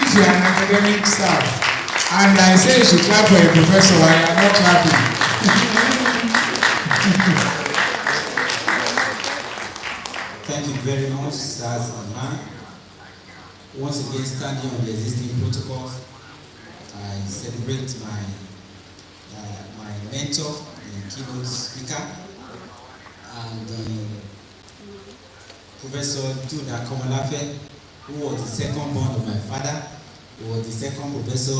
if you are an academic staff and I say you should clap for a professor and you are not clapping. Thank you very much, sirs and ma'am. Once again, standing on the existing protocols, I celebrate my mentor, the keynote speaker, and Professor Judah Komolafe, who was the second born of my father, who was the second professor,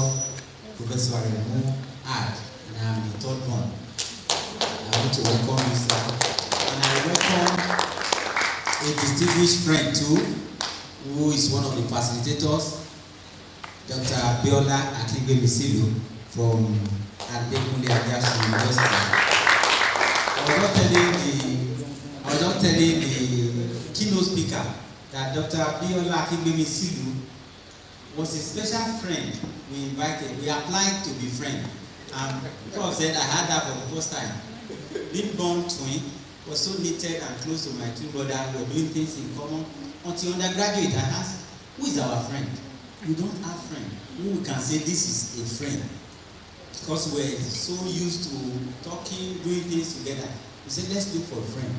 Professor Aremu Ad, and I am the third born. I want to welcome you, sir. And I welcome a distinguished friend too, who is one of the facilitators, Dr. Biola Akingbe-Misilu from Adenegan University. I was just telling the keynote speaker that Dr. Biola Akingbe-Misilu was a special friend we invited. We applied to be friends. And Prof said I had that for the first time. Being born twin, was so knitted and close to my twin brother. We were doing things in common. Until undergraduate, I asked, who is our friend? We don't have friend. Who we can say this is a friend? Because we're so used to talking, doing things together. We said, let's look for a friend.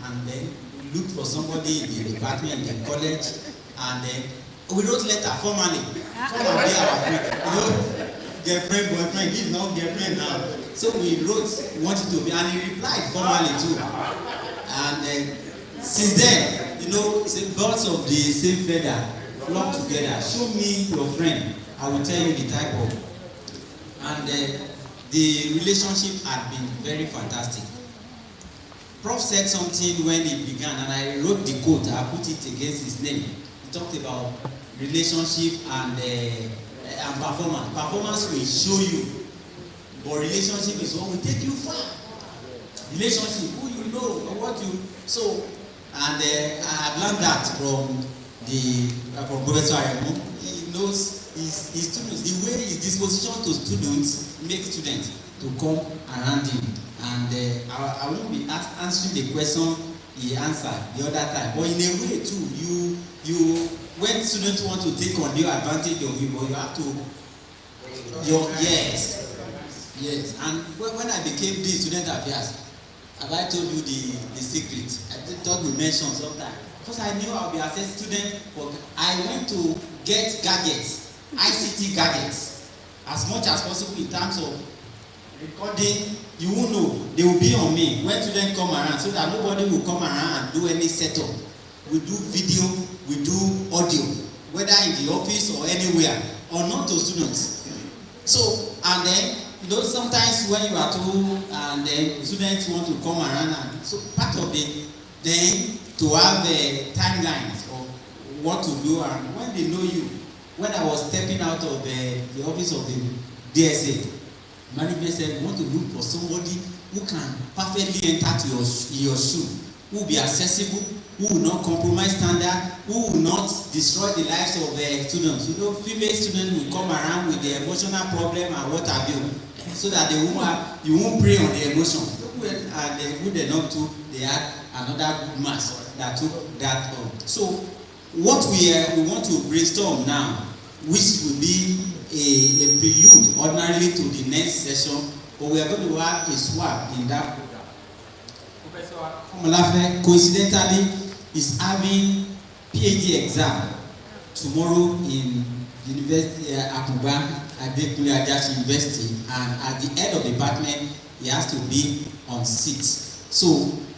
And then we looked for somebody in the department, in the college, and then we wrote letter formally. Come and be our friend. You know, girlfriend, boyfriend, he's not girlfriend now. So we wrote, wanted to be, and he replied formally too. And since then, you know, birds of the same feather flock together. Show me your friend, I will tell you the type of. And the relationship had been very fantastic. Prof said something when it began, and I wrote the quote, I put it against his name. He talked about relationship and performance. Performance will show you, but relationship is what will take you far. Relationship, who you know, or what you so, and I have learned that from Professor Aremu. He knows his students, the way his disposition to students makes students to come around him. And I won't be answering the question he answered the other time, but in a way too, you when students want to take on your advantage of you, but you have to yes. And when I became the student affairs, have I told you the secret? I thought we mentioned sometime. Because I knew I'll be as a student, but I went to get gadgets, ICT gadgets, as much as possible in terms of recording. You won't know, they will be on me when students come around, so that nobody will come around and do any setup. We do video, we do audio, whether in the office or anywhere, or not to students. So, and then, you know, sometimes when you are too, and then students want to come around, and so part of it, then to have a timeline of what to do, and when they know you, when I was stepping out of the office of the DSA, management said, we want to look for somebody who can perfectly enter to your shoe, who will be accessible, who will not compromise standard, who will not destroy the lives of students. You know, female students will come around with the emotional problem and what have you, so that you won't prey on the emotion. And they good enough to, they had another good mass that took that on. So what we want to brainstorm now, which will be a prelude ordinarily to the next session, but we are going to have a swap in that program. Professor Komolafe coincidentally is having PhD exam tomorrow in University Akuba, Adenegan University, and at the head of the department, he has to be on seat. So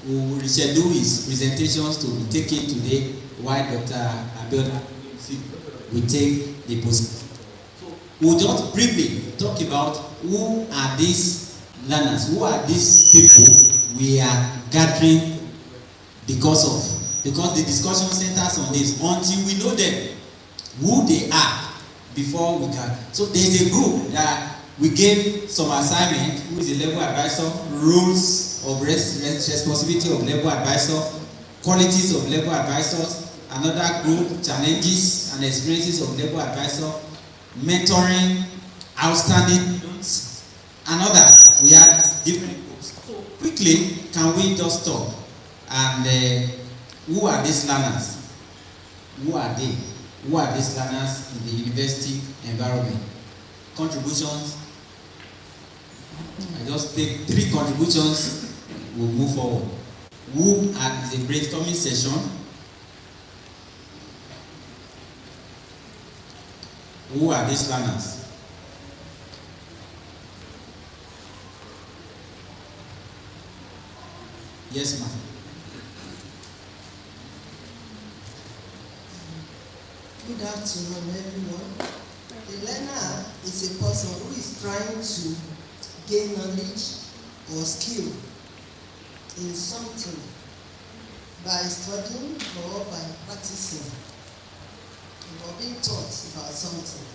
we will reschedule his presentations to be taken today while Dr. Abiola will take the position. So we'll just briefly talk about who are these learners, who are these people we are gathering because the discussion centers on this until we know them, who they are, before we can. So there's a group that we gave some assignment, who is a level advisor, rules of responsibility of level advisor, qualities of level advisors, another group, challenges and experiences of level advisor, mentoring, outstanding students, and others. We had different groups. So quickly, can we just stop? And who are these learners? Who are they? Who are these learners in the university environment? Contributions. I just take 3 contributions, we'll move forward. Who is a brainstorming session? Who are these learners? Yes, ma'am. Good afternoon, everyone. A learner is a person who is trying to gain knowledge or skill in something by studying or by practicing or being taught about something.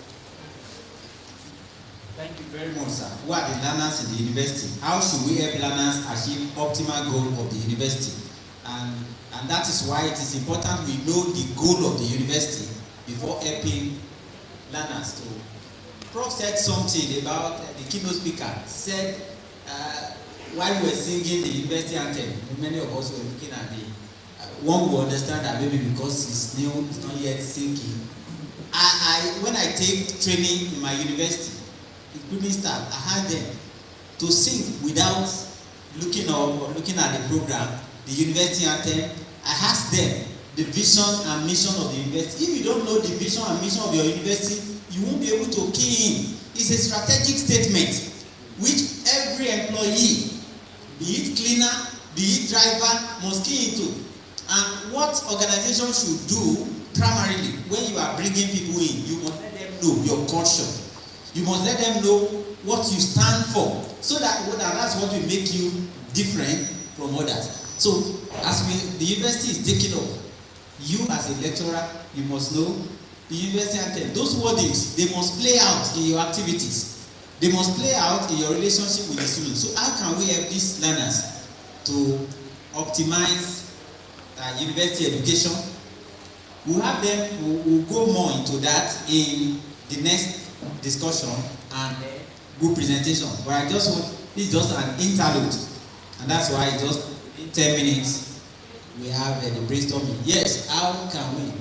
Thank you very much, sir. Who are the learners in the university? How should we help learners achieve optimal goal of the university? And that is why it is important we know the goal of the university before helping learners to. Prof said something about the keynote speaker said while we were singing the university anthem, many of us were looking at the one will understand that maybe because it's new, it's not yet sinking. When I take training in my university, including staff, I had them to sing without looking up or looking at the program, the university anthem. I asked them the vision and mission of the university. If you don't know the vision and mission of your university, you won't be able to key in. It's a strategic statement which every employee, be it cleaner, be it driver, must key into. And what organization should do primarily when you are bringing people in, you must let them know your culture. You must let them know what you stand for, so that that's what will make you different from others. So as the university is taking off, you as a lecturer, you must know the university anthem. Those wordings, they must play out in your activities. They must play out in your relationship with the students. So how can we help these learners to optimize university education? We'll have them, we'll go more into that in the next discussion and good presentation. But I just want, this is just an interlude, and that's why just in 10 minutes we have the brainstorming. Yes, how can we?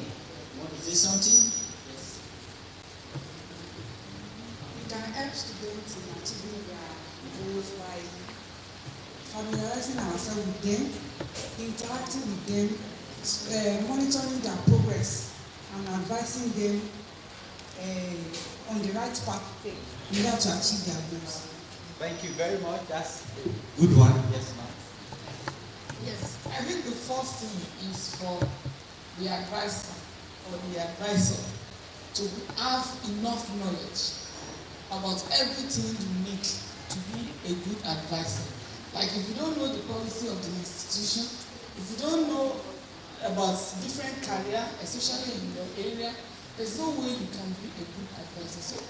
Want to say something? Yes. We can help students in achieving their goals by familiarizing ourselves with them, interacting with them, monitoring their progress, and advising them on the right path in order to achieve their goals. Thank you very much. That's a good one. Yes, ma'am. Yes, I think the first thing is for the advisor or the advisor to have enough knowledge about everything you need to be a good advisor. Like if you don't know the policy of the institution, if you don't know about different career, especially in your area, there's no way you can be a good advisor. So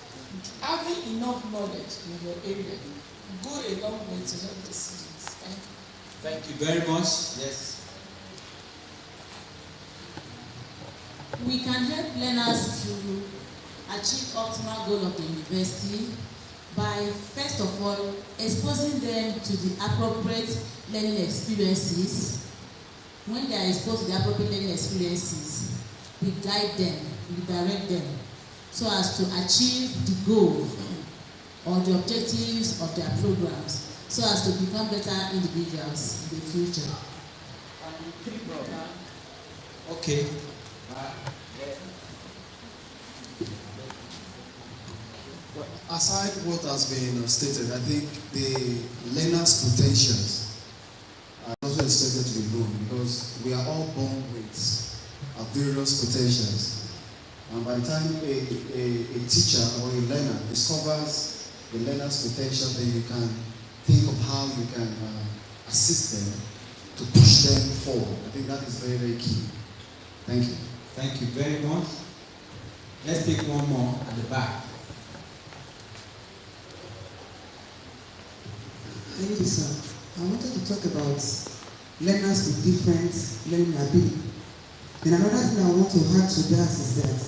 having enough knowledge in your area will go a long way to help the students. Thank you. Thank you very much. Yes. We can help learners to achieve optimal goal of the university by, first of all, exposing them to the appropriate learning experiences. When they are exposed to the appropriate learning experiences, we guide them, we direct them, so as to achieve the goal or the objectives of their programs, so as to become better individuals in the future. Okay. Well, aside what has been stated, I think the learner's potentials are also expected to be known, because we are all born with various potentials. And by the time a teacher or a learner discovers the learner's potential, then you can think of how you can assist them to push them forward. I think that is very, very key. Thank you. Thank you very much. Let's take one more at the back. Thank you, sir. I wanted to talk about learners with different learning ability. And another thing I want to add to that is that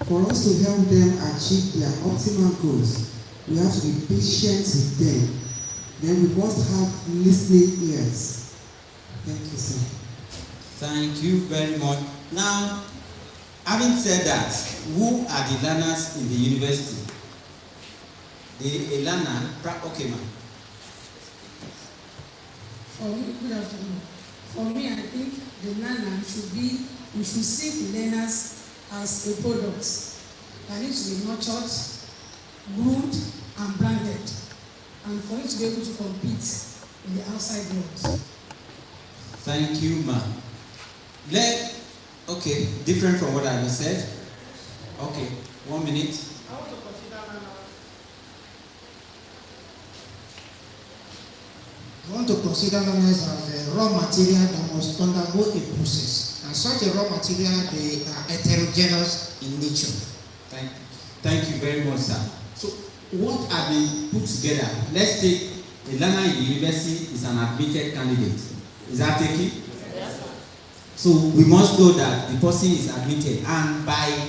for us to help them achieve their optimal goals, we have to be patient with them. Then we must have listening ears. Thank you, sir. Thank you very much. Now, Having said that, who are the learners in the university? The learner, okay, ma'am. For me, good afternoon. For me, I think the learner we should see the learners as a product that needs to be nurtured, groomed, and branded, and for it to be able to compete in the outside world. Thank you, ma'am. Okay, different from what I just said. Okay, 1 minute. I want to consider learners. I want to consider learners as a raw material that must undergo a process. And such a raw material, they are heterogeneous in nature. Thank you very much, sir. So, what have been put together? Let's take a learner in the university is an admitted candidate. Is that taken? Yes, sir. So we must know that the person is admitted, and by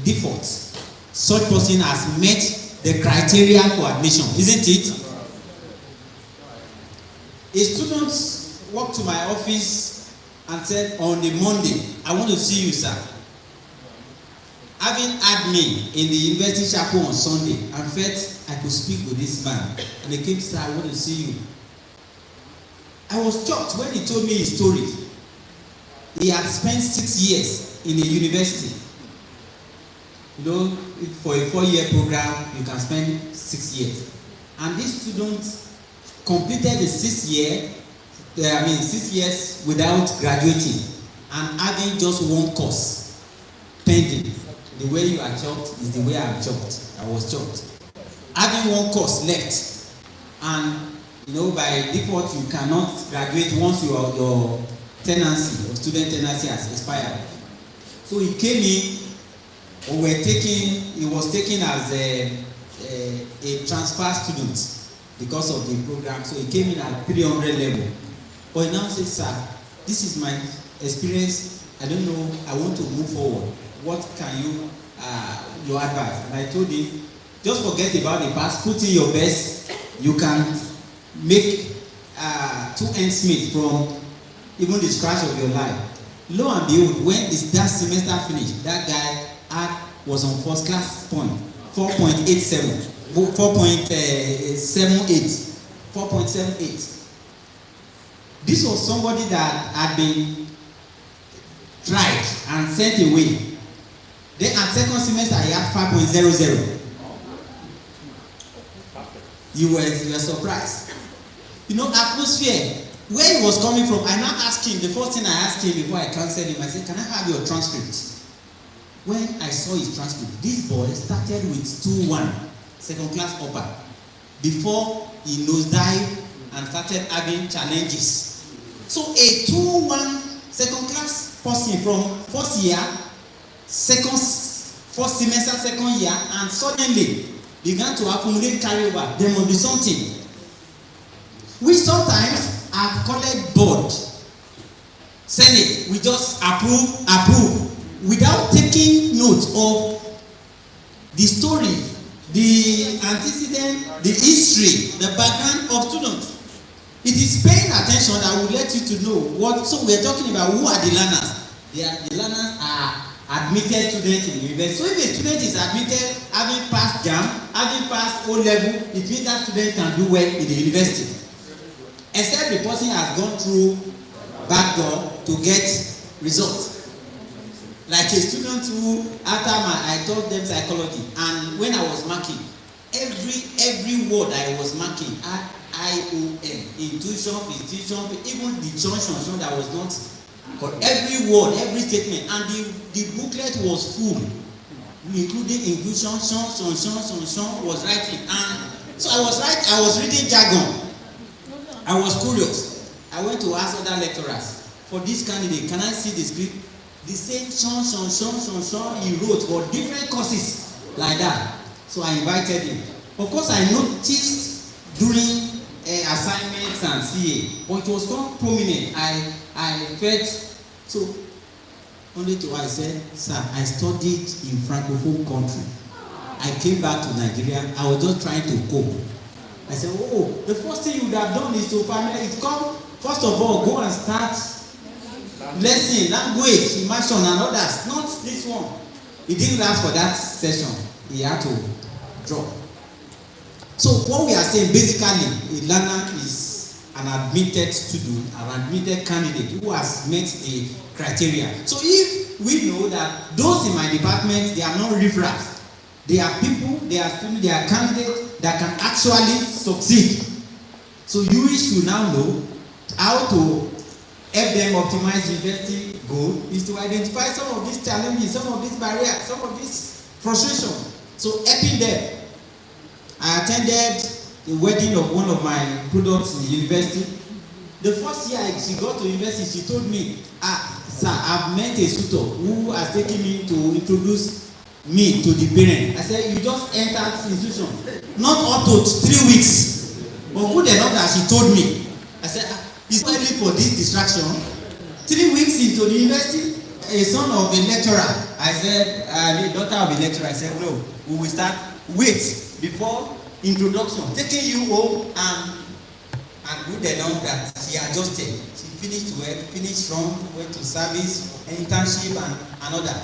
default, such person has met the criteria for admission, isn't it? A student walked to my office and said, on the Monday, I want to see you, sir. Having had me in the university chapel on Sunday and felt I could speak with this man, and he came to say, I want to see you. I was shocked when he told me his story. He had spent 6 years in a university. You know, for a 4-year program, you can spend 6 years. And this student completed the 6 years without graduating and having just one course pending. The way you are chopped is the way I am chopped. I was chopped. Having one course left, and you know, by default, you cannot graduate once your tenancy, your student tenancy has expired. So he came in, or he was taken as a transfer student because of the program. So he came in at 300 level. But he now says, sir, this is my experience. I don't know, I want to move forward. What can your advice? And I told him, just forget about the past, put in your best. You can make 2 ends meet from even the scratch of your life. Lo and behold, when that semester finished, that guy was on first class point, 4.87, 4.78. This was somebody that had been tried and sent away. Then at second semester, he had 5.00. You were surprised. You know, atmosphere, where he was coming from, I now asked him, the first thing I asked him before I cancelled him, I said, can I have your transcript? When I saw his transcript, this boy started with 2-1, second class upper, before he nosedived and started having challenges. So a 2-1 second class person from first year, first semester, second year, and suddenly began to accumulate carryover. There must be something. We sometimes at college board, Senate, we just approve, without taking note of the story, the antecedent, the history, the background of students. It is paying attention that will let you to know what. So we are talking about who are the learners. The learners are admitted students in the university. So if a student is admitted, having passed JAM, having passed O level, it means that student can do well in the university. Except the person has gone through backdoor to get results. Like a student who, after I taught them psychology, and when I was marking, every word I was marking had ION, intuition, even the junction that was not. But every word, every statement, and the booklet was full, including intuition, was writing, and so I was reading jargon. I was curious. I went to ask other lecturers, for this candidate, can I see the script? The same he wrote for different courses like that. So I invited him. Of course, I noticed during assignments and CA, but it was not prominent. I felt so. Only to I said, sir, I studied in Francophone country. I came back to Nigeria. I was just trying to cope. I said, the first thing you would have done is to familiarize. Come, first of all, go and start lesson, language, immersion, and others. Not this one. He didn't last for that session. He had to drop. So what we are saying, basically, a learner is an admitted student, an admitted candidate who has met the criteria. So if we know that those in my department, they are not riffraff, they are people, they are students, they are candidates that can actually succeed. So you should now know how to help them optimize university goal is to identify some of these challenges, some of these barriers, some of this frustration. So helping them. I attended the wedding of one of my products in the university. The first year she got to university, she told me, sir, I've met a tutor who has taken me to introduce me to the parent. I said, you just entered the institution, not up to 3 weeks. But good enough that she told me. I said, it's early for this distraction. 3 weeks into the university, a son of a lecturer. I said, the daughter of a lecturer. I said, no, we will start. Wait before introduction. Taking you home and good enough that she adjusted. She finished work, finished strong, went to service, internship and another.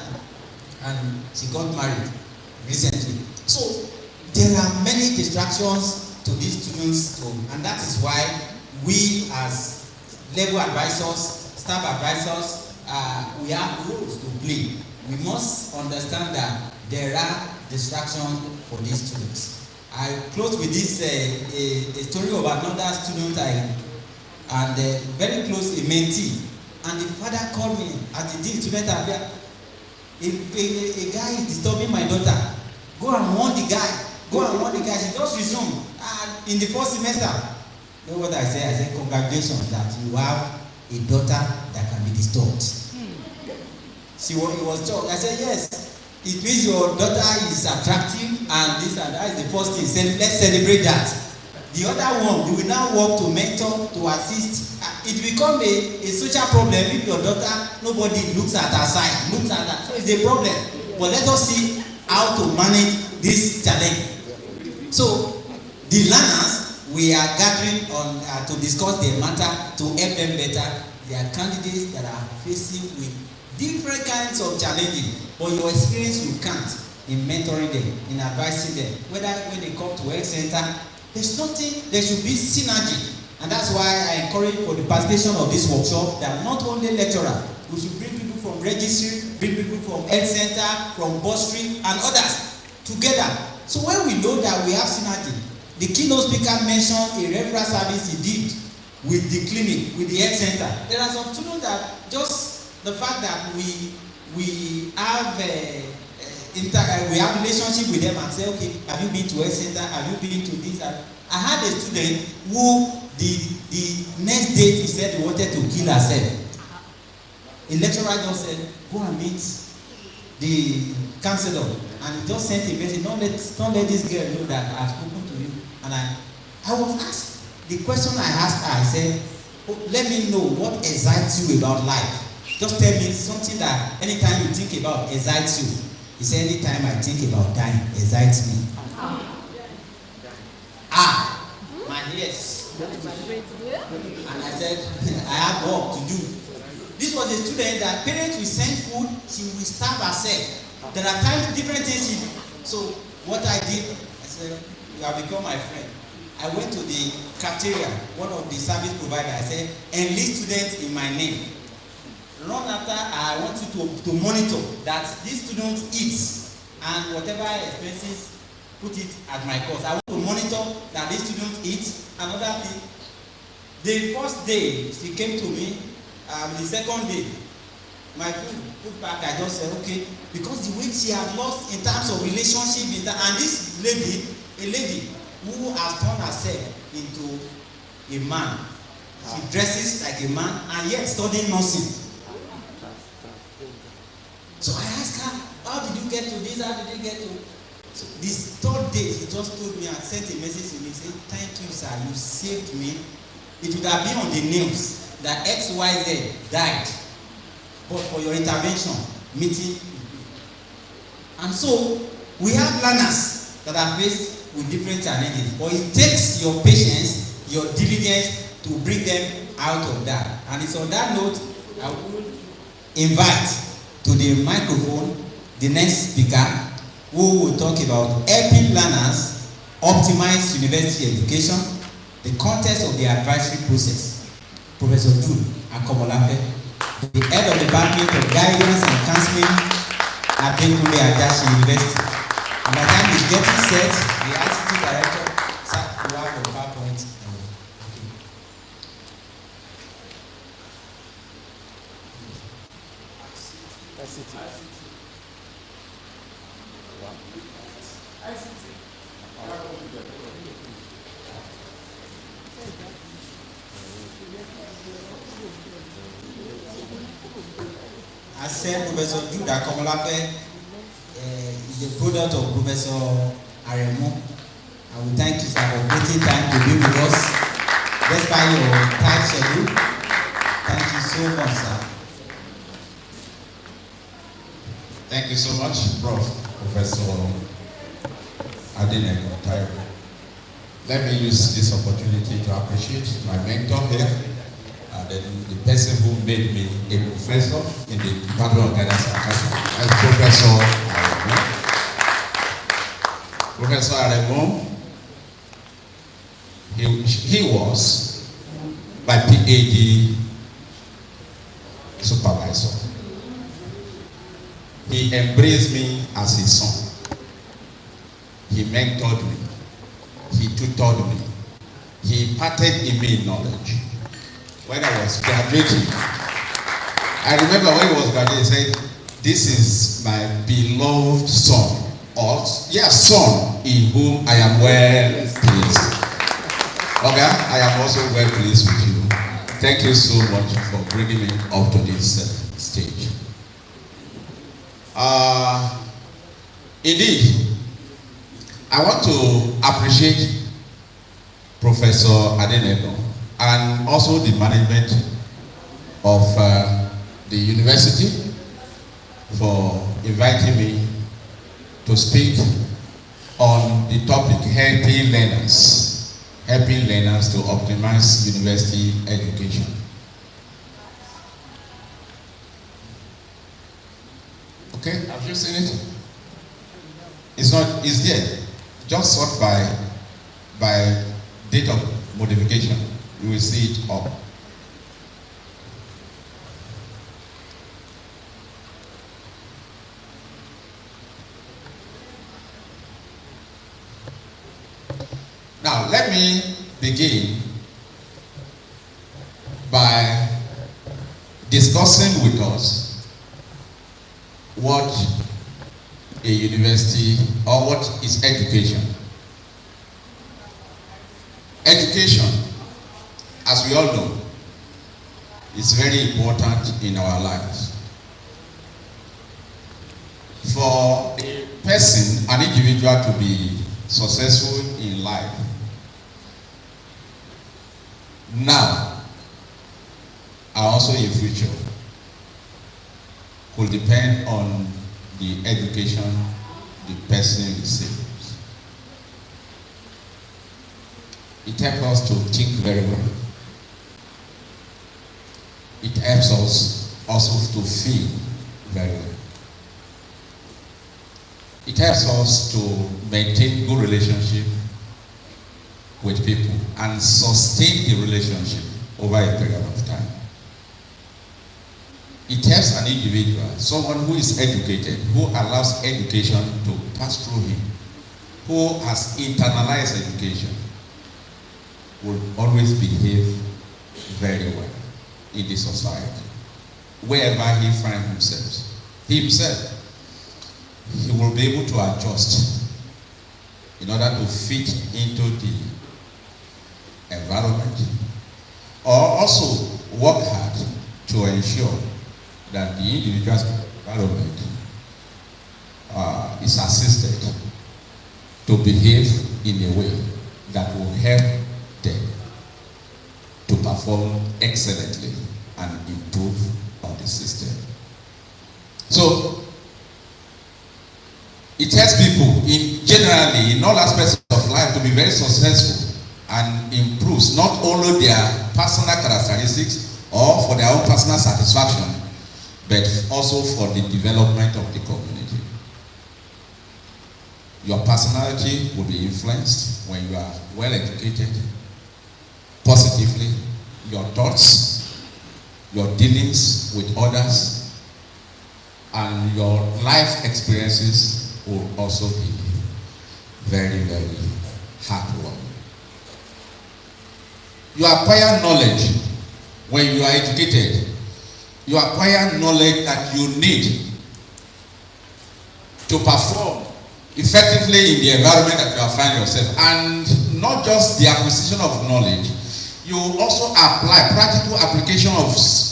And she got married recently. So there are many distractions to these students, and that is why we as level advisors, staff advisors, we have roles to play. We must understand that there are distractions for these students. I close with this a story of another student and very close, a mentee, and the father called me as the dean student affair. A guy is disturbing my daughter. Go and warn the guy. Go and warn the guy. She just resumed in the first semester. You know what I said? I said, congratulations that you have a daughter that can be disturbed. He was shocked. I said, yes. It means your daughter is attractive and this and that is the first thing. Let's celebrate that. The other one, you will now work to mentor, to assist. It becomes a social problem if your daughter, nobody looks at her side, looks at her. So it's a problem. But let us see how to manage this challenge. So the learners, we are gathering on to discuss the matter to help them better. They are candidates that are facing with different kinds of challenges, but your experience you can't in mentoring them, in advising them, whether when they come to health center, there's nothing, there should be synergy. And that's why I encourage for the participation of this workshop that not only lecturer, we should bring people from registry, bring people from health center, from bursary and others together. So when we know that we have synergy, the keynote speaker mentioned a referral service he did with the clinic, with the health center. There are some students that just the fact that we have we have relationship with them and say, okay, have you been to health center? Have you been to this? I had a student who the next date he said he wanted to kill herself. A lecturer just said, go and meet the counselor, and he just sent a message. Don't let this girl know that I've spoken to you. And I was asked the question I asked her. I said, oh, let me know what excites you about life. Just tell me something that anytime you think about excites you. He said, anytime I think about dying, excites me. My ears. And I said, I have work to do. This was a student that parents will send food, she will starve herself. There are times different things. So what I did, I said, you have become my friend. I went to the cafeteria, one of the service providers. I said, enlist students in my name. Long after, I want you to monitor that this student eats and whatever expenses, put it at my cost. I want to monitor that this student eats. Another thing, the first day she came to me, the second day, my food back, I just said, okay, because the way she had lost in terms of relationship, and this lady, a lady who has turned herself into a man. She dresses like a man and yet studying nursing. So I asked her, how did you get to this? How did you get to? So this third day, she just told me and sent a message to me, saying, thank you, sir, you saved me. It would have been on the news that XYZ died, but for your intervention, meeting. And so we have learners that are faced with different challenges, but it takes your patience, your diligence to bring them out of that. And it's on that note, I would invite to the microphone the next speaker who will talk about helping learners optimize university education, the context of the advisory process. Professor Jude Akomolafe, the head of the Department of Guidance and Counseling at Adenegan University. And by the time he's getting set, the ICT director sat to have a PowerPoint. I said Professor Jude Akomolafe is a product of Professor Aremo. I will thank you sir for taking time to be with us despite your tight schedule. Thank you so much, sir. Thank you so much, Professor Adenegan, Taiwo. Let me use this opportunity to appreciate my mentor here, and then the person who made me a professor in the Department of Guidance and Counseling, as Professor Aremo. Professor Aremo, he was my PhD supervisor. He embraced me as his son. He mentored me. He tutored me. He imparted in me knowledge. When I was graduating, I remember when he was graduating, he said, "This is my beloved son," or yes, son in whom I am well pleased. Okay, I am also well pleased with you. Thank you so much for bringing me up to this stage. Indeed, I want to appreciate Professor Adenegan and also the management of the university for inviting me to speak on the topic helping learners to optimize university education. Okay, have you seen it? It's there. Just sort by date of modification. You will see it up. Now, let me begin by discussing with us what a university or what is education. Education, as we all know, is very important in our lives. For a person, an individual to be successful in life, now and also in future, could depend on the education the person receives. It helps us to think very well. It helps us also to feel very well. It helps us to maintain good relationship with people and sustain the relationship over a period of time. It helps an individual, someone who is educated, who allows education to pass through him, who has internalized education, will always behave very well in the society. Wherever he finds himself, he will be able to adjust in order to fit into the environment, or also work hard to ensure that the individual's environment is assisted to behave in a way that will help them to perform excellently and improve on the system. So it helps people generally in all aspects of life to be very successful and improves not only their personal characteristics or for their own personal satisfaction, but also for the development of the community. Your personality will be influenced when you are well educated, positively. Your thoughts, your dealings with others, and your life experiences will also be very, very heartwarming. You acquire knowledge when you are educated. You acquire knowledge that you need to perform effectively in the environment that you find yourself. And not just the acquisition of knowledge, you also apply. Practical application of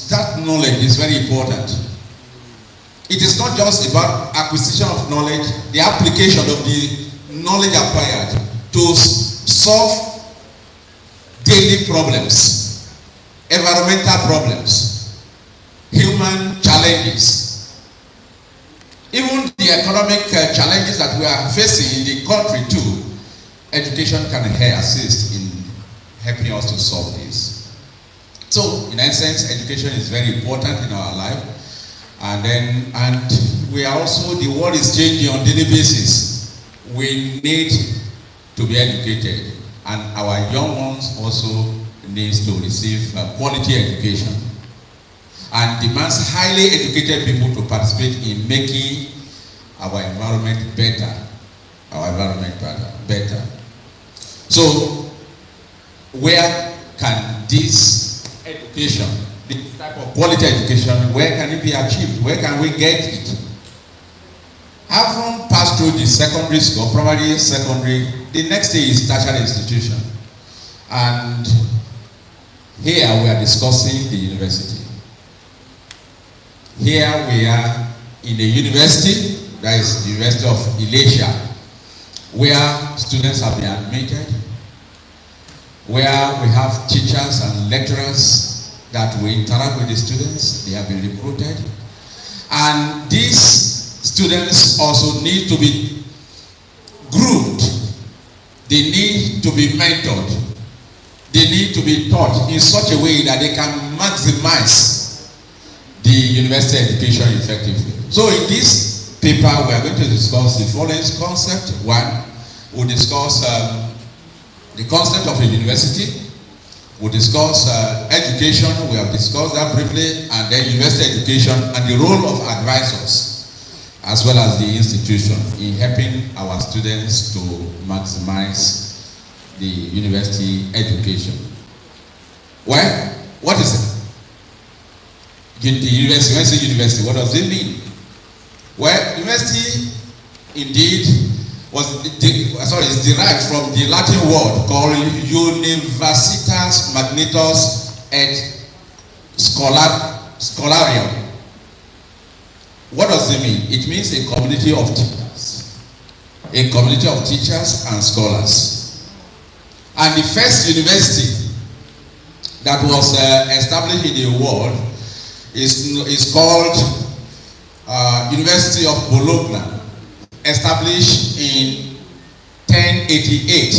that knowledge is very important. It is not just about acquisition of knowledge, the application of the knowledge acquired to solve daily problems, environmental problems, human challenges, even the economic challenges that we are facing in the country too. Education can assist in helping us to solve this. So, in essence, education is very important in our life. And we are also, the world is changing on a daily basis. We need to be educated, and our young ones also needs to receive quality education, and demands highly educated people to participate in making our environment better. Better. So, where can this education, this type of quality education, where can it be achieved? Where can we get it? Having passed through the secondary school, primary, secondary, the next day is tertiary institution. And here we are discussing the university. Here we are in a university, that is the University of Ilesa, where students have been admitted, where we have teachers and lecturers that will interact with the students. They have been recruited. And these students also need to be groomed. They need to be mentored. They need to be taught in such a way that they can maximize the university education effectively. So in this paper, we are going to discuss the following concept. One, we'll discuss the concept of a university. We'll discuss education. We have discussed that briefly. And then university education and the role of advisors, as well as the institution, in helping our students to maximize the university education. Well, what is it? The university, when I say university, what does it mean? Well, university indeed is derived from the Latin word called universitas magnitus et scholarium. What does it mean? It means a community of teachers. A community of teachers and scholars. And the first university that was established in the world is called University of Bologna, established in 1088,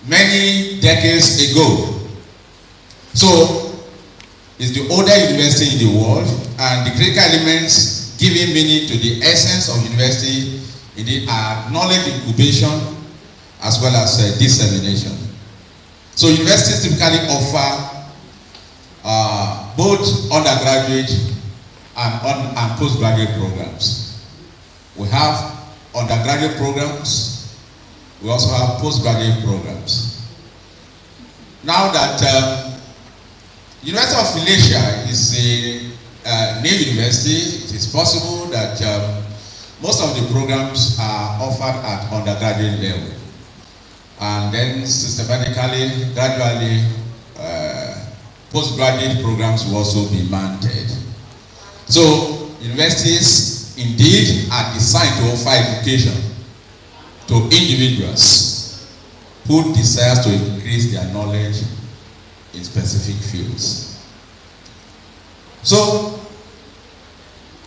many decades ago. So, it's the older university in the world, and the critical elements giving meaning to the essence of university indeed are knowledge incubation as well as dissemination. So, universities typically offer both undergraduate and postgraduate programs. We have undergraduate programs. We also have postgraduate programs. Now that University of Ilesa is a new university, it is possible that most of the programs are offered at undergraduate level, and then systematically, gradually, postgraduate programs will also be mounted. So, universities indeed are designed to offer education to individuals who desire to increase their knowledge in specific fields. So,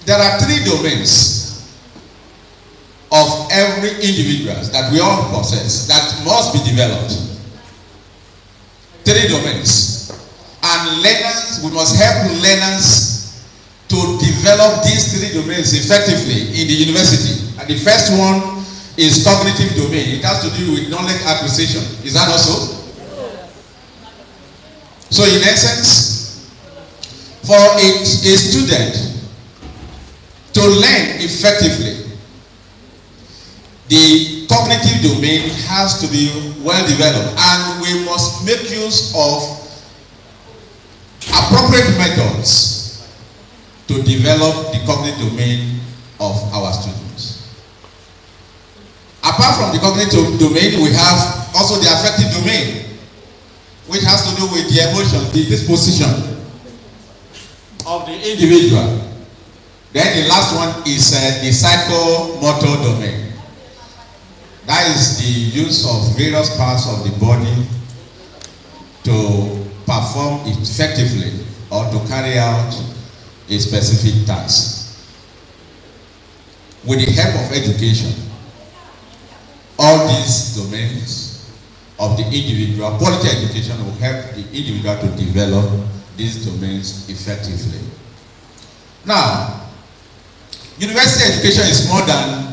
there are three domains of every individual that we all possess that must be developed. Three domains. And learners, we must help learners develop these three domains effectively in the university. And the first one is cognitive domain. It has to do with knowledge acquisition. Is that also? So in essence, for a student to learn effectively, the cognitive domain has to be well developed, and we must make use of appropriate methods to develop the cognitive domain of our students. Apart from the cognitive domain, we have also the affective domain, which has to do with the emotion, the disposition of the individual. Then the last one is the psychomotor domain. That is the use of various parts of the body to perform effectively or to carry out a specific task. With the help of education, all these domains of the individual, quality education will help the individual to develop these domains effectively. Now, university education is more than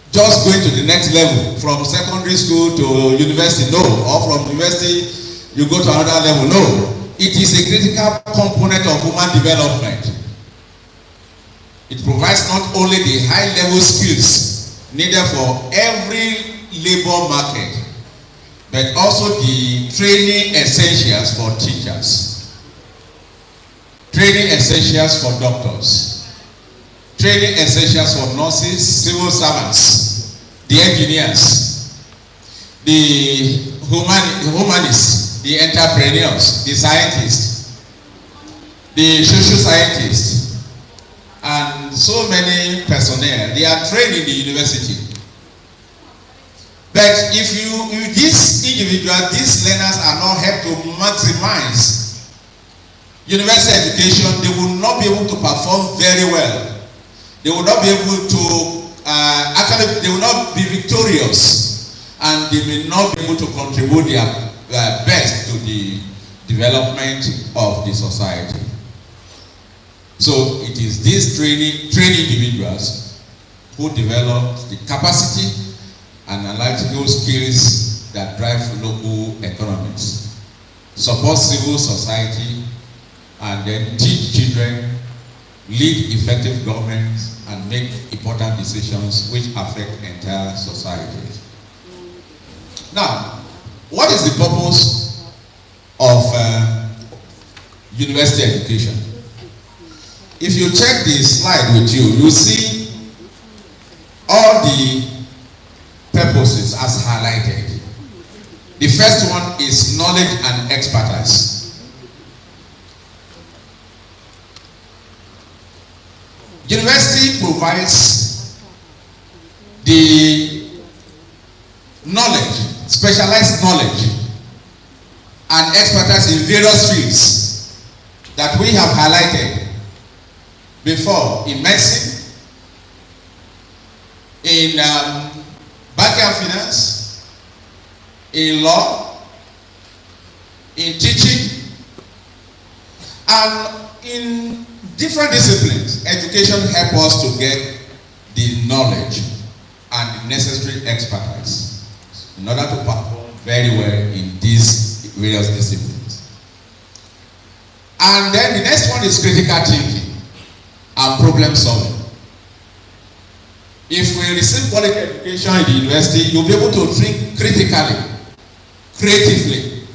just going to the next level, from secondary school to university, no, or from university you go to another level, no. It is a critical component of human development. It provides not only the high level skills needed for every labor market, but also the training essentials for teachers, training essentials for doctors, training essentials for nurses, civil servants, the engineers, the humanists, the entrepreneurs, the scientists, the social scientists, and so many personnel. They are trained in the university. But if these individuals, these learners are not helped to maximize university education, they will not be able to perform very well. They will not be able to, actually, they will not be victorious, and they may not be able to contribute their best to the development of the society. So it is these trained individuals who develop the capacity and analytical skills that drive local economies, support civil society, and then teach children, lead effective governments, and make important decisions which affect entire societies. Now, what is the purpose of university education? If you check the slide with you, you see all the purposes as highlighted. The first one is knowledge and expertise. University provides the knowledge, specialized knowledge and expertise in various fields that we have highlighted before, in medicine, in banking and finance, in law, in teaching, and in different disciplines. Education helps us to get the knowledge and the necessary expertise in order to perform very well in these various disciplines. And then the next one is critical thinking and problem solving. If we receive quality education in the university, you'll be able to think critically, creatively.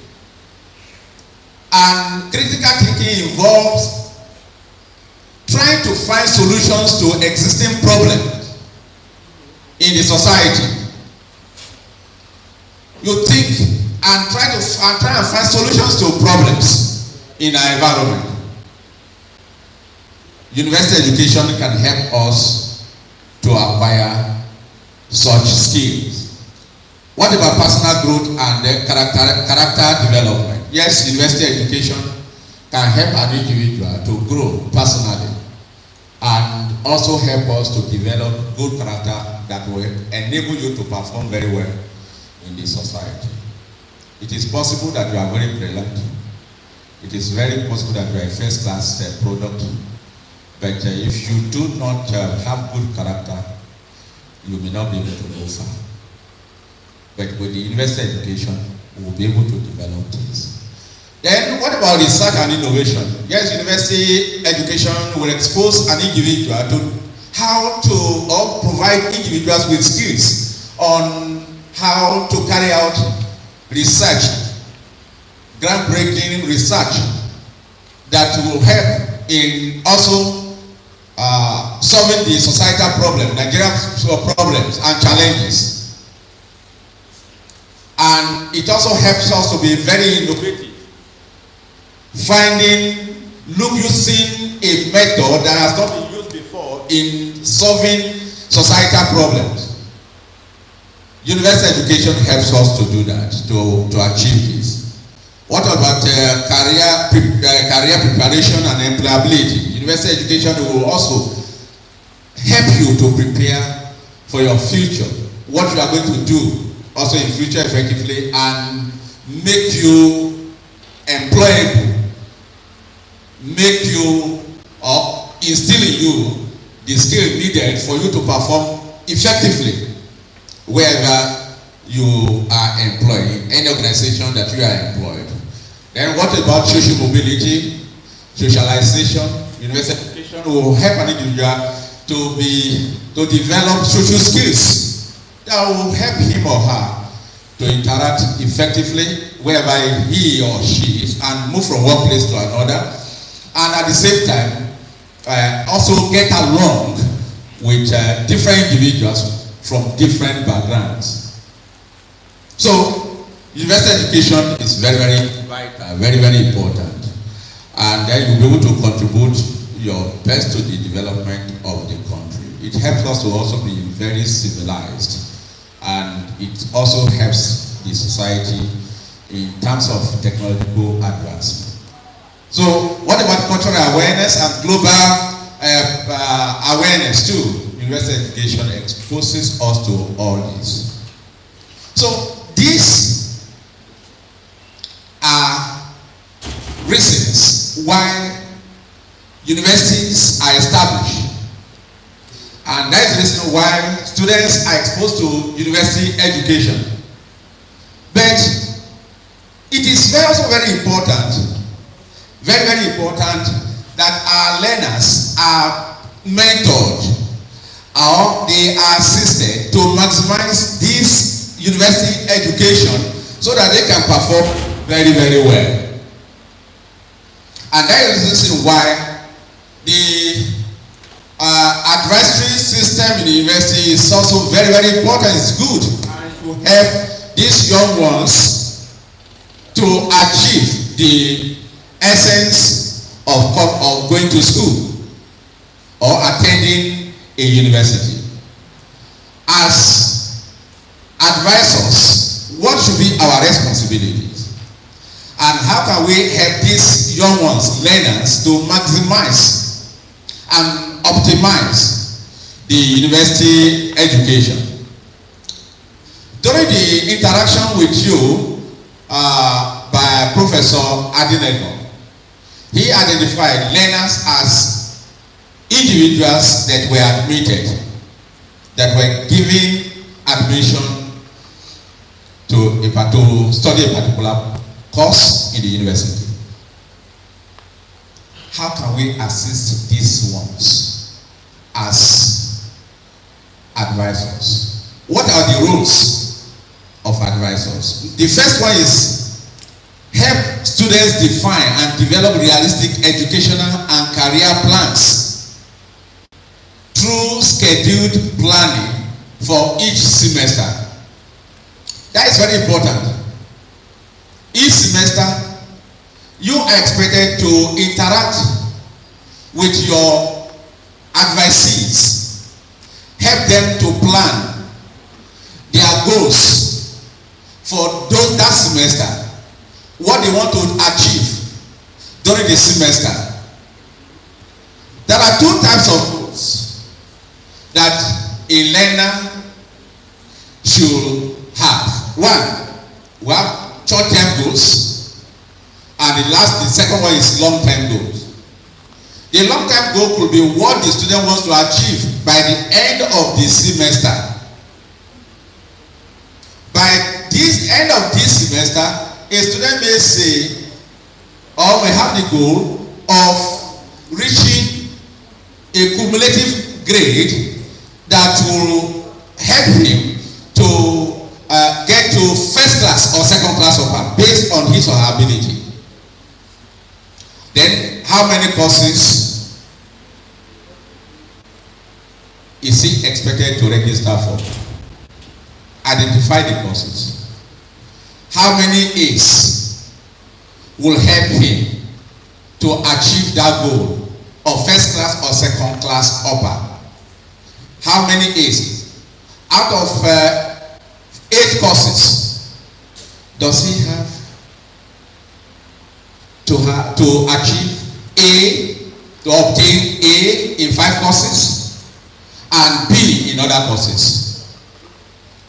And critical thinking involves trying to find solutions to existing problems in the society. You think and try and find solutions to problems in our environment. University education can help us to acquire such skills. What about personal growth and character development? Yes, university education can help an individual to grow personally and also help us to develop good character that will enable you to perform very well in the society. It is possible that you are very brilliant. It is very possible that you are a first-class product. But if you do not have good character, you may not be able to go far. But with the university education, we will be able to develop things. Then what about research and innovation? Yes, university education will expose an individual to how to or provide individuals with skills on how to carry out research, groundbreaking research that will help in also solving the societal problem, Nigeria's problems and challenges. And it also helps us to be very innovative, using a method that has not been used before in solving societal problems. University education helps us to do that, to achieve this. What about career preparation and employability? University education will also help you to prepare for your future, what you are going to do also in future effectively, and make you employable, make you or instill in you the skill needed for you to perform effectively wherever you are employed, any organization that you are employed. Then what about social mobility, socialization? University education will help an individual to develop social skills that will help him or her to interact effectively wherever he or she is and move from one place to another, and at the same time also get along with different individuals from different backgrounds. So university education is very, very vital, very, very important, and then you'll be able to contribute your best to the development of the country. It helps us to also be very civilized, and it also helps the society in terms of technological advancement. So what about cultural awareness and global awareness too? University education exposes us to all this. So these are reasons why universities are established, and that is the reason why students are exposed to university education. But it is also very important, very, very important that our learners are mentored or they are assisted to maximize this university education so that they can perform very, very well. And that is the reason why the advisory system in the university is also very, very important. It's good and to help these young ones to achieve the essence of going to school or attending a university. As advisors, what should be our responsibilities? And how can we help these young ones, learners, to maximize and optimize the university education? During the interaction with you by Professor Adenegan, he identified learners as individuals that were admitted, that were given admission to study a particular course in the university. How can we assist these ones as advisors? What are the roles of advisors? The first one is help students define and develop realistic educational and career plans through scheduled planning for each semester. That is very important. Each semester, you are expected to interact with your advisees, help them to plan their goals for that semester, what they want to achieve during the semester. There are two types of goals that a learner should have. One, we have short-term goals, and the second one is long-term goals. The long-term goal could be what the student wants to achieve by the end of the semester. By this end of this semester, a student may say or may have the goal of reaching a cumulative grade that will help him to get to first class or second class upper based on his or her ability. Then, how many courses is he expected to register for? Identify the courses. How many A's will help him to achieve that goal of first class or second class upper? How many A's? Out of 8 courses, does he have to achieve A, to obtain A in 5 courses and B in other courses?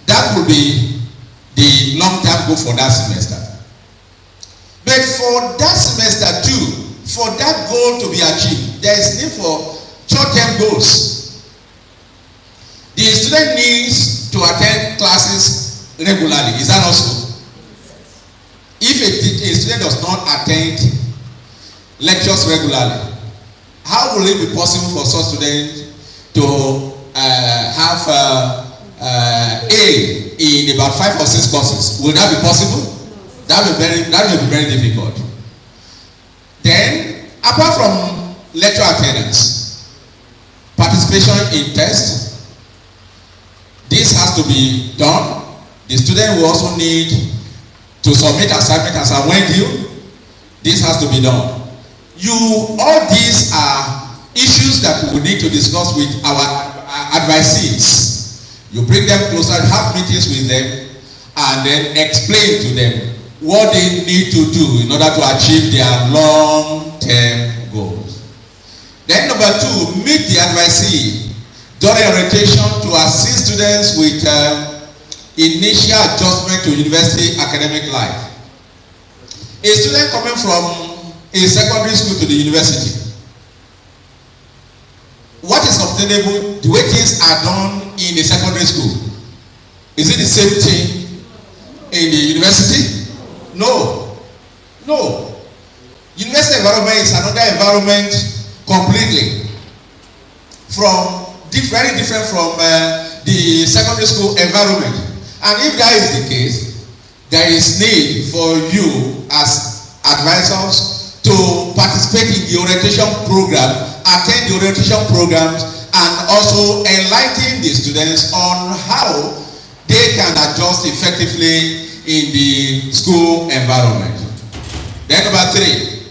That will be the long-term goal for that semester. But for that semester too, for that goal to be achieved, there is need for short-term goals. The student needs to attend classes regularly. Is that also? If a student does not attend lectures regularly, how will it be possible for such students to have A in about 5 or 6 courses? Will that be possible? That will be very difficult. Then, apart from lecture attendance, participation in tests, this has to be done. The student will also need to submit assignment as a when due. This has to be done. All these are issues that we need to discuss with our advisees. You bring them closer, have meetings with them, and then explain to them what they need to do in order to achieve their long-term goals. Then number 2, meet the advisee during orientation to assist students with initial adjustment to university academic life. A student coming from a secondary school to the university, what is obtainable, the way things are done in the secondary school? Is it the same thing in the university? No. University environment is another environment completely very different from the secondary school environment. And if that is the case, there is need for you as advisors to participate in the orientation program, attend the orientation programs, and also enlighten the students on how they can adjust effectively in the school environment. Then number 3,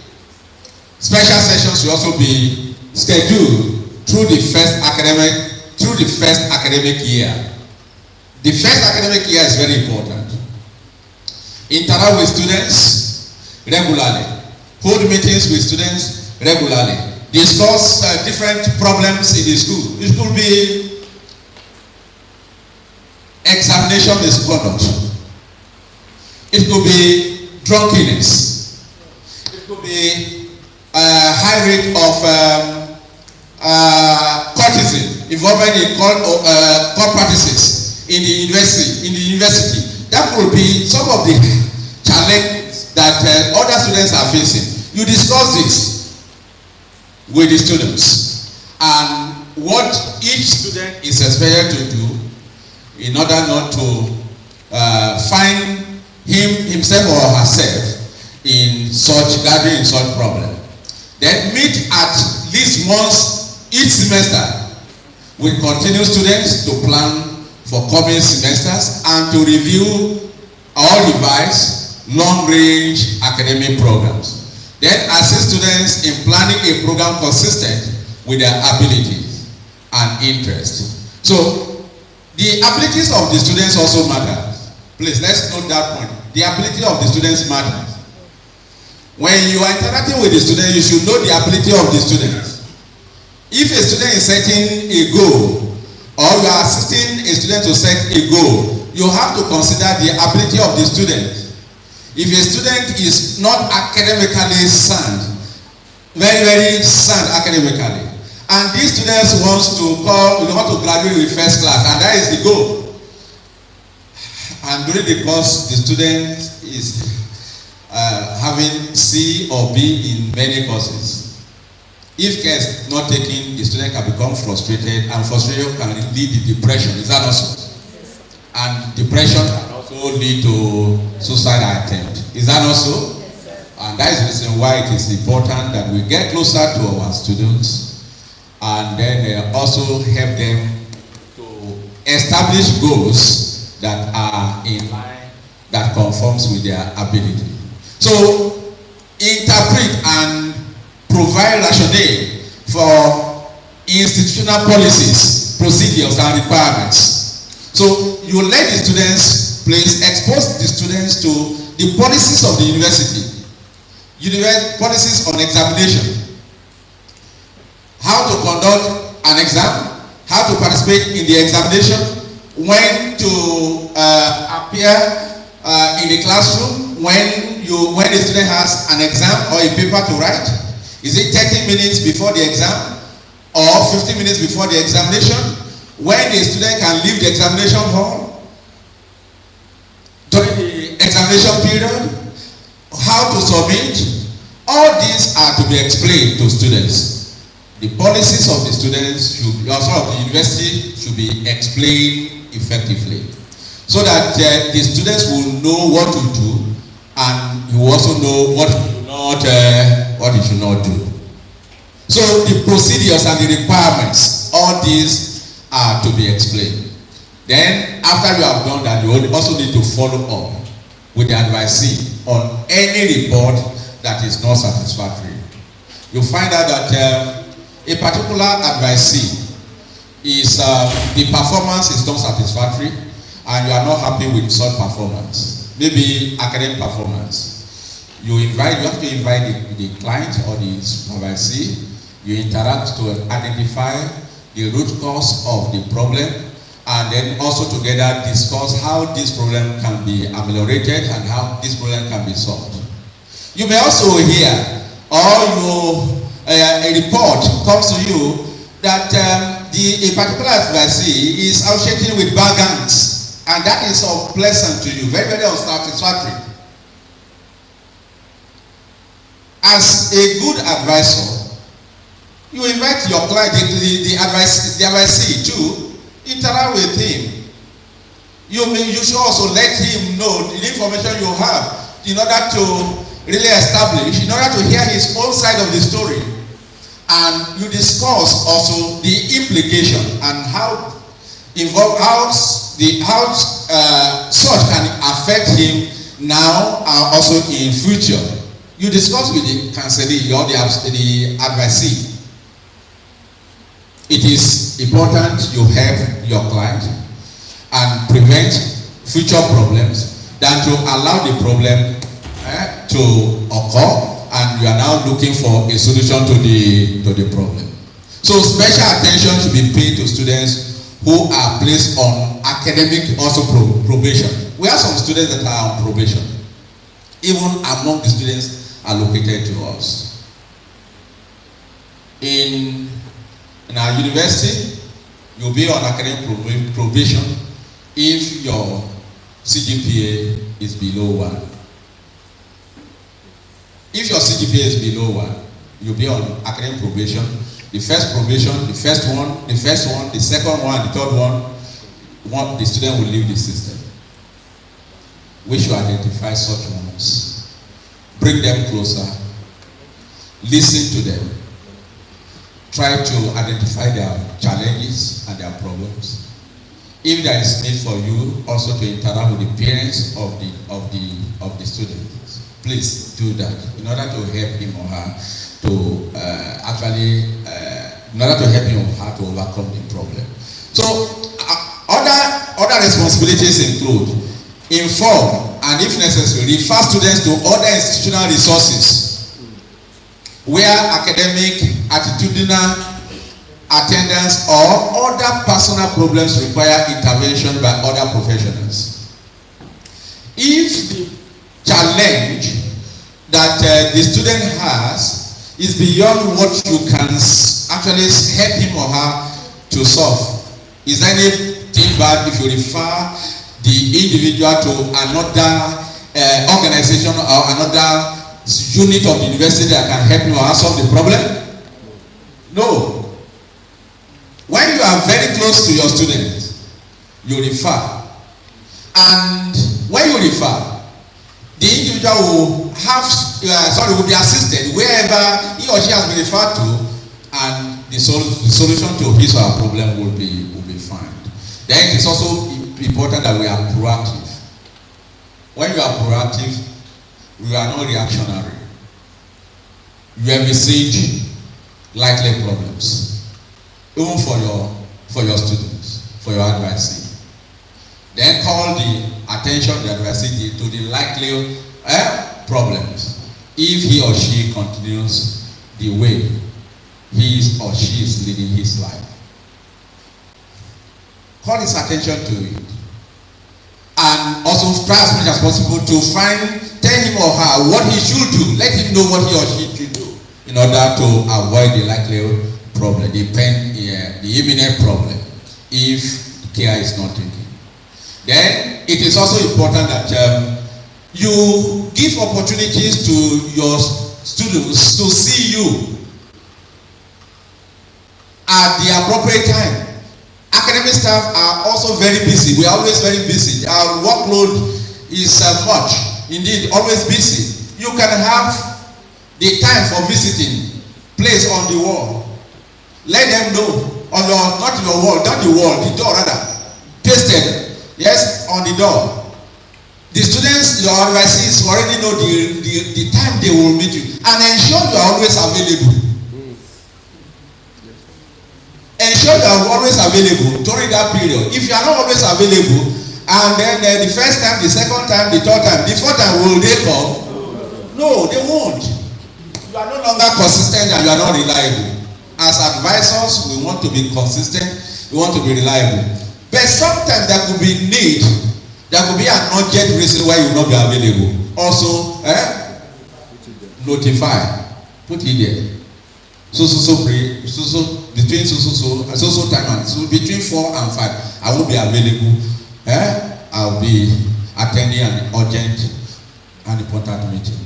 special sessions should also be scheduled through the first academic year. The first academic year is very important. Interact with students regularly. Hold meetings with students regularly. Discuss different problems in the school. It could be examination misconduct. It could be drunkenness. It could be high rate of courtesy, involvement in court practices in the university. That will be some of the challenges that other students are facing. You discuss this with the students and what each student is expected to do in order not to find himself or herself in such gathering, in such problem. Then meet at least once each semester with continuous students to plan for coming semesters and to review or revise long-range academic programs. Then assist students in planning a program consistent with their abilities and interests. So the abilities of the students also matter. Please, let's note that point. The ability of the students matters. When you are interacting with the student, you should know the ability of the student. If a student is setting a goal, or you are assisting a student to set a goal, you have to consider the ability of the student. If a student is not academically sound, very, very sound academically. And these students want to graduate with first class, and that is the goal. And during the course, the student is having C or B in many courses. If care is not taken, the student can become frustrated, and frustration can lead to depression. Is that not so? And depression can also lead to suicide attempt. Is that not so? And that is the reason why it is important that we get closer to our students and then also help them to establish goals that are in line, that conforms with their ability. So, interpret and provide rationale for institutional policies, procedures, and requirements. So, you let the students expose the students to the policies of the university. Policies on examination, how to conduct an exam, how to participate in the examination, when to appear in the classroom, when the student has an exam or a paper to write. Is it 30 minutes before the exam or 15 minutes before the examination? When the student can leave the examination hall during the examination period? How to submit? All these are to be explained to students. The policies of the students of the university should be explained effectively, so that the students will know what to do, and you also know what you should not do. So the procedures and the requirements, all these are to be explained. Then after you have done that, you also need to follow up with the advisee on any report that is not satisfactory. You find out that a particular advisee is the performance is not satisfactory, and you are not happy with such performance, maybe academic performance. You have to invite the client or the advisee. You interact to identify the root cause of the problem, and then also together discuss how this problem can be ameliorated and how this problem can be solved. You may also hear, or a report comes to you that a particular advisee is associated with bad gangs, and that is unpleasant to you, very, very unsatisfactory. As a good advisor, you invite your client, the advisee too, interact with him. You should also let him know the information you have in order to really establish, in order to hear his own side of the story. And you discuss also the implication and how such can affect him now and also in future. You discuss with the counselor or the advisee. It is important you help your client and prevent future problems than to allow the problem to occur, and you are now looking for a solution to the problem. So special attention should be paid to students who are placed on academic also probation. We have some students that are on probation. Even among the students allocated to us. In our university, you'll be on academic probation if your CGPA is below 1. If your CGPA is below 1, you'll be on academic probation. The first probation, the second one, the third one, the student will leave the system. We should identify such ones, bring them closer, listen to them, try to identify their challenges and their problems. If there is need for you also to interact with the parents of the students, please do that in order to help him or her to in order to help him or her to overcome the problem. So other responsibilities include inform and, if necessary, refer students to other institutional resources where academic, attitudinal, attendance or other personal problems require intervention by other professionals. If the challenge that the student has is beyond what you can actually help him or her to solve. Is there anything bad if you refer the individual to another organization or another unit of the university that can help you or solve the problem? No. When you are very close to your student, you refer. And when you refer, the individual will have, will be assisted wherever he or she has been referred to, and the solution to his or her problem will be found. Then it is also important that we are proactive. When you are proactive, you are not reactionary. You envisage likely problems, even for your students, for your advisee. Then call the attention of the advisee to the likely problems if he or she continues the way he or she is living his life. Call his attention to it. And also try as much as possible to tell him or her what he should do. Let him know what he or she should do in order to avoid the likely problem, the imminent problem, if care is not taken. Then it is also important that you give opportunities to your students to see you at the appropriate time. Academic staff are also very busy. We are always very busy. Our workload is much. Indeed, always busy. You can have the time for visiting place on the wall. Let them know on your, not your wall, not the wall, the door rather. Pasted, yes, on the door. The students, your advisees already know the time they will meet you, and ensure you are always available. Ensure you are always available during that period. If you are not always available, and then the first time, the second time, the third time, the fourth time, will they come? No, they won't. You are no longer consistent and you are not reliable. As advisors, we want to be consistent, we want to be reliable. But sometimes there could be need, there could be an urgent reason why you will not be available. Also, notify, put it there. Between time and so between 4 and 5, I will be available. I will be attending an urgent and important meeting.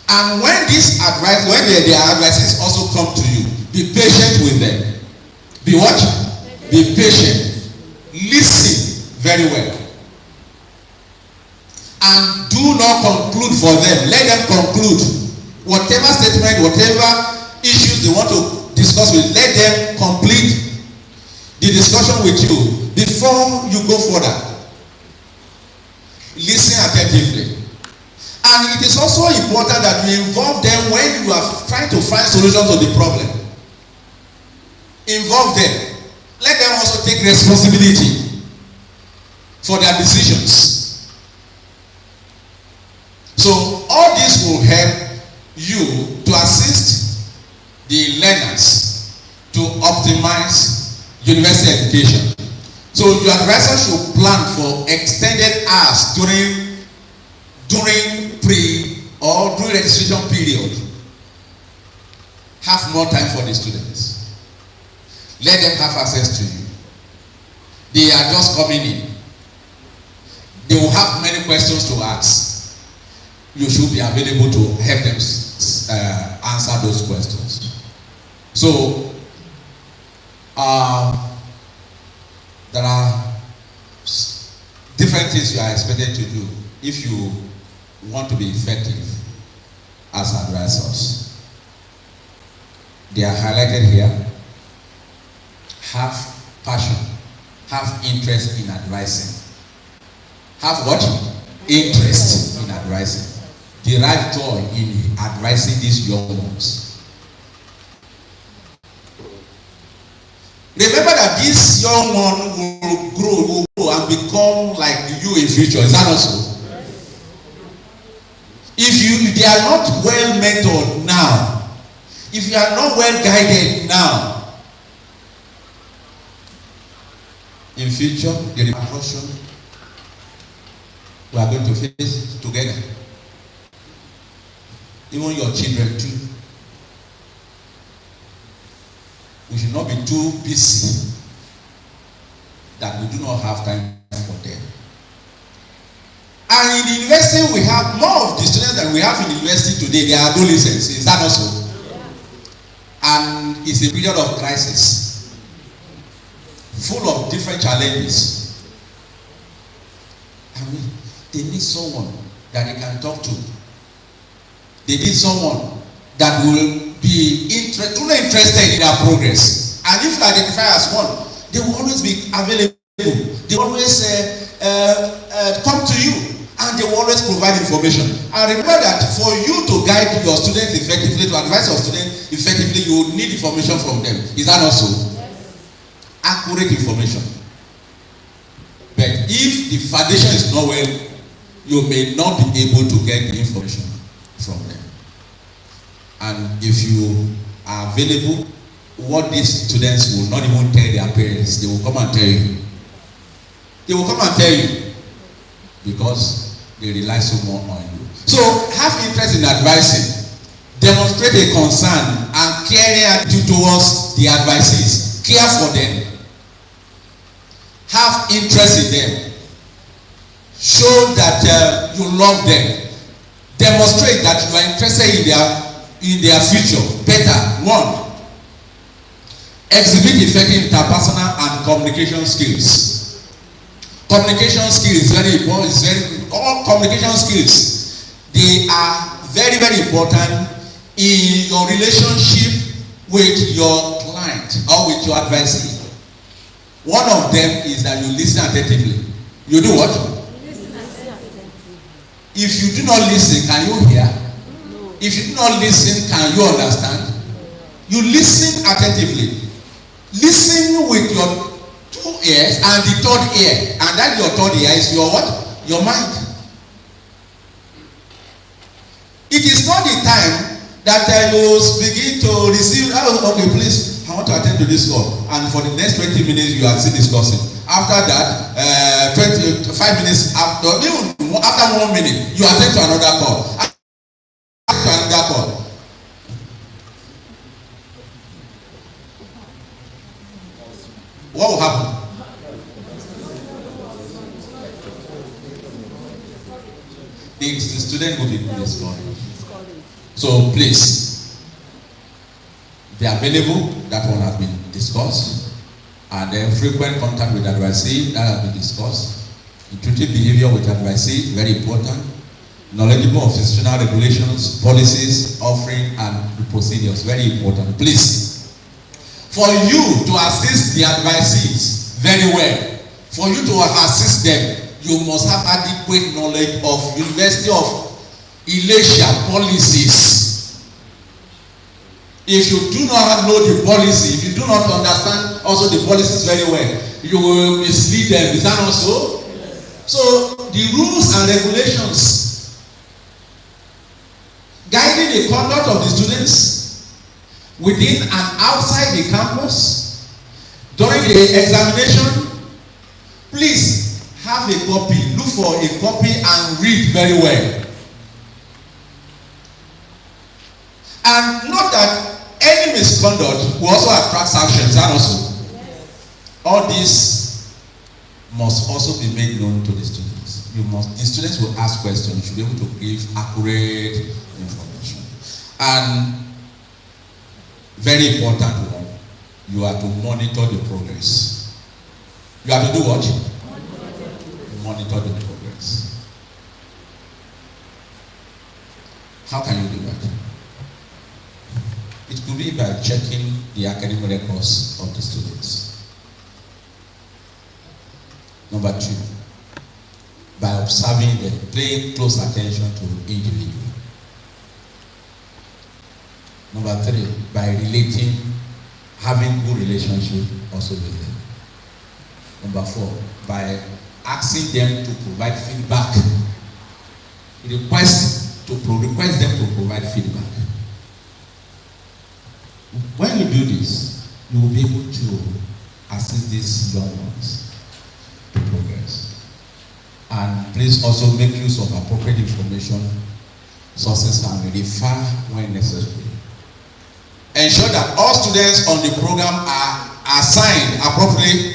And when the advices also come to you, be patient with them. Be watching. Be patient. Listen very well. And do not conclude for them. Let them conclude. Whatever statement, whatever issues they want to discuss with, let them complete the discussion with you before you go further. Listen attentively. And it is also important that you involve them when you are trying to find solutions to the problem. Involve them. Let them also take responsibility for their decisions. So all this will help you to assist the learners to optimize university education. So your advisor should plan for extended hours during or during registration period. Have more time for the students. Let them have access to you. They are just coming in. They will have many questions to ask. You should be available to help them answer those questions. So, there are different things you are expected to do if you want to be effective as advisors. They are highlighted here. Have passion. Have interest in advising. Have what? Interest in advising. Derive joy in advising these young ones. Remember that this young one will grow and become like you in future. Is that not so? If they are not well mentored now, if you are not well guided now, in future, the repercussion we are going to face together. Even your children too. we should not be too busy that we do not have time for them. And in the university, we have more of the students that we have in the university today. They are adolescents. Is that also? And it's a period of crisis, full of different challenges. I mean, they need someone that they can talk to. They need someone that will be truly interested in their progress. And if you identify as one, they will always be available. They will always come to you, and they will always provide information. And remember that for you to guide your students effectively, to advise your students effectively, you will need information from them. Is that also? Yes. Accurate information. But if the foundation is not well, you may not be able to get the information from them. And if you are available, what these students will not even tell their parents, they will come and tell you. They will come and tell you because they rely so more on you. So have interest in advising, demonstrate a concern and caring attitude towards the advisees. Care for them, have interest in them, show that you love them, demonstrate that you are interested in their future. Better. 1. Exhibit effective interpersonal and communication skills. Communication skills is very important. All communication skills, they are very, very important in your relationship with your client or with your advisee. One of them is that you listen attentively. You do what? Listen attentively. If you do not listen, can you hear? No. If you do not listen, can you understand? You listen attentively. Listen with your 2 ears and the 3rd ear, and that your 3rd ear is your what? Your mind. It is not the time that you begin to receive. Oh, okay, please, I want to attend to this call, and for the next 20 minutes you are still discussing. After that, 5 minutes after 1 minute, you attend to another call. After another call. What will happen? The student will be discouraged. So please, be available. That one has been discussed. And then frequent contact with advisee, that has been discussed. Intuitive behavior with advisee, very important. Knowledgeable of institutional regulations, policies, offering, and procedures, very important. Please, for you to assist the advisees very well, for you to assist them, you must have adequate knowledge of University of Ilesa policies. If you do not know the policy, if you do not understand also the policies very well, you will mislead them. Is that not so? Yes. So the rules and regulations guiding the conduct of the students within and outside the campus during the examination, please have a copy. Look for a copy and read very well. And note that any misconduct will also attract sanctions. And also, yes. All this must also be made known to the students. The students will ask questions. You should be able to give accurate information. And very important one, you are to monitor the progress. You have to do what? Monitor the progress. How can you do that? It could be by checking the academic records of the students. Number 2, by observing them, paying close attention to individual. Number 3, by relating, having good relationship also with them. Number 4, by asking them to provide feedback. Request them to provide feedback. When you do this, you will be able to assist these young ones to progress. And please also make use of appropriate information sources and refer when necessary. ensure that all students on the program are assigned appropriately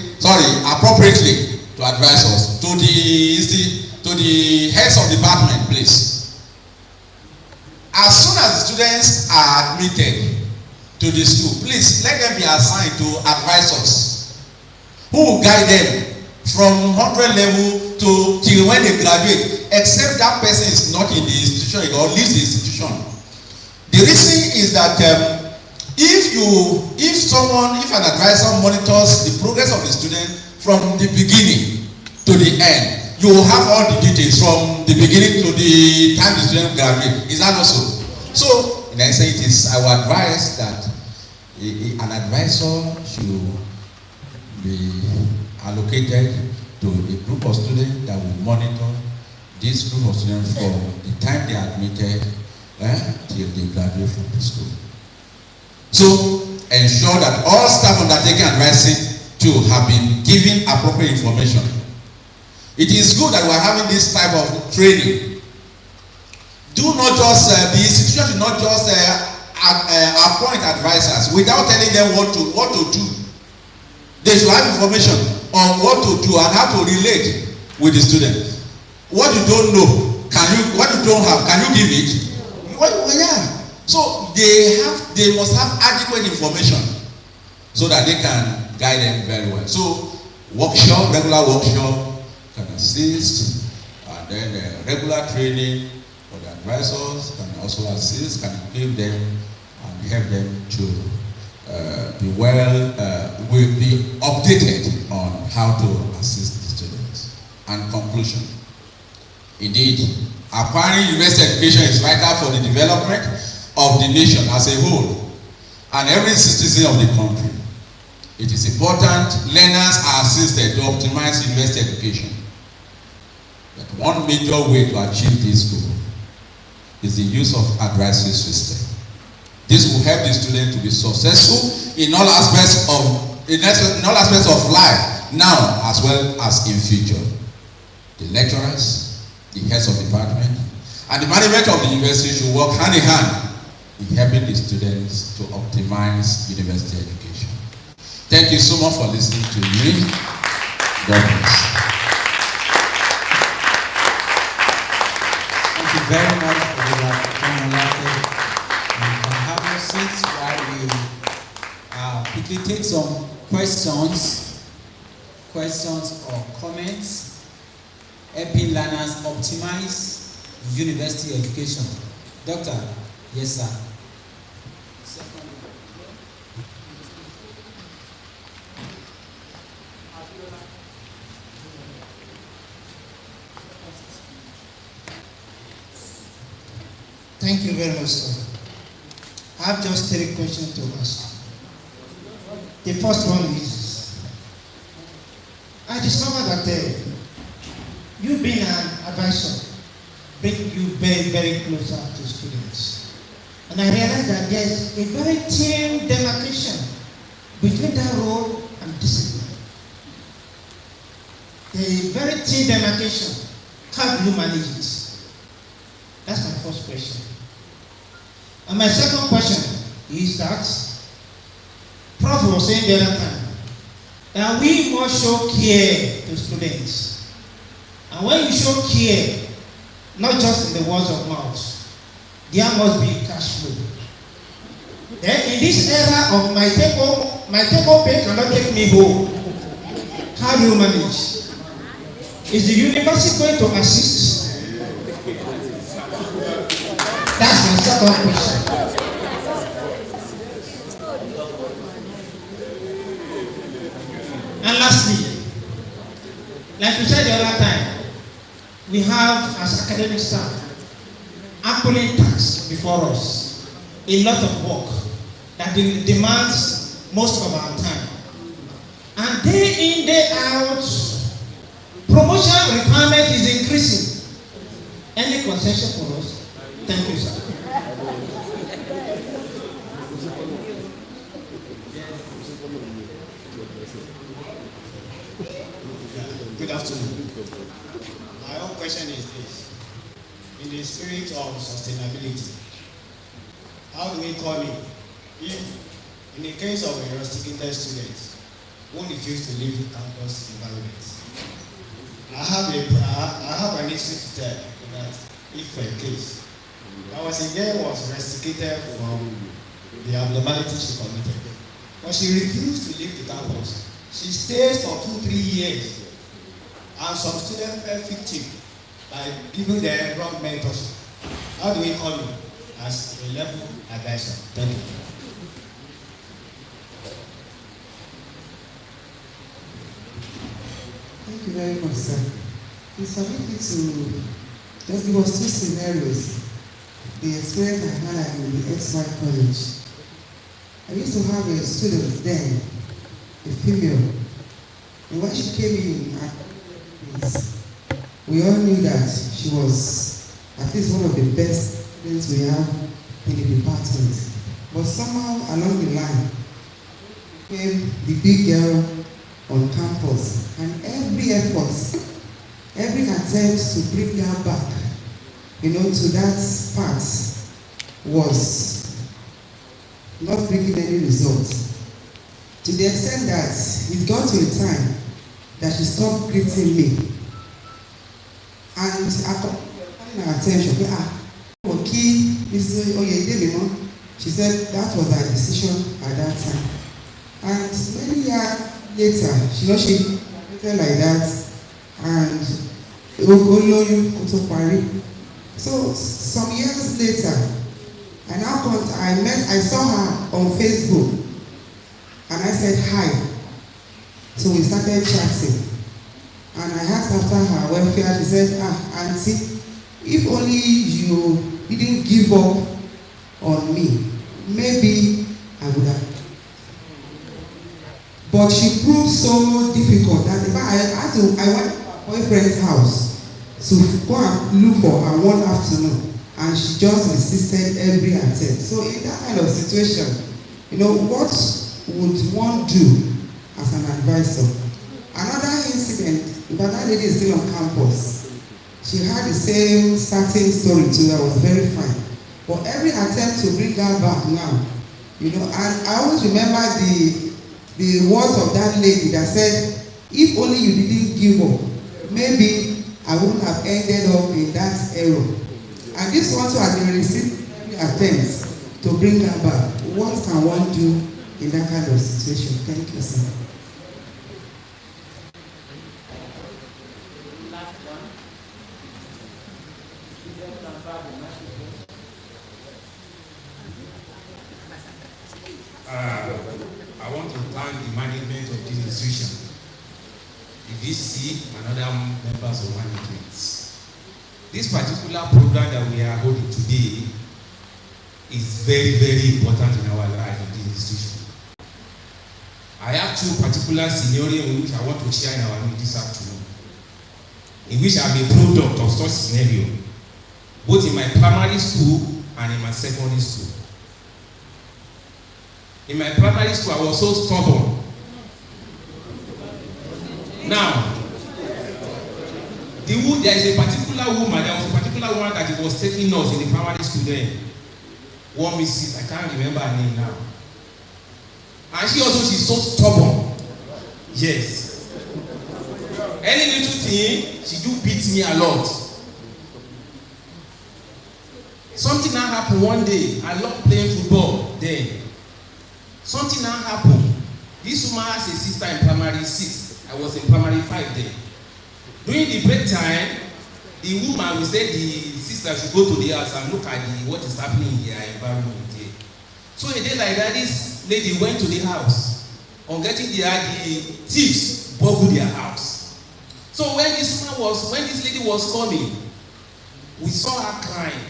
to advisors, to the heads of department, please. As soon as the students are admitted to the school, please let them be assigned to advisors who will guide them from 100 level till when they graduate, except that person is not in the institution or leaves the institution. The reason is that if an advisor monitors the progress of the student from the beginning to the end, you will have all the details from the beginning to the time the student graduate. Is that also? So, in essence, it is our advice that an advisor should be allocated to a group of students that will monitor this group of students from the time they are admitted till they graduate from the school. So, ensure that all staff undertaking advising too have been given appropriate information. It is good that we are having this type of training. Do not just, the institution should not just appoint advisors without telling them what to do. They should have information on what to do and how to relate with the student. What you don't know, what you don't have, can you give it? Yeah. So they must have adequate information so that they can guide them very well. So regular workshop can assist, and then regular training for the advisors can also assist, can give them and help them to will be updated on how to assist the students. And conclusion. Indeed, acquiring university education is vital for the development of the nation as a whole and every citizen of the country. It is important learners are assisted to optimize university education. But one major way to achieve this goal is the use of advisory system. This will help the student to be successful in all aspects of life, now as well as in future. The lecturers, the heads of department, and the management of the university should work hand in hand in helping the students to optimize university education. Thank you so much for listening to me. God bless. Thank you very much for the have your seats while we quickly take some questions or comments, helping learners optimize university education. Doctor, yes sir. Thank you very much, sir. I have just 3 questions to ask. The first one is, I discovered that you being an advisor bring you very, very closer to students. And I realized that there's a very thin demarcation between that role and discipline. There is a very thin demarcation. How do you manage it? That's my first question. And my second question is that Prof was saying the other time that we must show care to students. And when you show care, not just in the words of mouth, there must be cash flow. Then in this era of my take-home pay cannot take me home, how do you manage? Is the university going to assist? That's my second question. And lastly, like we said the other time, we have as academic staff ample tasks before us, a lot of work that demands most of our time. And day in, day out, promotion requirement is increasing. Any concession for us? Thank you, sir. Good afternoon. My own question is this. In the spirit of sustainability, how do we come in If, in the case of a rusticated student who refused to leave the campus environment, I have an issue to tell that if a case, I was a girl was rusticated from the abnormality she committed, but she refused to leave the campus. She stays for 2-3 years, and some students fell victim by giving them wrong mentorship. How do we call you as a level advisor? Thank you. Thank you very much, sir. We submitted to just give us 2 scenarios. The experience I had in the XY college. I used to have a student then, a female, and when she came in at this, we all knew that she was at least one of the best students we have in the department. But somehow along the line, came the big girl on campus, and every effort, every attempt to bring her back, to that part was not bringing any results. To the extent that it got to a time that she stopped greeting me. And after calling her attention, she said that was her decision at that time. And many years later, she graduated like that, and so some years later, I saw her on Facebook, and I said hi. So we started chatting, and I asked after her welfare. She said, auntie, if only you didn't give up on me, maybe I would have. But she proved so difficult that I went to her boyfriend's house to go and look for her one afternoon, and she just resisted every attempt. So in that kind of situation, what would one do as an advisor? Another incident, but that lady is still on campus. She had the same starting story too that was very fine. But every attempt to bring her back now, and I always remember the words of that lady that said, if only you didn't give up, maybe I wouldn't have ended up in that error. And this one too has been receiving every attempt to bring her back. What can one do in that kind of situation? Thank you, sir. I want to thank the management of this institution, the VC, and other members of management. This particular program that we are holding today is very, very important in our life in this institution. I have 2 particular scenarios in which I want to share in our meeting this afternoon, in which I'm a product of such scenario, both in my primary school and in my secondary school. In my primary school, I was so stubborn. Now, there is a particular woman, there was a particular woman that was taking us in the primary school then. One Mrs. I can't remember her name now. And she's so stubborn. Yes. Any little thing, she do beat me a lot. Something now happened one day. I love playing football then. Something now happened. This woman has a sister in primary 6. I was in primary 5 then. During the break time, the woman will say the sister should go to the house and look at what is happening in their environment there. So a day like that, this lady went to the house. On getting there, the thieves burgled their house. So when this lady was coming, we saw her crying.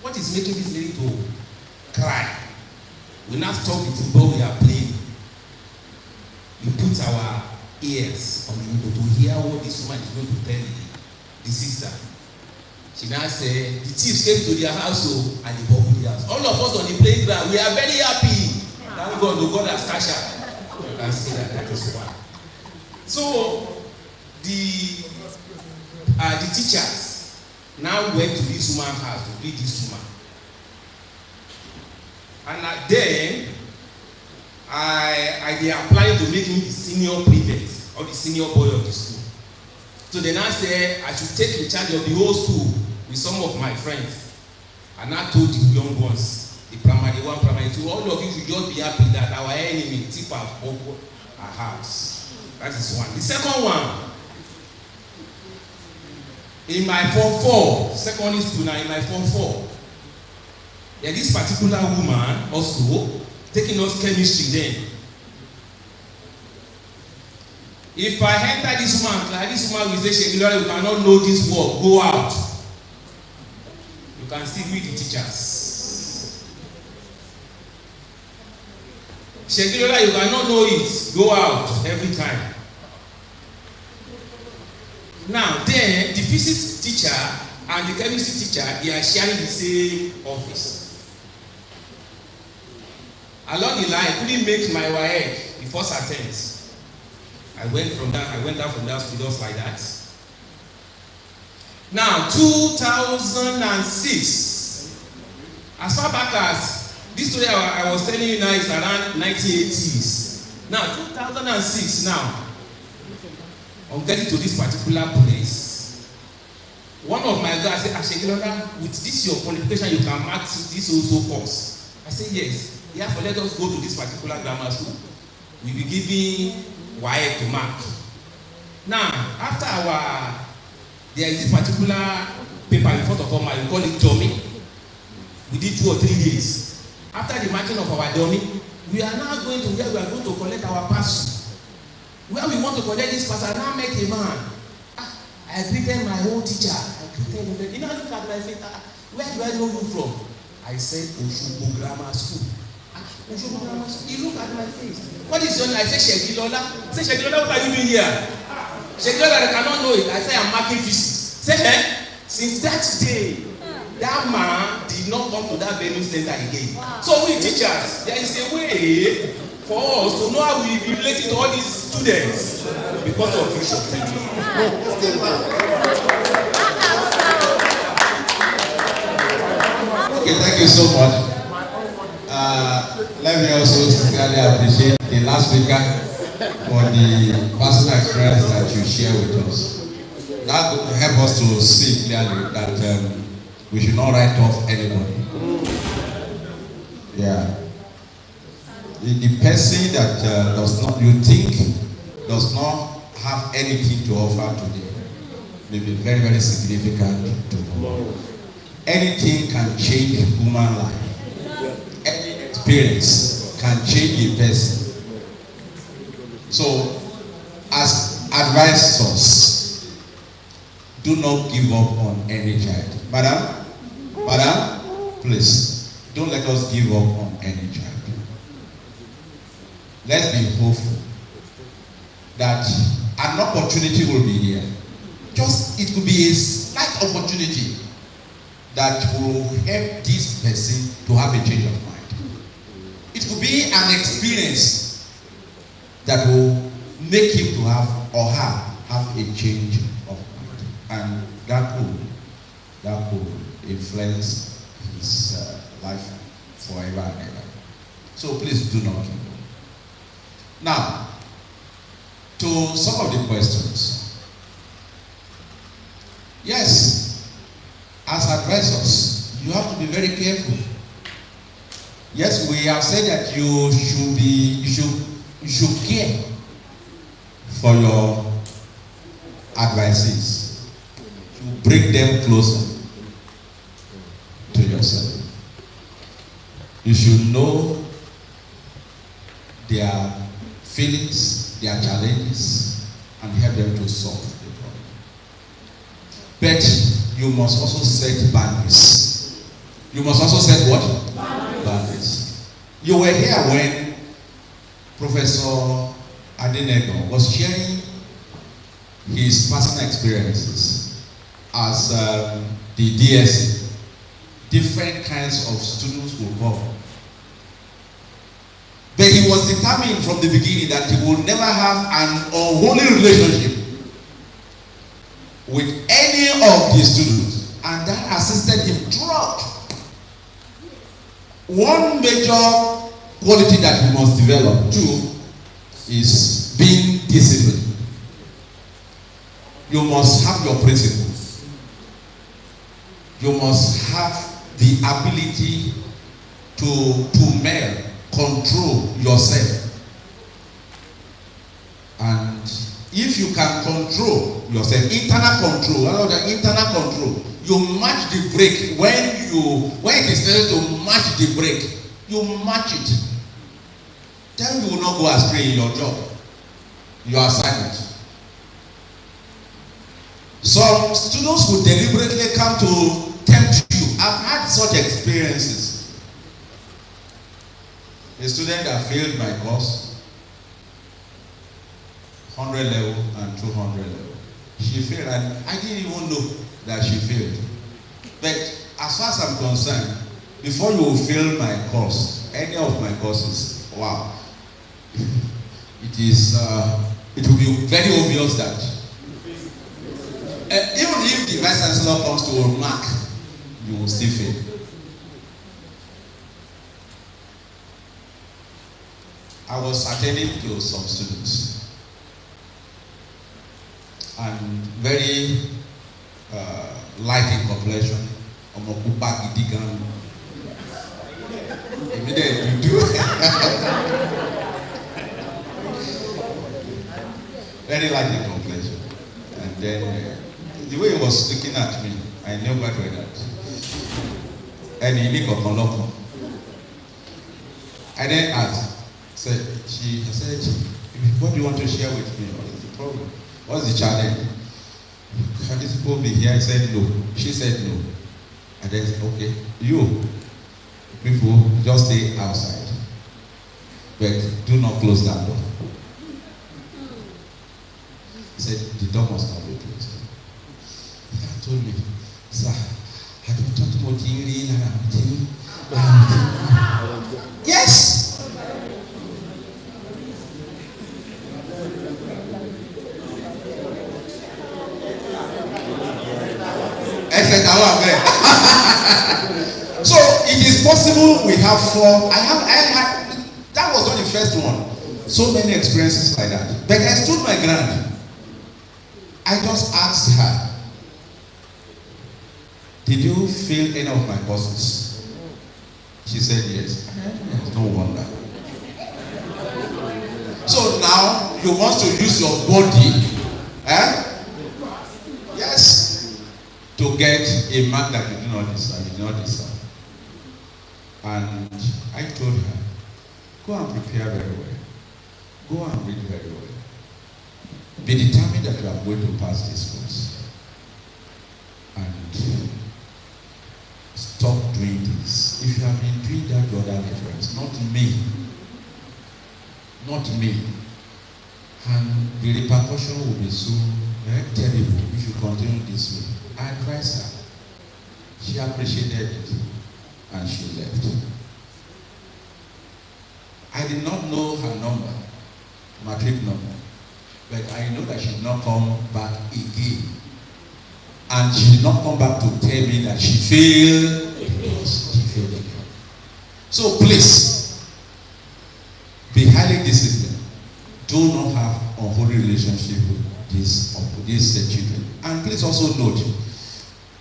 What is making this lady to cry? We now stop the football we are playing. We put our ears on the window to hear what this woman is going to tell the sister. She now said, the thieves came to their house and they burgled the house. All of us on the playground, we are very happy. Thank God, God has cashed out. You can see that is one. So the teachers now went to this woman's house to greet this woman. And then they apply to make me the senior prefect or the senior boy of the school. So they now say I should take in charge of the whole school with some of my friends. And I told the young ones, the primary 1, primary 2, all of you should just be happy that our enemy, Tifa, Boko, our house. That is one. The second one, in my Form 4, secondary school now, in my Form 4, there's this particular woman also taking us chemistry then. If I enter this woman class, this woman will say, Shekilora, you cannot know this word, go out. You can still read the teachers. Shekilora, you cannot know it, go out every time. Now, then, the physics teacher and the chemistry teacher, they are sharing the same office. Along the line, I couldn't make my WAEC the first attempt. I went down from that school just like that. Now, 2006, as far back as this story I was telling you now is around 1980s. Now, 2006 now, on getting to this particular place, one of my guys said, Ashekilonda, with this your qualification, you can mark this also course. I said, yes. Therefore, let us go to this particular grammar school. We'll be giving WAEC to mark. Now, after there is this particular paper in front of us, we call it dummy. We did 2 or 3 days. After the marking of our dummy, we are now going to where we are going to collect our parcel. Where we want to collect this parcel, I now met a man. I greeted my own teacher. I greeted him. You know, look at my face. Where do I know you from? I said, Oshobo Grammar School. Oshobo Grammar School. He looked at my face. What is your name? I said, Shekilola. I said, Shekilola, what are you doing here? Shekilola, I cannot know it. I said, I'm marking physics. Say, since that day, that man did not come to that venue center again. Wow. So we teachers, there is a way for us to know how we relate to all these students because of future. Okay, thank you so much. Let me also sincerely appreciate the last speaker for the personal experience that you share with us. That will help us to see clearly that we should not write off anybody. Yeah. The person that does not have anything to offer today may be very, very significant tomorrow. Anything can change human life. Any experience can change a person. So, as advisors, do not give up on any child. Madam, please, don't let us give up on any child. Let's be hopeful that an opportunity will be here. It could be a slight opportunity that will help this person to have a change of mind. It could be an experience that will make him to have or her have a change of mind, and that will influence his life forever and ever. So please do not give up. Now, to some of the questions. Yes, as advisors, you have to be very careful. Yes, we have said that you should care for your advisees. You bring them closer to yourself. You should know their feelings, their challenges, and help them to solve the problem. But you must also set boundaries. You must also set what? Boundaries. You were here when Professor Adenegan was sharing his personal experiences as the DSC. Different kinds of students will come. But he was determined from the beginning that he would never have an unholy relationship with any of the students, and that assisted him throughout. One major quality that you must develop. 2 is being disciplined. You must have your principles. You must have the ability to control yourself. And if you can control yourself, internal control, you match the brake. When it is necessary to match the brake, you match it. Then you will not go astray in your job, your assignment. Some students will deliberately come to tempt you. I've had such experiences. A student that failed my course, 100 level and 200 level. She failed, and I didn't even know that she failed. But as far as I'm concerned, before you fail my course, any of my courses, wow, it will be very obvious that even if the vice chancellor comes to a mark, you will still fail. I was attending to some students and very light in complexion. Adenegan. Immediately you do. Very light in complexion. And then the way he was looking at me, I knew quite well that. And he looked up. I then asked, she said, what do you want to share with me? What is the problem? What's the challenge? Can these people be here? I said no. She said no. And then said, okay, you people just stay outside. But do not close that door. He said, the door must not be closed. He told me, sir, I don't talk to Mojiri and yes! So it is possible we have 4. I had that was not the first one. So many experiences like that. But I stood my ground. I just asked her, did you fail any of my courses? She said yes. No wonder. So now you want to use your body, yes, to get a mark that you do not deserve. And I told her, go and prepare very well. Go and read very well. Be determined that you are going to pass this course. And stop doing this. If you have been doing that to other lecturers, not me. Not me. And the repercussion will be so terrible if you continue this way. I advised her. She appreciated it. And she left. I did not know her number, matric number, but I know that she did not come back again. And she did not come back to tell me that she failed. She failed again. So please, be highly disciplined. Do not have unholy relationship with these children. And please also note,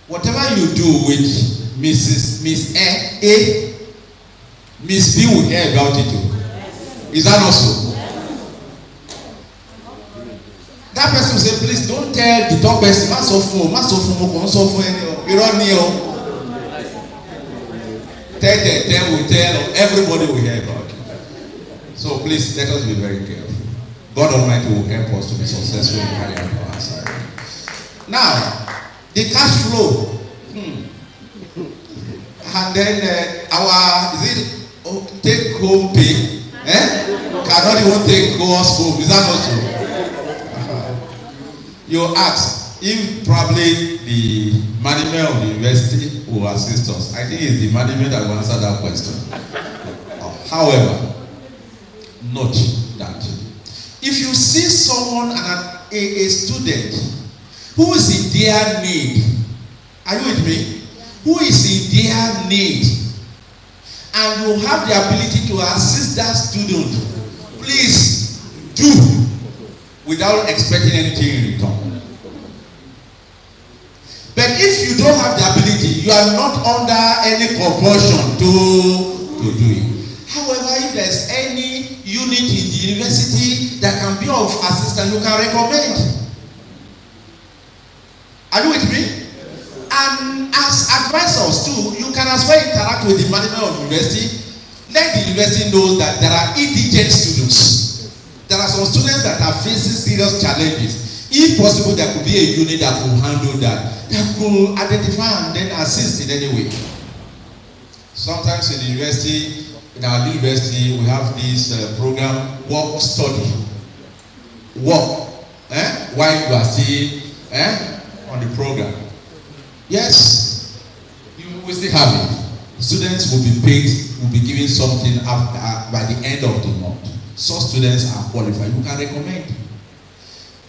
whatever you do with Miss A, Miss B will hear about it too. Is that not so? That person will say, please don't tell the top person, tell, everybody will hear about it. So please let us be very careful. God Almighty will help us to be successful in carrying out our assignment. Now, the cash flow. And then take home pay cannot even take us home. Is that not true? You ask if probably the management of the university will assist us. I think it's the management that will answer that question. However, note that if you see someone and a student who is in their need, are you with me? Who is in their need, and you have the ability to assist that student, please do without expecting anything in return. But if you don't have the ability, you are not under any compulsion to do it. However, if there's any unit in the university that can be of assistance, you can recommend. Are you with me? And as advisors too, you can as well interact with the management of the university. Let the university know that there are indigent students. There are some students that are facing serious challenges. If possible, there could be a unit that could handle that could identify and then assist in any way. Sometimes in the university, in our university, we have this program, work study. Work. While you are still on the program. Yes, you will still have it. Students will be paid, will be given something after, by the end of the month. Some students are qualified. You can recommend.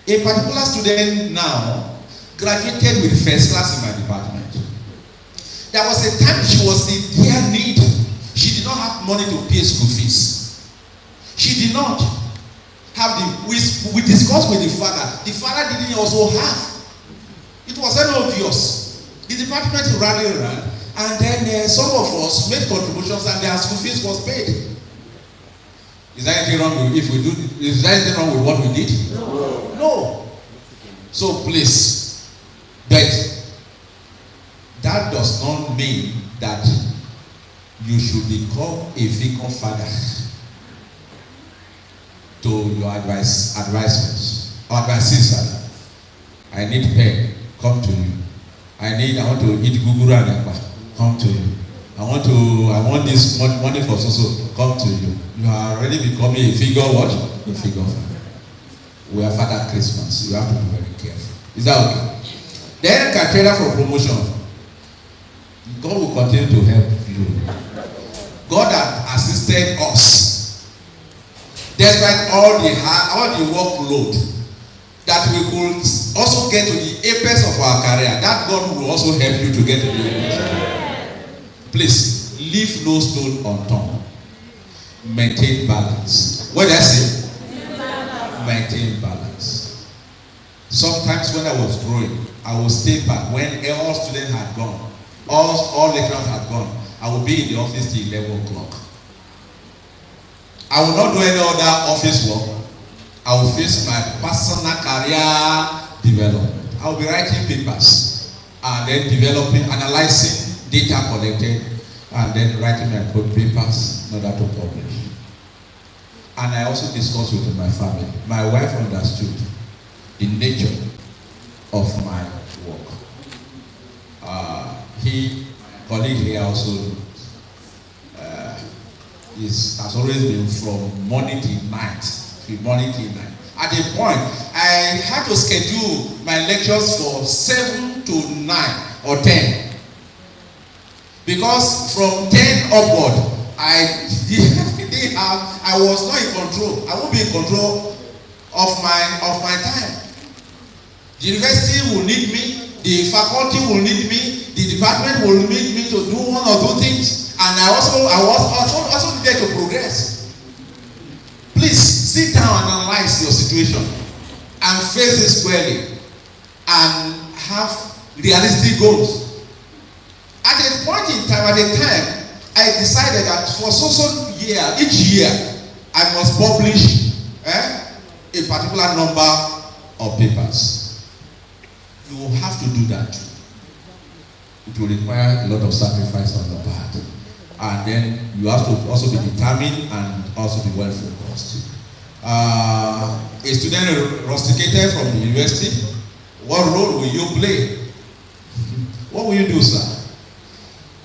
A particular student now graduated with first class in my department. There was a time she was in dear need. She did not have money to pay school fees. She did not have the. We discussed with the father. The father didn't also have. It was very obvious. The department rallied around, and then some of us made contributions, and their school fees was paid. Is there anything wrong with if we do? Is there anything wrong with what we did? No. So please, but that does not mean that you should become a vacant father to your advisors or advisors. I need pen, come to you. I want to eat guguru and ekpa, come to you. I want this money for so come to you. You are already becoming a figure what? A figure father. We are Father Christmas. You have to be very careful. Is that okay? Then criteria for promotion. God will continue to help you. God has assisted us. Despite all the workload, that we could also get to the apex of our career. That God will also help you to get to the apex. Please, leave no stone unturned. Maintain balance. What did I say? Maintain balance. Sometimes when I was growing, I would stay back when all students had gone, all lecturers had gone. I would be in the office till 11 o'clock. I will not do any other office work. I will face my personal career development. I will be writing papers and then developing, analyzing data collected, and then writing my papers in order to publish. And I also discussed with my family. My wife understood the nature of my work. My colleague here also has always been from morning till night. At a point, I had to schedule my lectures for 7 to 9 or 10. Because from 10 upward, I was not in control. I won't be in control of my time. The university will need me, the faculty will need me, the department will need me to do one or two things, and I was also needed to progress. Please sit down and analyze your situation and face it squarely and have realistic goals. At a point in time, I decided that for each year, I must publish a particular number of papers. You will have to do that too. It will require a lot of sacrifice on your part. And then you have to also be determined and also be well focused. A student rusticated from the university, what role will you play? What will you do, sir?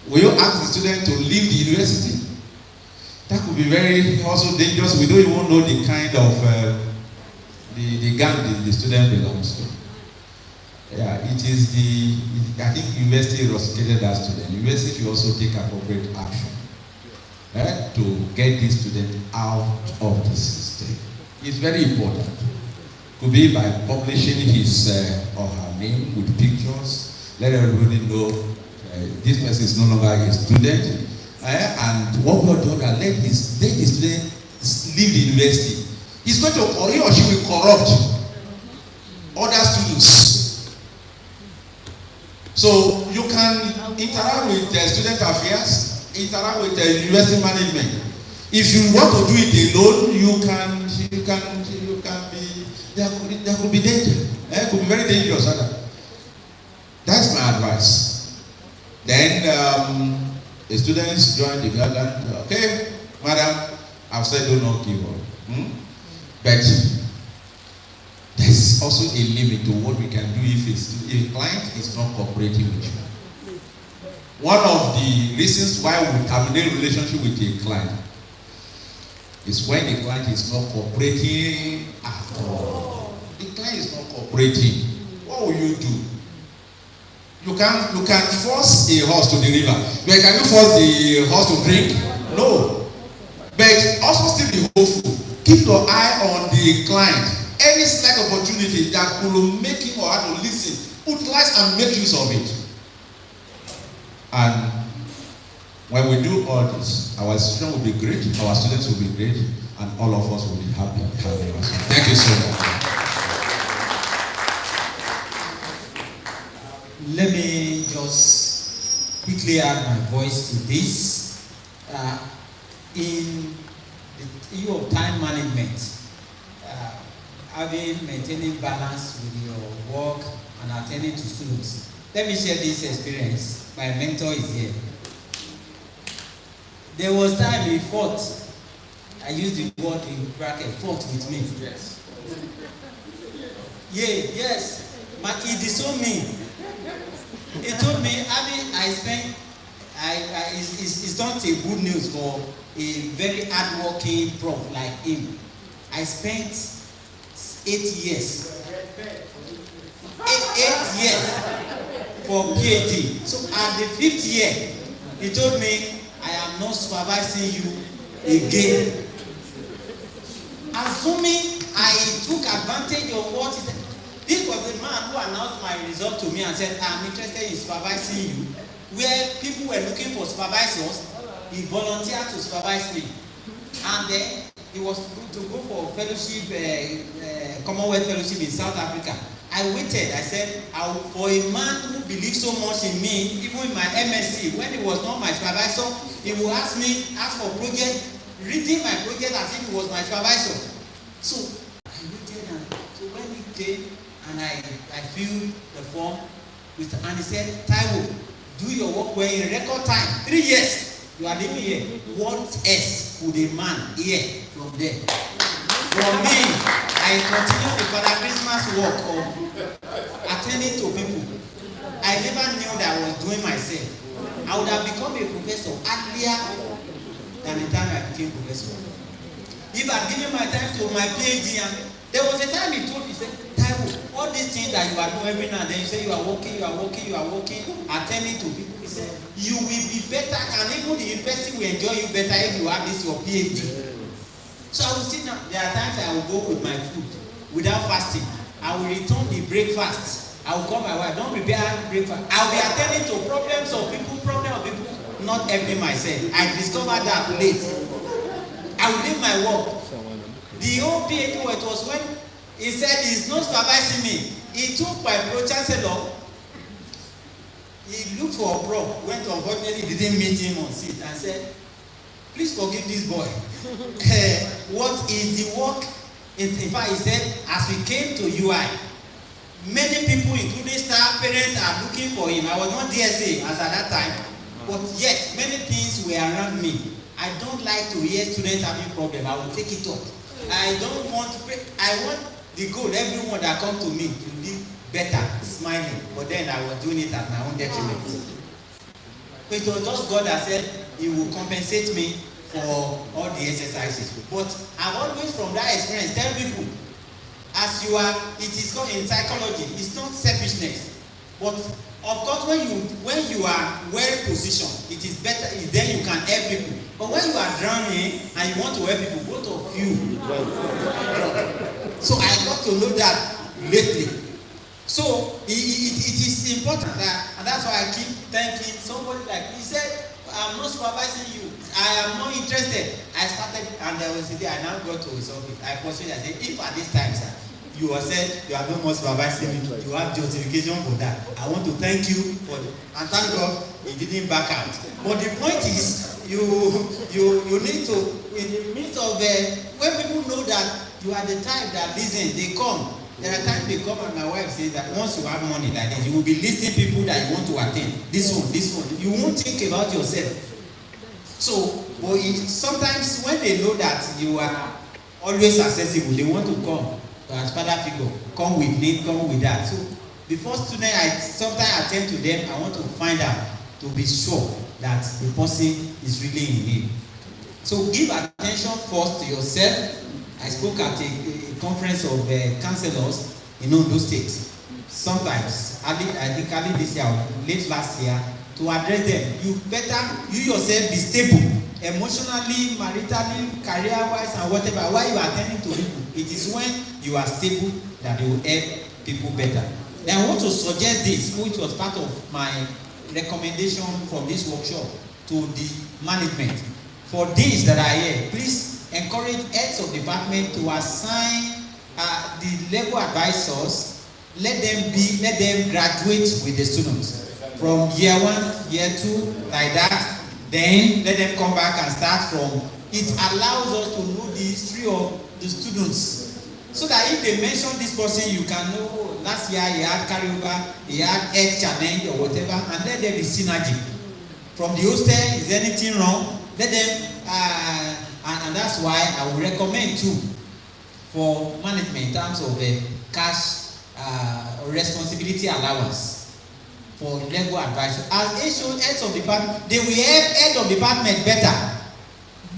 Will you ask the student to leave the university? That could be very also dangerous. We don't even know the kind of the gang the student belongs to. Yeah, I think university rusticated that student. University should also take appropriate action to get this student out of the system. It's very important. Could be by publishing his or her name with pictures. Let everybody know this person is no longer a student, and one way or the other, let the student leave the university, he's going to, or he or she will corrupt other students. So you can interact with student affairs, interact with university management. If you want to do it alone, you can be, there could be danger. It could be very dangerous. That's my advice. Then the students join the guideline. Okay, madam, I've said do not give up. But there's also a limit to what we can do if a client is not cooperating with you. One of the reasons why we terminate relationship with a client is when the client is not cooperating at all. The client is not cooperating. What will you do? You can force a horse to the river. But can you force the horse to drink? No. But also still be hopeful. Keep your eye on the client. Any slight opportunity that will make him or her to listen, utilize and make use of it. And when we do all this, our institution will be great, our students will be great, and all of us will be happy. Thank you so much. Let me just quickly add my voice to this. In the issue of time management, maintaining balance with your work and attending to students. Let me share this experience. My mentor is here. There was time he fought. I used the word in bracket, fought with me. Yes. Yeah, yes. But he disowned me. He told me, it's not a good news for a very hardworking prof like him. I spent 8 years. 8 years for PhD. So at the 5th year, he told me, I am not supervising you again. Assuming I took advantage of what is. This was the man who announced my result to me and said, I'm interested in supervising you. Where people were looking for supervisors, he volunteered to supervise me. And then he was to go for fellowship, Commonwealth Fellowship in South Africa. I waited. I said, for a man who believes so much in me, even in my MSc, when he was not my supervisor, he would ask for project, reading my project as if he was my supervisor. So I waited, and so when he came, and I filled the form, and he said, Taiwo, do your work well in record time. 3 years, you are living here. What else could a man hear from there? For me, I continue the Father Christmas work of attending to people. I never knew that I was doing myself. I would have become a professor earlier than the time I became professor. If I given my time to my PhD, and there was a time he told me, he said, Taiwo, all these things that you are doing every now and then, you say you are working, attending to people. He said, you will be better, and even the university will enjoy you better if you have this your PhD. So I will sit down. There are times I will go with my food without fasting. I will return the breakfast. I will call my wife, don't prepare breakfast. I will be attending to problems of people, not helping myself. I discovered that late. I will leave my work. The whole PhD was when he said he's not supervising me. He took my Chancellor. He looked for a Prof. Went to, unfortunately, didn't meet him on seat and said, please forgive this boy. What is the work? In fact, he said, as we came to UI, many people, including staff, parents, are looking for him. I was not DSA as at that time, but yet many things were around me. I don't like to hear students having problems. I will take it up. I want the goal, everyone that come to me to live better, smiling. But then I was doing it at my own detriment. But it was just God that said he will compensate me for all the exercises. But I've always, from that experience, tell people, as you are, it is called in psychology, it's not selfishness. But of course, when you are well positioned, it is better, then you can help people. But when you are drowning and you want to help people, both of you. So I got to know that lately. So it is important that, and that's why I keep thanking somebody like he said, I'm not supervising you. I am not interested. I started, and there was a day I now got to his office. I pursued, I said, if at this time, sir, you have said you are no more supervising me, you have justification for that. I want to thank you for the, and thank God he didn't back out. But the point is, you need to, in the midst of when people know that you are the type that listen, they come. There are times they come and my wife says that once you have money like this, you will be listing people that you want to attend. This one. You won't think about yourself. So, but sometimes when they know that you are always accessible, they want to come as father figure. Come with me, come with that. So, before student, I sometimes attend to them. I want to find out to be sure that the person is really in need. So, give attention first to yourself. I spoke at a conference of counselors in Ondo State. Sometimes, I think early this year, late last year, to address them, you yourself be stable, emotionally, maritally, career-wise, and whatever. While you are attending to people, it is when you are stable that you will help people better. Then I want to suggest this, which was part of my recommendation from this workshop to the management. For these that are here, please encourage heads of department to assign the level advisors. Let them graduate with the students from year 1, year 2, like that. Then let them come back and start from. It allows us to know the history of the students, so that if they mention this person, you can know last year he had carryover, he had health challenge or whatever, and let there be synergy. From the hostel, is anything wrong? Let them. And that's why I would recommend too for management in terms of cash responsibility allowance for legal advisor. As heads of department, they will help head of department better.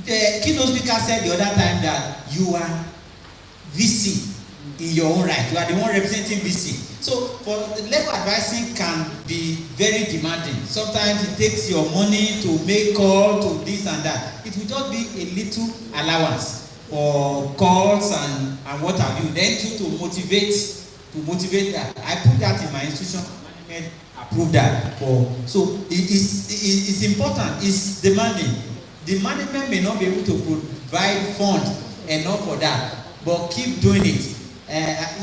The keynote speaker said the other time that you are VC in your own right. You are the one representing VC. So for the legal advising can be very demanding. Sometimes it takes your money to make call to this and that. It will just be a little allowance for calls and what have you. Then to motivate that. I put that in my institution. Management approved that for. So it's important. It's demanding. The management may not be able to provide funds enough for that, but keep doing it.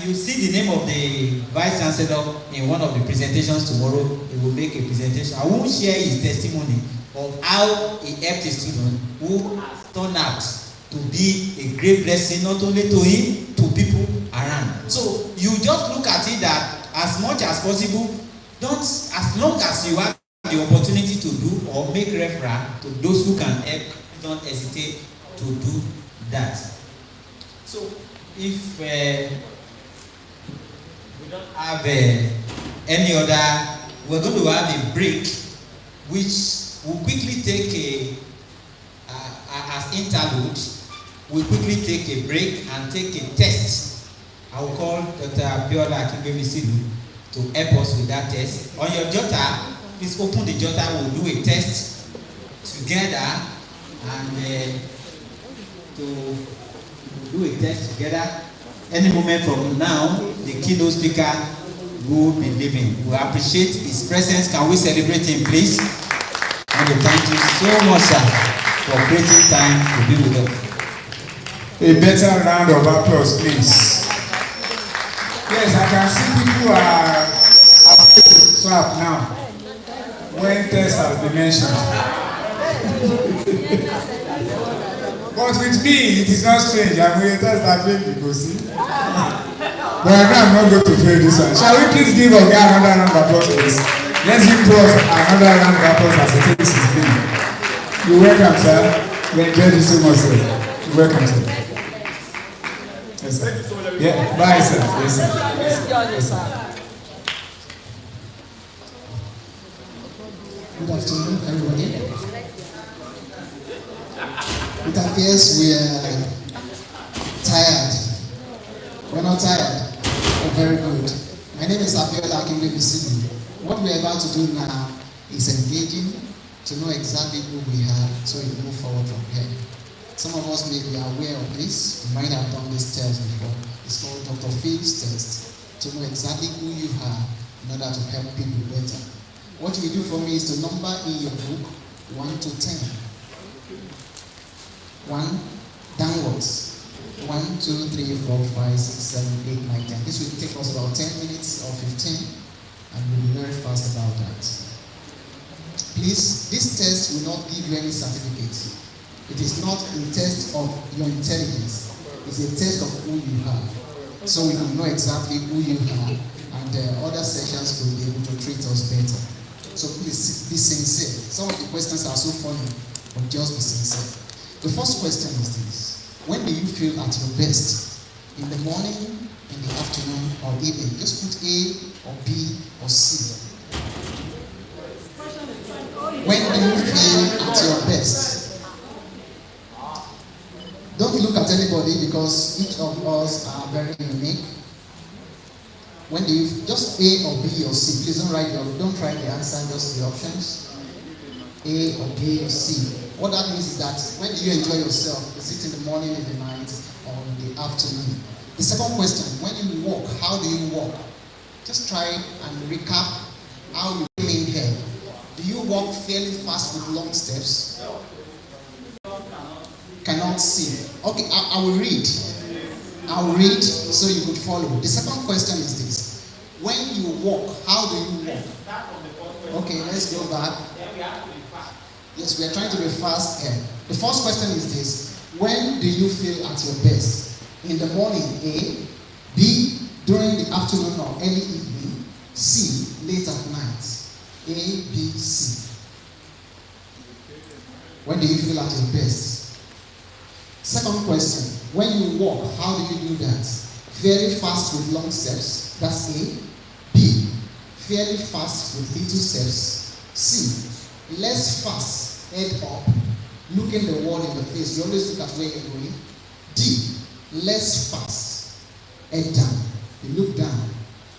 You see the name of the Vice Chancellor in one of the presentations tomorrow. He will make a presentation. I won't share his testimony of how he helped a student who has turned out to be a great blessing, not only to him, to people around. So you just look at it that as much as possible, as long as you have the opportunity to do or make referral to those who can help, don't hesitate to do that. So if we don't have any other, we're going to have a break, which will quickly take as interlude. We'll quickly take a break and take a test. I will call Dr. Abiola Akingbemisilu to help us with that test. On your jotter, please open the jotter. We'll do a test together and to do a test together. Any moment from now, the keynote speaker will be leaving. We appreciate his presence. Can we celebrate him, please? And thank you so much, sir, for creating time to be with us. A better round of applause, please. Yes, I can see people are afraid to clap now when test has been mentioned. But with me, it is not strange. I'm going to test that fail people, see? But I know I'm not going to fail this one. Shall we please give Oga another round of applause, please? Let's give Prof another round of applause as it takes his name. You're welcome, sir. We enjoyed you so much, sir. You're welcome, sir. Yes, sir. Yeah, bye, sir. Yes, sir. Yes, sir. Good afternoon, everybody. It appears we are tired. We're not tired. We're very good. My name is Abiola Akingbemisilu. What we're about to do now is engaging to know exactly who we are so we move forward from here. Some of us may be aware of this. You might have done this test before. It's called Dr. Phil's test, to know exactly who you are in order to help people better. What you do for me is to number in your book 1 to 10. 1 downwards. 1, 2, 3, 4, 5, 6, 7, 8, 9, 10. This will take us about 10 minutes or 15, and we'll be very fast about that. Please, this test will not give you any certificate. It is not a test of your intelligence. It's a test of who you are. So we will know exactly who you are, and other sessions will be able to treat us better. So please be sincere. Some of the questions are so funny, but just be sincere. The first question is this. When do you feel at your best? In the morning, in the afternoon, or evening? Just put A or B or C. When do you feel at your best? Don't look at anybody because each of us are very unique. When do you just A or B or C? Please don't write the answer, just the options. A or B or C. What that means is that when do you enjoy yourself? Is it in the morning, in the night, or in the afternoon? The second question, when you walk, how do you walk? Just try and recap how you came in here. Do you walk fairly fast with long steps? Cannot see. Okay, I will read. I will read so you could follow. The second question is this. When you walk, how do you walk? Okay, let's go back. Yes, we are trying to be fast here. The first question is this. When do you feel at your best? In the morning, A. B. During the afternoon or early evening. C. Late at night. A, B, C. When do you feel at your best? Second question. When you walk, how do you do that? Very fast with long steps. That's A. B. Fairly fast with little steps. C. Less fast, head up, looking the world in the face. You always look at where you're going. D. Less fast, head down. You look down.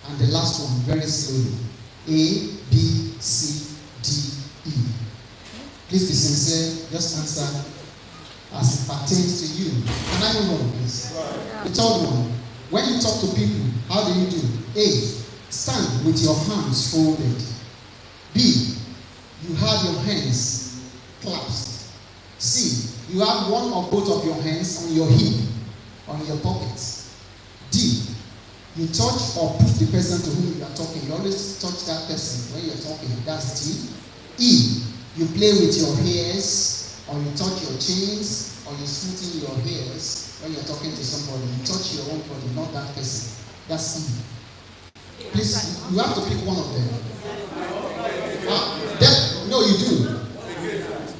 And the last one, very slowly. A, B, C, D, E. Please be sincere. Just answer as it pertains to you. Can I move on, please? The third one. When you talk to people, how do you do? A. Stand with your hands folded. B. You have your hands clasped. C. You have one or both of your hands on your hip, on your pockets. D. You touch or push the person to whom you are talking. You always touch that person when you're talking. That's D. E. You play with your hairs, or you touch your chains, or you smoothen your hairs when you're talking to somebody. You touch your own body, not that person. That's E. Please, you have to pick one of them. No, you do.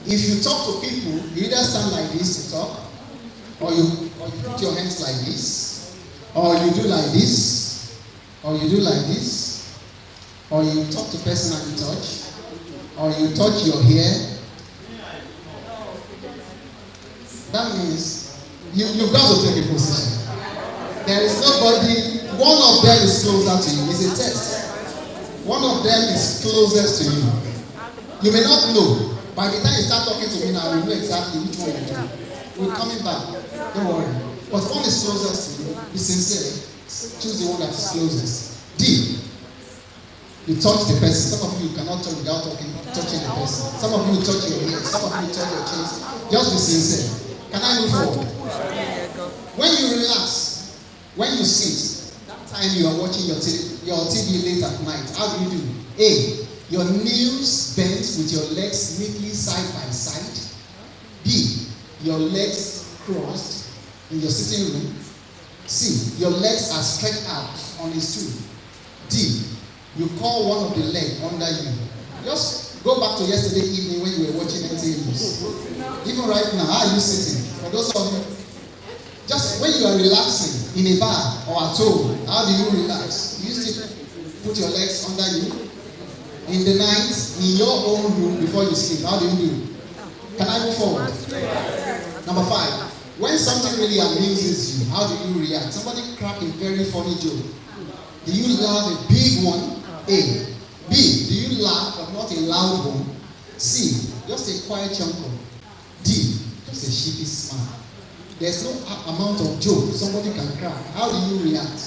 If you talk to people, you either stand like this to talk, or you put your hands like this, or you do like this, or you do like this, or you talk to person and you touch, or you touch your hair. That means you've got to take a position. There is nobody, one of them is closer to you. It's a test. One of them is closest to you. You may not know. By the time you start talking to me now, you know exactly which one you do. We're coming back. Don't worry. But one is closest to you. Be sincere. Choose the one that is closest. D. You touch the person. Some of you cannot talk without touching the person. Some of you touch your ears. Some of you touch your chest. Just be sincere. Can I move forward? When you relax, when you sit, that time you are watching your TV late at night, how do you do? A. Your knees bent with your legs neatly side by side. B. Your legs crossed in your sitting room. C. Your legs are stretched out on a stool. D. You call one of the leg under you. Just go back to yesterday evening when you were watching NTA News. Even right now, how are you sitting? For those of you, just when you are relaxing in a bar or at home, how do you relax? You still put your legs under you. In the night, in your own room before you sleep, how do you do? Can I move forward? Number 5. When something really amuses you, how do you react? Somebody crack a very funny joke. Do you laugh a big one? A. B. Do you laugh but not a loud one? C. Just a quiet chuckle. D. Just a sheepish smile. There's no amount of joke somebody can crack. How do you react?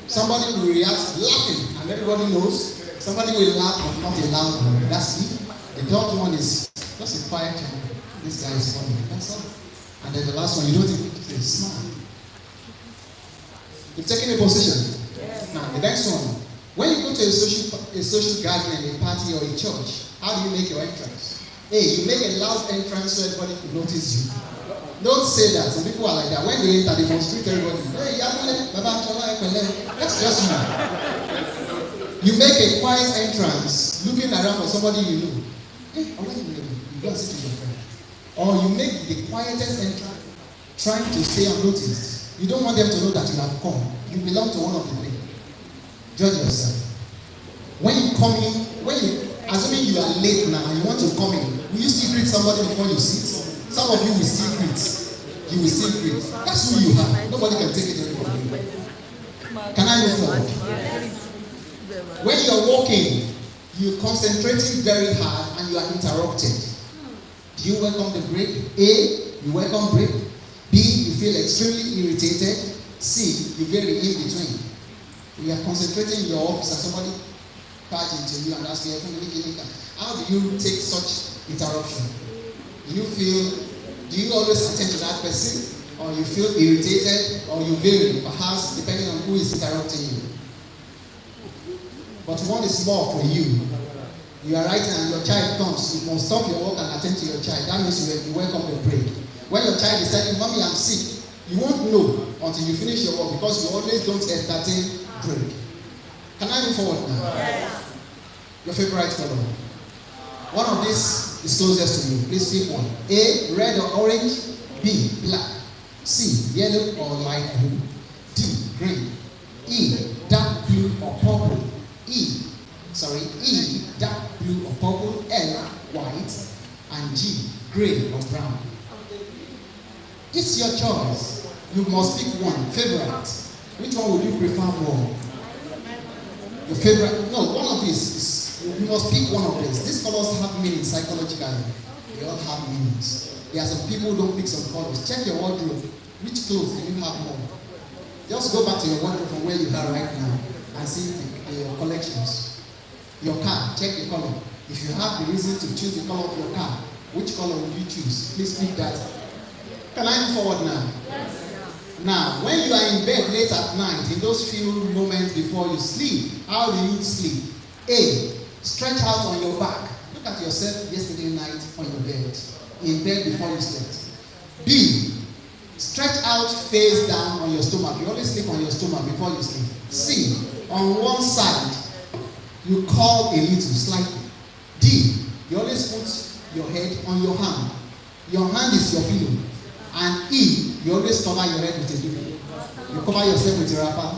Somebody will react laughing and everybody knows. Somebody will laugh but not a loud one. That's it. The third one is Just a quiet one. This guy is funny. That's all. And then the last one, you don't even say, smile. You've taken a position. Yes. Now, the next one. When you go to a social gathering, a party, or a church, how do you make your entrance? A, you make a loud entrance so everybody can notice you. Don't say that. Some people are like that. When they enter, they must treat everybody. Hey, that's just me. You make a quiet entrance, looking around for somebody you know. Hey, you go and sit with your friend. Or you make the quietest entrance, trying to stay unnoticed. You don't want them to know that you have come. You belong to one of the three. Judge yourself. When you come in, assuming you are late now and you want to come in, will you still greet somebody before you sit? Some of you will still greet. You will still greet. That's who you are. Nobody can take it away from you. Can I move forward? When you are walking, you're concentrating very hard and you are interrupted. Do you welcome the break? A, you welcome break. B, you feel extremely irritated. C, you very in between. You are concentrating in your office and somebody patch into you and ask you, how do you take such interruption? Do you always attend to that person? Or you feel irritated, or you vary, perhaps depending on who is interrupting you. But one is more for you. You are writing and your child comes, you must stop your work and attend to your child. That means you welcome the break. When your child is telling you, Mommy, I'm sick, you won't know until you finish your work because you always don't entertain break. Can I move forward now? Yes. Your favorite color. One of these is closest to you. Please pick one. A, red or orange. B, black. C, yellow or light blue. D, green. E, dark blue or purple. E, dark blue or purple. L, white. And G, gray or brown. It's your choice. You must pick one. Favorite. Which one would you prefer more? Your favorite? No, one of these is, you must pick one of these. These colors have meaning psychologically. They all have meanings. There are some people who don't pick some colors. Check your wardrobe. Which clothes do you have more? Just go back to your wardrobe from where you are right now and see your collections. Your car, check the color. If you have the reason to choose the color of your car, which color would you choose? Please pick that. Can I move forward now? Yes. Now, when you are in bed late at night, in those few moments before you sleep, how do you sleep? A, stretch out on your back. Look at yourself yesterday night on your bed, in bed before you slept. B, stretch out face down on your stomach. You always sleep on your stomach before you sleep. C, on one side, you curl a little, slightly. D, you always put your head on your hand. Your hand is your pillow. And E, you always cover your head with a pillow. You cover yourself with a wrapper.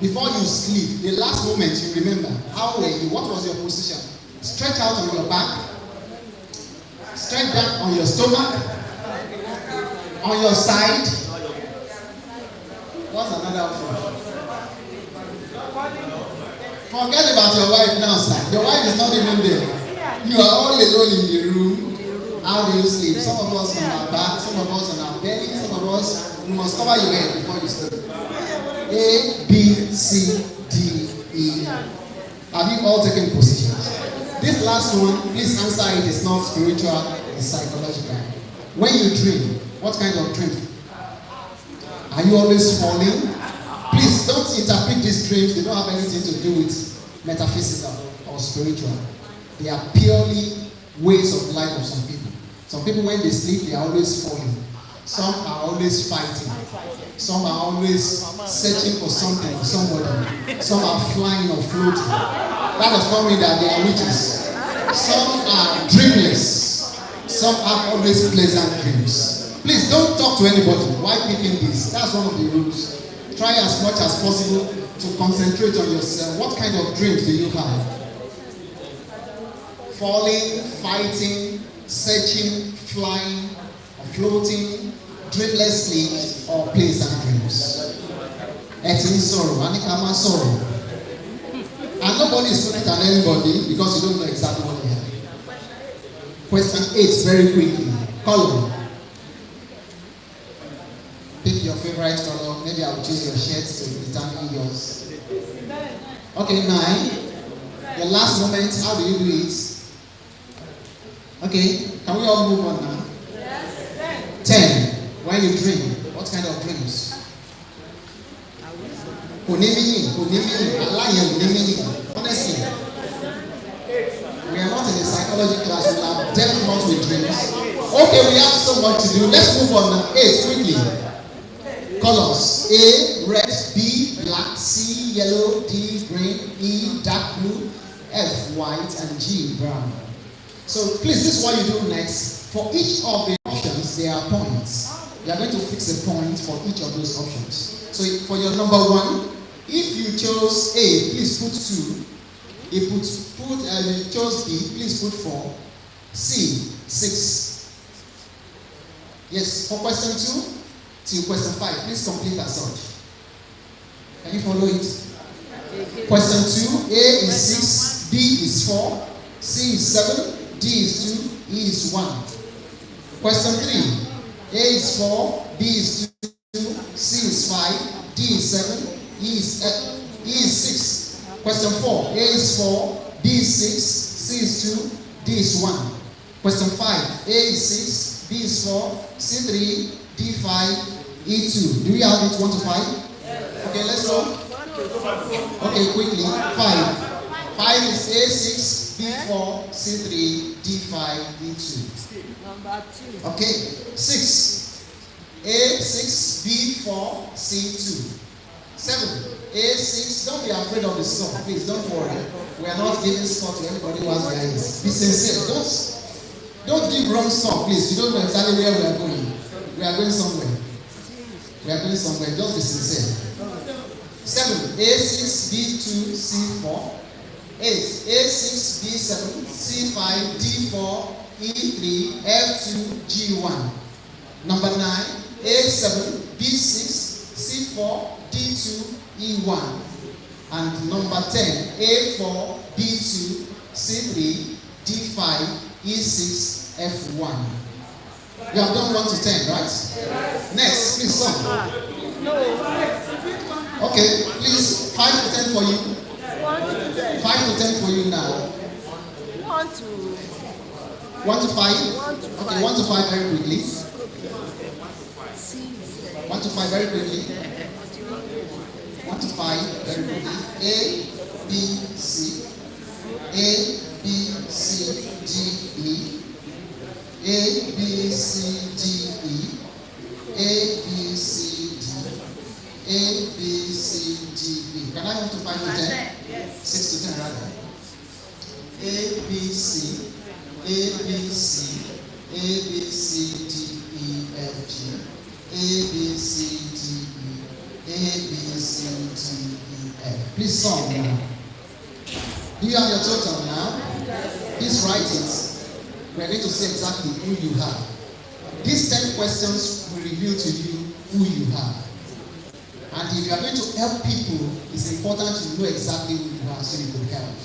Before you sleep, the last moment you remember, how were you? What was your position? Stretch out on your back. Stretch down on your stomach. On your side. What's another option? Forget about your wife now, sir. Your wife is not even there. You are all alone in the room. How do you sleep? Some of us on our back, some of us on our belly, some of us, you must cover your head before you sleep. A, B, C, D, E. Have you all taken positions? This last one, please answer it. It's not spiritual, it's psychological. When you dream, what kind of dream? Are you always falling? Please don't interpret these dreams. They don't have anything to do with metaphysical or spiritual. They are purely ways of life of some people. Some people, when they sleep, they are always falling. Some are always fighting. Some are always searching for something, for somebody. Some are flying or floating. That does not mean that they are witches. Some are dreamless. Some have always pleasant dreams. Please don't talk to anybody. Why picking this? That's one of the rules. Try as much as possible to concentrate on yourself. What kind of dreams do you have? Falling, fighting, searching, flying, or floating, dreamless sleep, or pleasant dreams. Eating sorrow, anikama sorrow. And nobody is looking at anybody because you don't know exactly what they have. Question 8, very quickly. Color. Pick your favorite color. Maybe I'll choose your shirt to determine yours. Okay, 9. Your last moment, how do you do it? Okay, can we all move on now? 10. When you dream, what kind of dreams? Honestly, we are not in a psychology class, we are dealt not with dreams. Okay, we have so much to do. Let's move on now. 8, quickly. Colors. A, red. B, black. C, yellow. D, green. E, dark blue. F, white. And G, brown. So please, this is what you do next. For each of the options, there are points. You are going to fix a point for each of those options. So for your number 1, if you chose A, please put 2. If you chose B, please put 4. C, 6. Yes, for question 2 till question 5, please complete as such. Can you follow it? Question 2, A is 6, B is 4, C is 7, D is 2, E is 1. Question 3, A is 4, B is 2, C is 5, D is 7, E is 6. Question 4, A is 4, B is 6, C is 2, D is 1. Question 5, A is 6, B is 4, C 3, D 5, E 2. Do we have it 1 to 5? Okay, let's go. Okay, quickly. 5. 5 is A 6, B 4, C 3, D 5, E 2. Number 2. Okay, 6. A 6, B 4, C 2. 7. A 6. Don't be afraid of the song. Please don't worry. We are not giving song to anybody who has their eyes. Be sincere. Don't give wrong song, please. You don't know exactly where we are going. We are going somewhere. We are going somewhere. Just be sincere. 7. A 6, B 2, C 4. 8. A 6, B 7, C 5, D 4, E 3, F 2, G 1. Number 9. A 7, B 6, C 4, D 2, E 1. And number 10. A 4, B 2, C 3, D 5, E 6, F 1. You have done 1 to 10, right? Next, please, son. Okay, please, 5 to 10 for you. 5 to 10 for you now. 1 to 5? Okay, 1 to 5 very quickly. 1 to 5 very quickly. 1 to 5 very quickly. A, B, C. A, B, C, D, E. A, B, C, D, E. A, B, C, D. A, B, C, D, E. Can I move to 5 to 10? Yes. 6 to 10 rather. A, B, C. A, B, C. A, B, C, D, E, F, G. A, B, C, D, E. A, B, C, D, E, F. Please song now. Do you have your total now? Please write it. We are going to say exactly who you have. These 10 questions will reveal to you who you have. And if you are going to help people, it's important to know exactly who you are so you can help.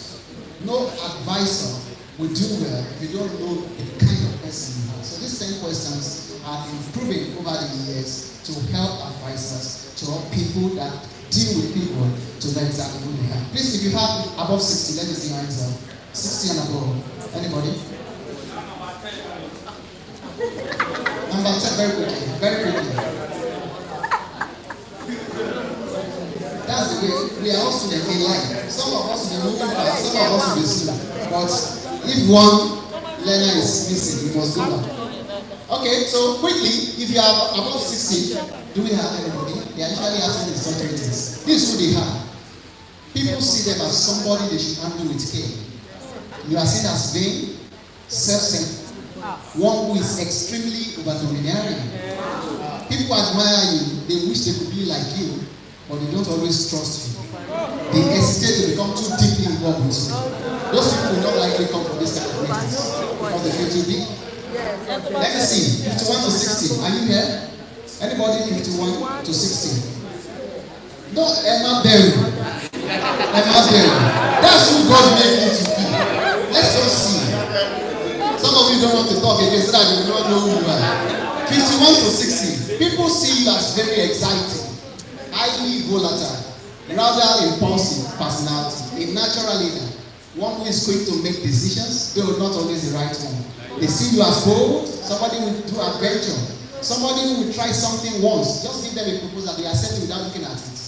No advisor will do well if you don't know the kind of person you are. So these 10 questions are improving over the years to help advisors, to help people that deal with people to know exactly who they are. Please, if you have above 60, let me see your hands up. 60 and above. Anybody? Number 10, very quickly. Very quickly. That's the way we are all students in life. Some of us will be moving fast, some of us will be slow. But if one learner is missing, we must go back. Okay, so quickly, if you are above 60, do we have anybody? They are usually asking the authorities. This is who they have. People see them as somebody they should handle with care. You are seen as vain, self-centered, one who is extremely over-domineering. People admire you, they wish they could be like you, but they don't always trust you. They hesitate to become too deeply involved with you. Those people will not likely come from this kind of meetings because they feel too big. Let me see, 51 to 60. Are you here? Anybody 51 to 60? No, Emma Berry. Emma Berry. That's who God made you to be. Let's just see. Some of you don't want to talk again so that you will not know who you are. 51 to 60. People see you as very exciting, highly volatile, rather impulsive personality, a natural leader. one who is quick to make decisions, though not always the right one. They see you as bold, somebody who will do adventure, somebody who will try something once. Just give them a proposal, they accept it without looking at it.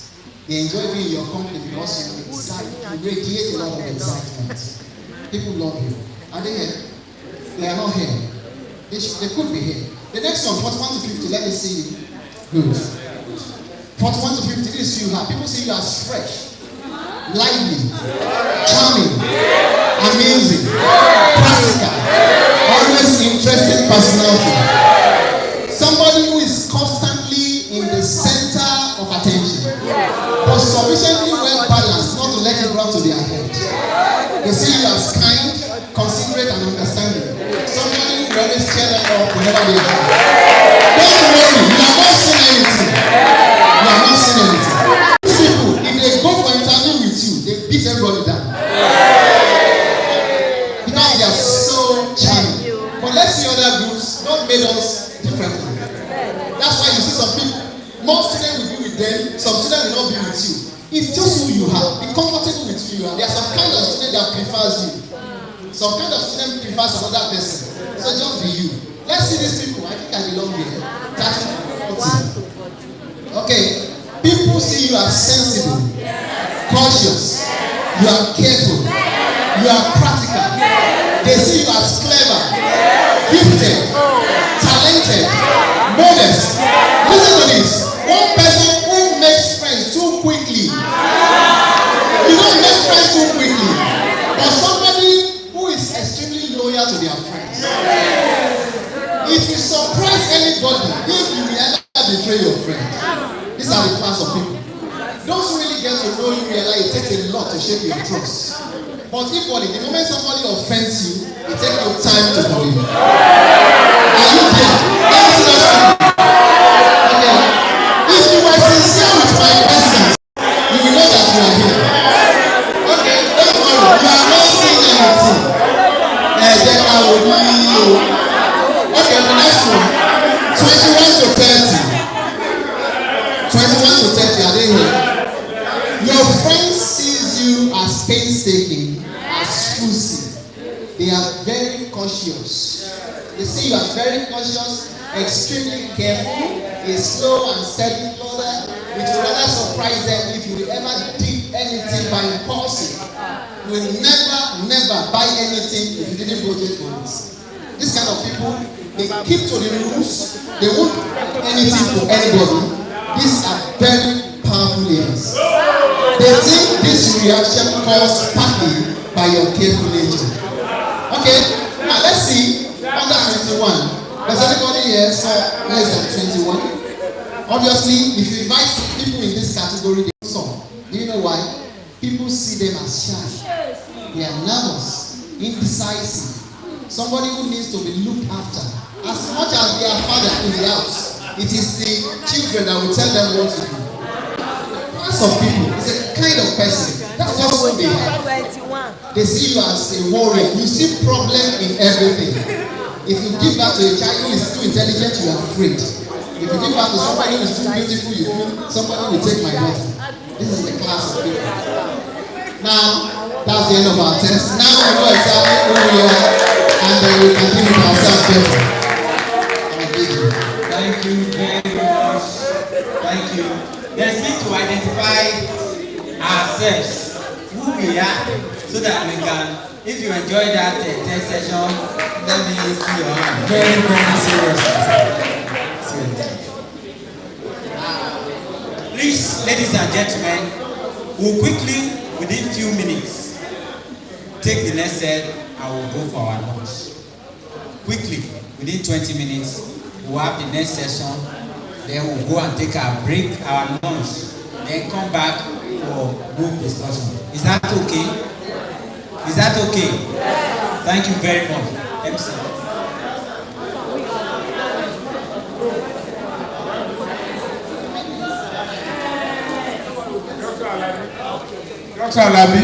They enjoy being in your company because you excite, you radiate a lot of excitement. People love you. Are they here? They are not here. They could be here. The next one, 41 to 50, let me see you. Good. 41 to 50, this you have. People see you as fresh, lively, charming, amusing, practical, always interesting personality. Somebody who is constantly in the center of attention, but sufficiently well balanced not to let it run to their head. They see you as kind, considerate, and understanding. Somebody who always cheer them up whenever they are. Don't worry, you are not seeing anything. You are not seeing anything. These people, if they go for interview with you, they beat everybody down. Because they are so charming. But let's see other groups. God made us differently. That's why you see some people, more students will be with them, some students will not be with you. It's just who you are. Be comfortable with who you are. There are some kind of student that prefers you. Some kind of student prefers another person. So just be you. Let's see these people. I think I belong here. Okay. People see you as sensible, cautious, you are careful, you are practical. They see you as clever, gifted, talented, modest. Listen to this. One person who makes friends too quickly. You don't make friends too quickly. But somebody who is extremely loyal to their friends. It will surprise anybody if you will ever betray your friend. These are the class of people. Those who really get to know you realize it takes a lot to shape your trust. But equally, the moment somebody offends you, it takes you time to forgive. Are you there? Let me see those people. Okay. If you were sincere with my presence, you will know that you are here. Okay, don't worry. You are not saying anything. Then I will be you. Okay, the next one. 21 to 30. 21 to 30, are they here? Your friend sees you as painstaking, as fussy. They are very cautious. They see you as very cautious, extremely careful, a slow and steady plotter. It will rather surprise them if you will ever did anything by impulsive. You will never buy anything if you didn't budget for it. This kind of people, they keep to the rules. They won't do anything to anybody. These are very powerful leaders. They think this reaction caused partly by your careful nature. Okay, now let's see under 21. Does anybody here saw less than 21? Obviously, if you invite people in this category, they saw. Do you know why? People see them as shy. They are nervous, indecisive. Somebody who needs to be looked after. As much as their father in the house, it is the children that will tell them what to do. Class of people is a kind of person. That's just what they have. They see you as a warrior. You see problem in everything. If you give back to a child who is too intelligent, you are afraid. If you give back to somebody who is too beautiful, you feel somebody will take my daughter. This is the class of people. Now, that's the end of our test. Now we know exactly who we are, and then we can deal with ourselves better. Thank you very much. Thank you. Let's need to identify ourselves, who we are, so that we can, if you enjoy that test session, let me see your hand. Very, very serious. Please, ladies and gentlemen, we'll quickly, within few minutes, take the next set and we'll go for our lunch. Quickly, within 20 minutes, we'll have the next session, then we'll go and take our break, our lunch, then come back for group discussion. Is that okay? Is that okay? Yes. Thank you very much. MC. Dr. Alabi,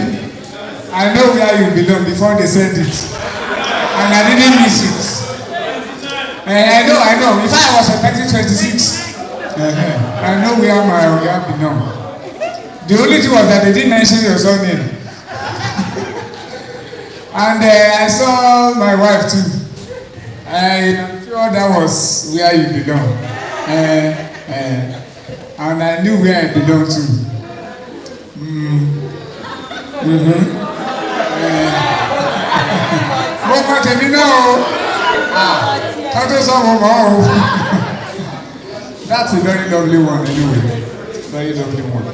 I know where you belong before they send it. And I didn't miss it. I know. In fact, I was expecting 26. I know where I belong. The only thing was that they didn't mention your surname. And I saw my wife too. I am sure that was where you belong. And I knew where I belong to. That's a very lovely one anyway. Very lovely one.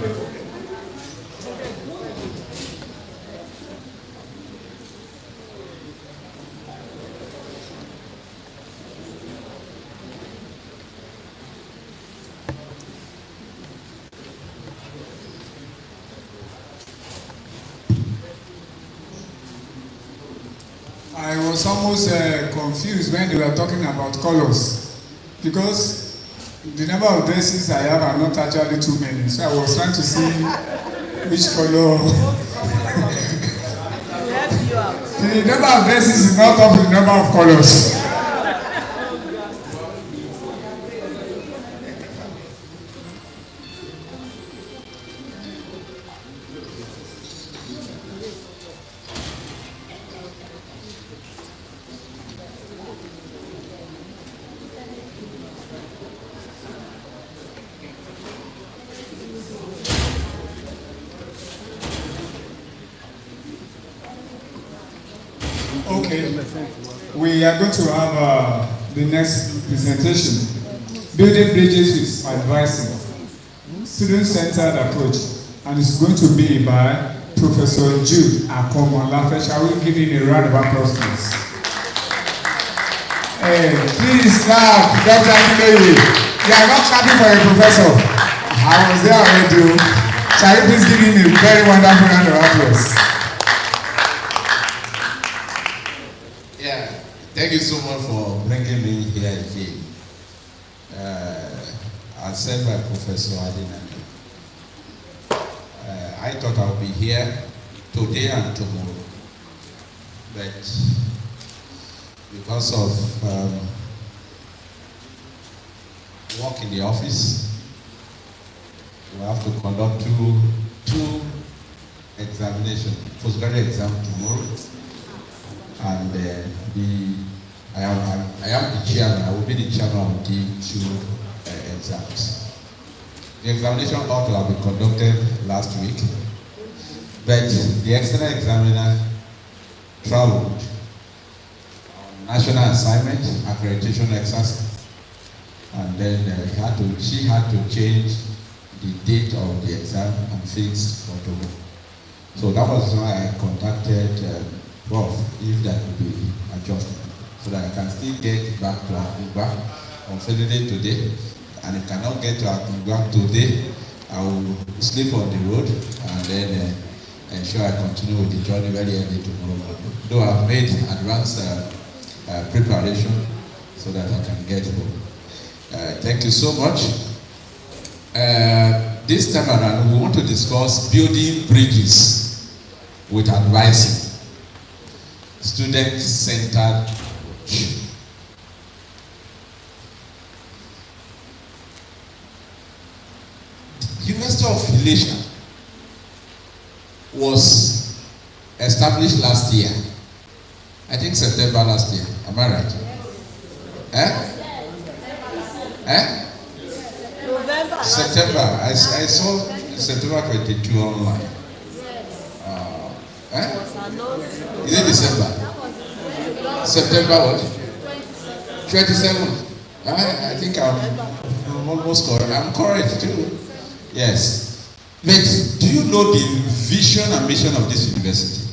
I was almost confused when they were talking about colors because the number of dresses I have are not actually too many, so I was trying to see which color. The number of dresses is not up to the number of colors. Okay, we are going to have the next presentation, Building Bridges with Advising, Student-Centered Approach, and it's going to be by Professor Jude Akomolafe. Shall we give him a round of applause, please? Hey, please clap, Dr. Adenegan. You are not clapping for a professor. I was there already. Shall we please give him a very wonderful round of applause? Thank you so much for bringing me here again. As said by Professor Adenegan, I thought I would be here today and tomorrow, but because of work in the office, we have to conduct two examinations, postgraduate exam tomorrow, and I am the chairman. I will be the chairman of the two exams. The examination ought to have been conducted last week, but the external examiner traveled on national assignment, accreditation exercise, and then she had to change the date of the exam and fix for tomorrow. So that was why I contacted Prof if that could be adjusted, so that I can still get back to Akungba on Friday today. And if I cannot get to Akungba today, I will sleep on the road and then ensure I continue with the journey very early tomorrow morning. Though I've made advanced preparation so that I can get home. Thank you so much. This time around, we want to discuss building bridges with advising. Student-centered approach. The University of Ilesa was established last year. I think September last year. Am I right? November. September. I saw September 22 online. Is it December? September what? 27. I think I'm almost correct. I'm correct too. Yes. But do you know the vision and mission of this university?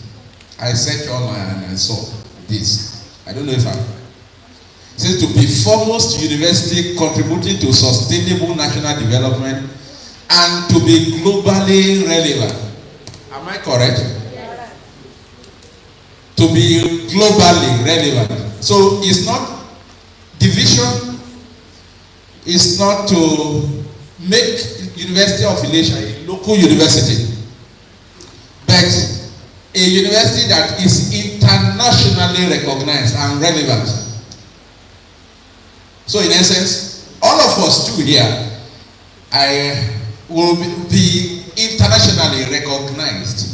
I searched online and I saw this. I don't know if it says to be foremost university contributing to sustainable national development and to be globally relevant. Am I correct? To be globally relevant. So it's not division, it's not to make University of Ilesa a local university, but a university that is internationally recognized and relevant. So in essence, all of us too here will be internationally recognized.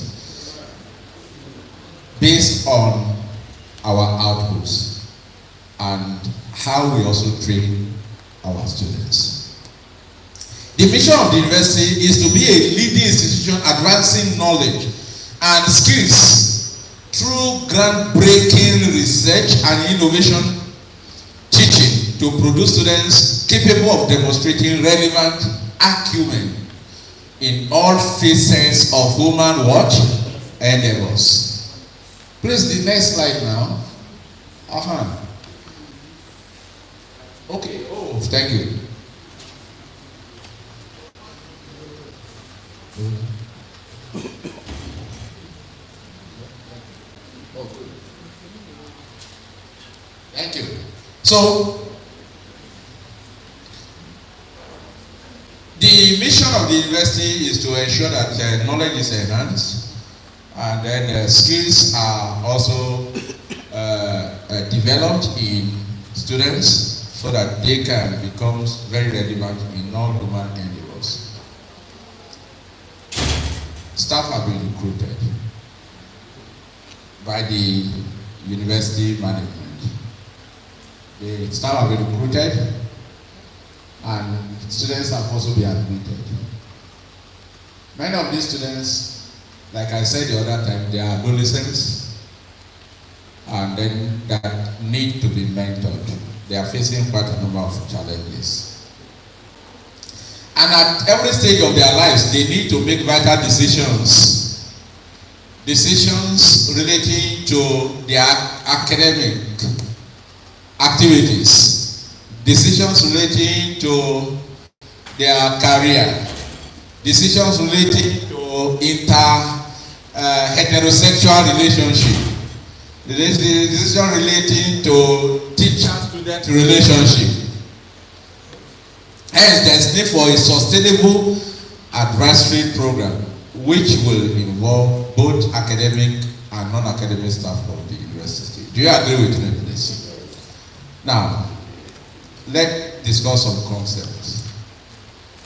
based on our outputs and how we also train our students. The mission of the university is to be a leading institution advancing knowledge and skills through groundbreaking research and innovation teaching to produce students capable of demonstrating relevant acumen in all facets of human endeavors. Please, the next slide now. Okay, oh, thank you. Oh, good. Thank you. So, the mission of the university is to ensure that knowledge is enhanced and then skills are also developed in students so that they can become very relevant in all human endeavors. Staff have been recruited by the university management. The staff have been recruited and students have also been admitted. Many of these students, like I said the other time, they are adolescents and then that need to be mentored. They are facing quite a number of challenges. And at every stage of their lives, they need to make vital decisions. Decisions relating to their academic activities. Decisions relating to their career. Decisions relating to heterosexual relationship. Decision relating to teacher-student relationship. Hence, there is need for a sustainable advisory program which will involve both academic and non-academic staff of the university. Do you agree with me, please? Now, let's discuss some concepts.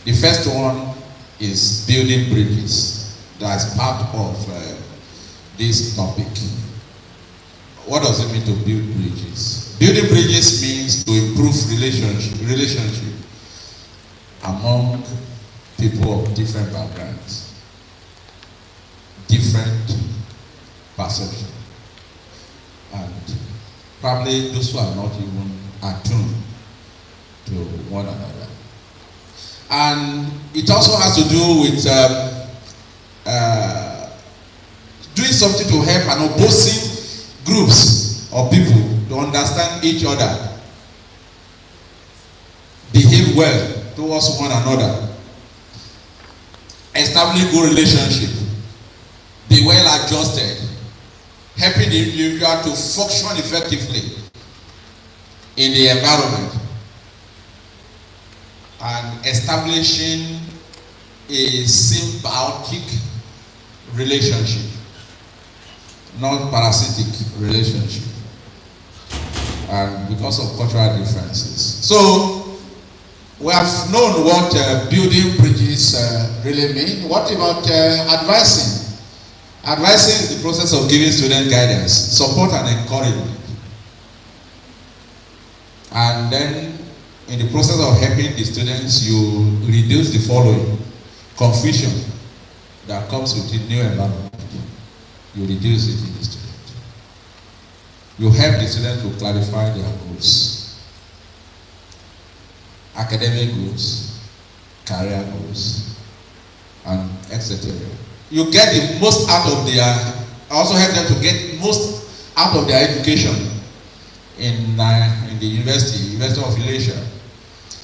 The first one is building bridges. That's part of this topic. What does it mean to build bridges? Building bridges means to improve relationship among people of different backgrounds, different perception, and probably those who are not even attuned to one another. And it also has to do with doing something to help an opposing groups of people to understand each other, behave well towards one another, establish good relationship, be well adjusted, helping the individual to function effectively in the environment, and establishing a symbiotic relationship, not parasitic relationship, and because of cultural differences. So we have known what building bridges really mean. What about advising? Advising is the process of giving student guidance, support and encouragement. And then in the process of helping the students, you reduce the following: confusion that comes with the new environment. You reduce it in the student. You help the student to clarify their goals. Academic goals, career goals, and etc. You get the most out of also help them to get most out of their education in the University of Ilesa.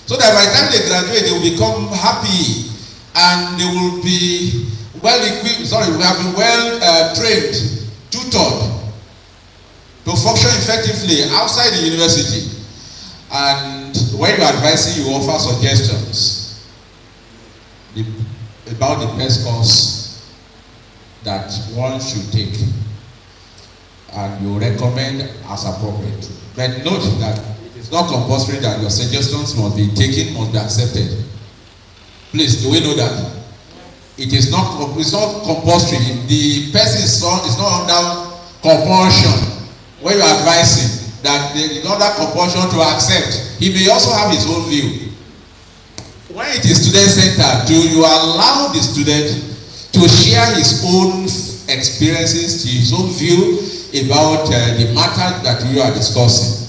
So that by the time they graduate, they will become happy and they will be well equipped, we have been well trained, tutored to function effectively outside the university. And when you are advising, you offer suggestions about the best course that one should take, and you recommend as appropriate. But note that it is not compulsory that your suggestions must be taken, must be accepted. Please, do we know that? It's not compulsory. The person is not under compulsion when you are advising that the other compulsion to accept, he may also have his own view. When it is student-centered, do you allow the student to share his own experiences, his own view about the matter that you are discussing?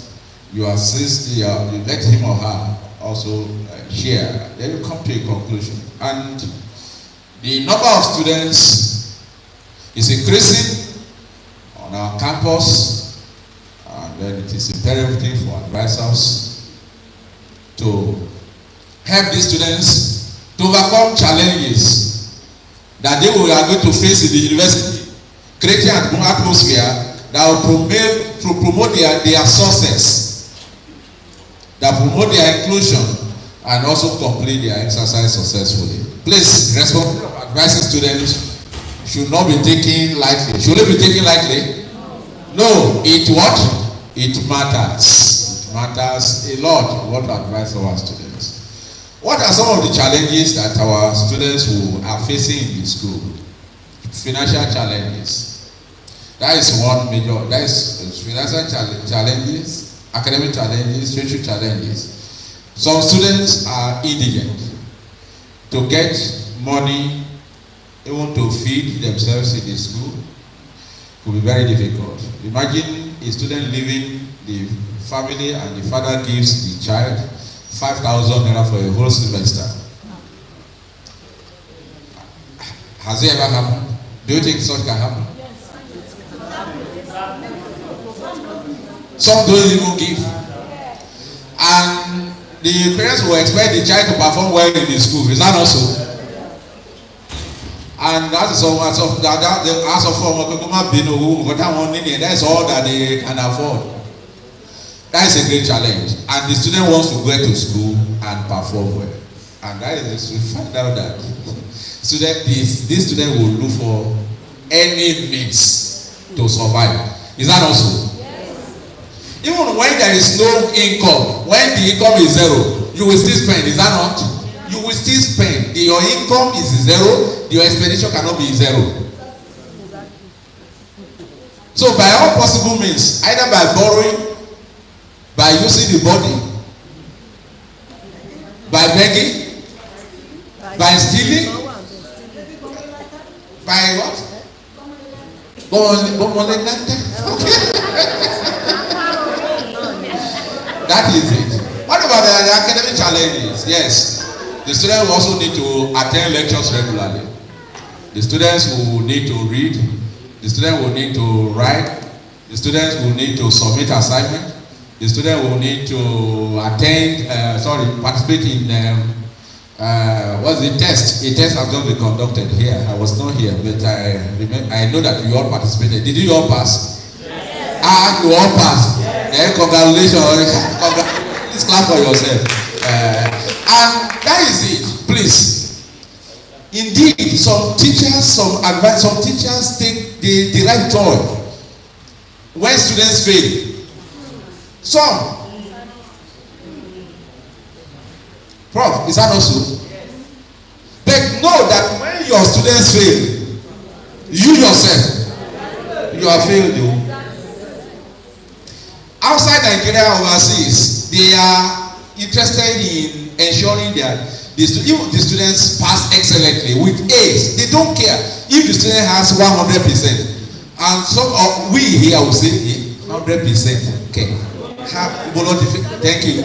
You assist, you let him or her also share. Then you come to a conclusion. And the number of students is increasing on our campus, and then it is imperative for advisors to help these students to overcome challenges that they are going to face in the university, creating an atmosphere that will promote their success, that promote their inclusion, and also complete their exercise successfully. Please, responsibility of advising students should not be taken lightly. Should it be taken lightly? No. It what? It matters. It matters a lot what to advise our students. What are some of the challenges that our students who are facing in the school? Financial challenges. That is one major. That is financial challenges, academic challenges, social challenges. Some students are indigent. To get money, even to feed themselves in the school, could be very difficult. Imagine a student leaving the family and the father gives the child 5,000 naira for a whole semester. Has it ever happened? Do you think such can happen? Some don't even give. And the parents will expect the child to perform well in the school. Is that not so? And that is all. That's all that they can afford. That is a great challenge. And the student wants to go to school and perform well. And that is we find out that this student will look for any means to survive. Is that not so? Even when there is no income, when the income is zero, you will still spend. Is that not? You will still spend. Your income is zero, your expenditure cannot be zero. So by all possible means, either by borrowing, by using the body, by begging, by stealing, by what? That is it. What about the academic challenges? Yes, the students will also need to attend lectures regularly. The students will need to read. The students will need to write. The students will need to submit assignment. The student will need to participate in what's the test? A test has just been conducted here. I was not here, but I know that you all participated. Did you all pass? Yes. You all passed. Yes. Congratulations. Please clap for yourself. And that is it. Please. Indeed, some teachers take the derive joy when students fail. Some. Prof, is that not so? But know that when your students fail, you yourself, you are failed. Outside Nigeria, overseas, they are interested in ensuring that if the students pass excellently with A's, they don't care if the student has 100%. And some of we here will say 100%. Okay. Thank you.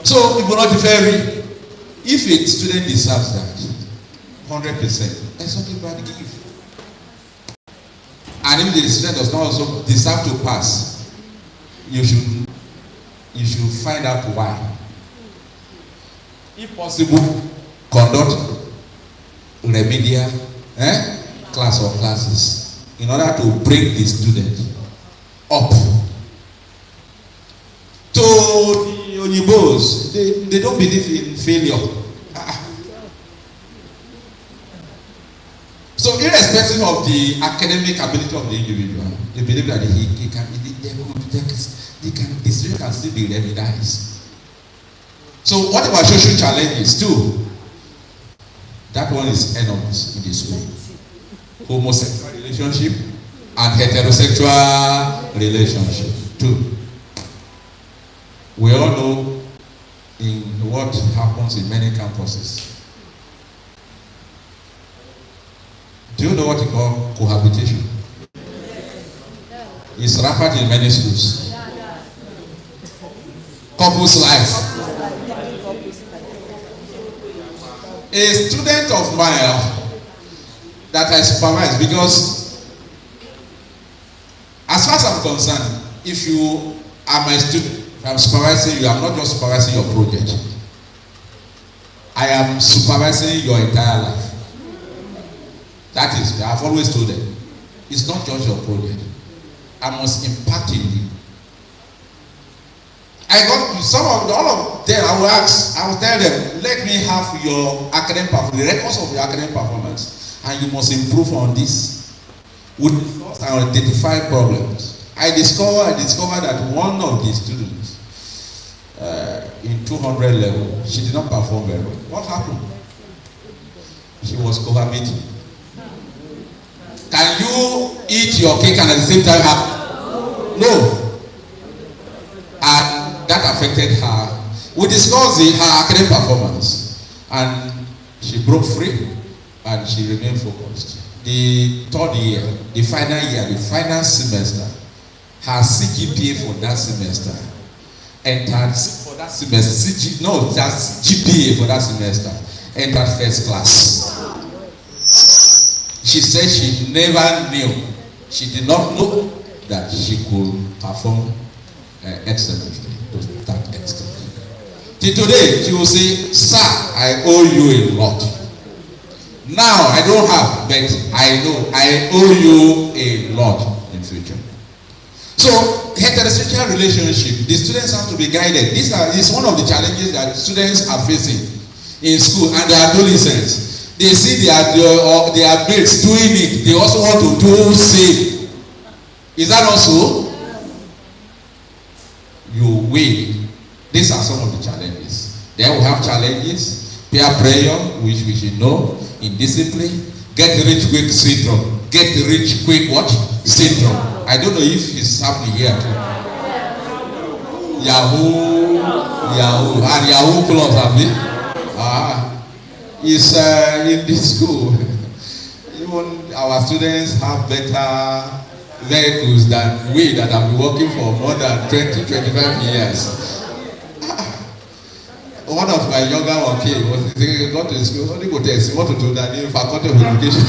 So it will not vary. If a student deserves that 100%, there's something bad to give. And if the student does not also deserve to pass, you should find out why. If possible, conduct remedial class or classes in order to bring the student up. To the Onibos, they don't believe in failure. So irrespective of the academic ability of the individual, they believe that the student can still be remedialized. So what about social challenges too? That one is enormous in this school. Homosexual relationship and heterosexual relationship too. We all know in what happens in many campuses. Do you know what you call cohabitation? It's rampant in many schools. Couples life. A student of mine that I supervise, because as far as I'm concerned, if you are my student, if I'm supervising you, I'm not just supervising your project. I am supervising your entire life. That is, I've always told them, it's not just your project. I must impact in you. I got all of them. I will ask, I will tell them, let me have your academic performance, the records of your academic performance, and you must improve on this. We discuss and identify problems. I discovered that one of the students in 200 level, she did not perform very well. What happened? She was cohabiting. Can you eat your cake and at the same time have? No. And that affected her. We discussed her academic performance, and she broke free and she remained focused. The third year, the final semester, her CGPA for that semester entered for that semester. That's GPA for that semester entered first class. She said she never knew, she did not know that she could perform excellently to that extent. Till today, she will say, "Sir, I owe you a lot. Now I don't have, but I know I owe you a lot in future." So, heterosexual relationship, the students have to be guided. This is one of the challenges that students are facing in school and their adolescents. They see their mates doing it. They also want to do same. Is that not so? You will. These are some of the challenges. Then we have challenges, peer pressure, which we should know, indiscipline, get rich quick syndrome. Get rich quick what? Syndrome. I don't know if it's happening here too. Yahoo, and Yahoo Plus, have they? Is in this school. Even our students have better vehicles than we that have been working for more than 20-25 years. One of my younger one came, he got to school, only go test, what to do that in faculty of education.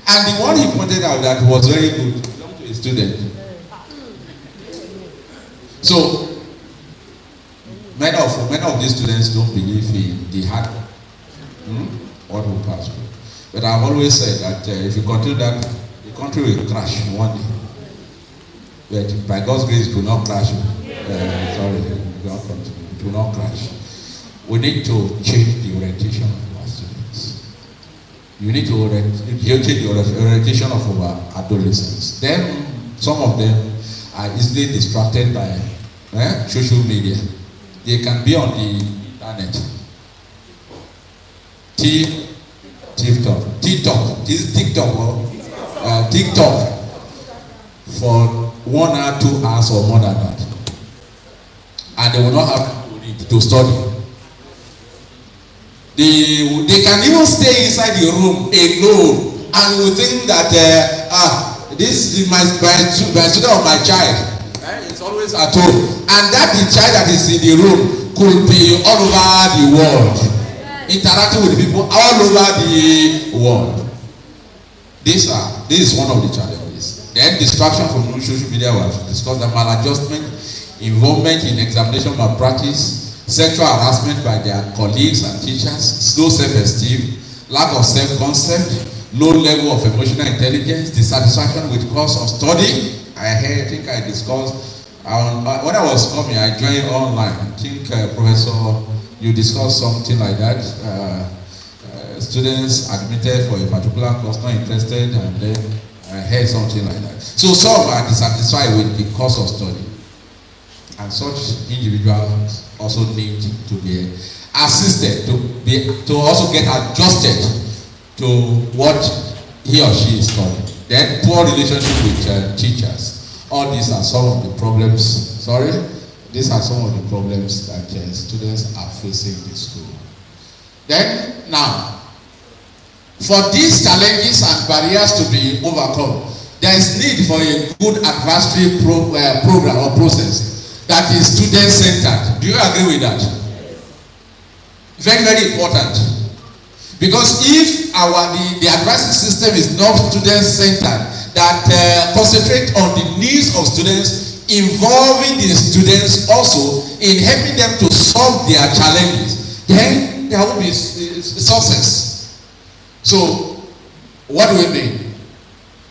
And the one he pointed out that was very good, belonged to a student. So, many of these students don't believe in the hard what will pass. But I've always said that if you continue that, the country will crash one day. But by God's grace, it will not crash. It will not crash. We need to change the orientation of our students. You need to change the orientation of our adolescents. Then some of them are easily distracted by social media. They can be on the internet. TikTok for 1 or 2 hours or more than that. And they will not have to read, to study. They can even stay inside the room alone and will think that this is my student or my child. It's always at home. And that the child that is in the room could be all over the world, interacting with people all over the world. This is one of the challenges. Then distraction from social media, we have discussed the maladjustment, involvement in examination malpractice, sexual harassment by their colleagues and teachers, low self-esteem, lack of self-concept, low level of emotional intelligence, dissatisfaction with course of study. I think I discussed when I was coming, I joined online. I think Professor, you discussed something like that. Students admitted for a particular course, not interested, and then I heard something like that. So some are dissatisfied with the course of study. and such individuals also need to be assisted to also get adjusted to what he or she is studying. Then poor relationship with teachers. All these are some of the problems. These are some of the problems that students are facing in school. Then now, for these challenges and barriers to be overcome, there is need for a good advisory program or process that is student-centered. Do you agree with that? Very, very important. Because if the advisory system is not student-centered, that concentrate on the needs of students, involving the students also in helping them to solve their challenges, then there will be success. So, what do we mean?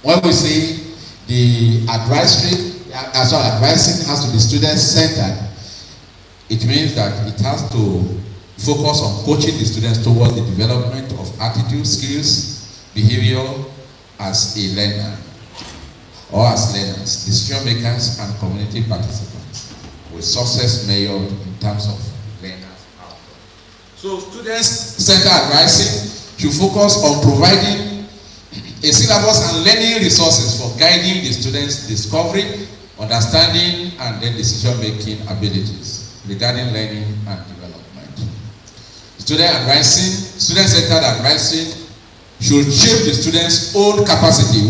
When we say the advising has to be student-centered, it means that it has to focus on coaching the students towards the development of attitude, skills, behavior as a learner or as learners, decision makers, and community participants, with success measured in terms of learners' outcome. So, student-centered advising should focus on providing a syllabus and learning resources for guiding the students' discovery, understanding, and then decision-making abilities regarding learning and development. Student-centered advising should shape the students' own capacity.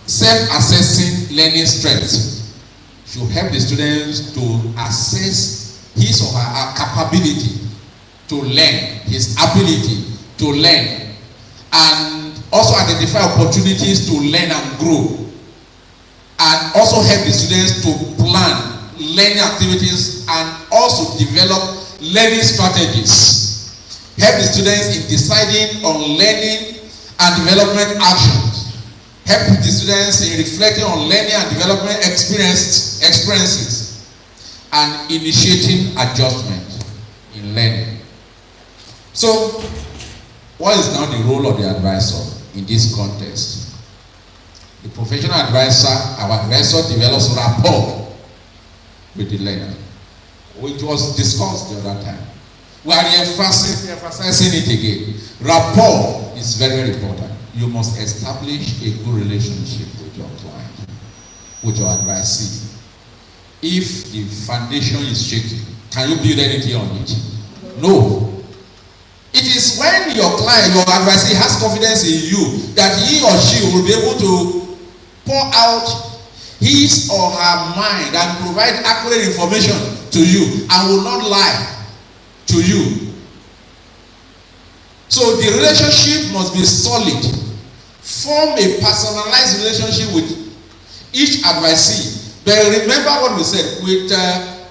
Self-assessing learning strengths should help the students to assess his or her capability to learn, his ability to learn, and also identify opportunities to learn and grow, and also help the students to plan learning activities and also develop learning strategies. Help the students in deciding on learning and development actions. Help the students in reflecting on learning and development experiences and initiating adjustment in learning. So, what is now the role of the advisor in this context? The professional advisor, our advisor, develops rapport with the learner, which was discussed the other time. We are emphasizing it again. Rapport is very, very important. You must establish a good relationship with your client, with your advisee. If the foundation is shaky, can you build anything on it? No. It is when your client, your advisee has confidence in you that he or she will be able to pour out his or her mind and provide accurate information to you and will not lie to you. So the relationship must be solid. Form a personalized relationship with each advisee. But remember what we said, with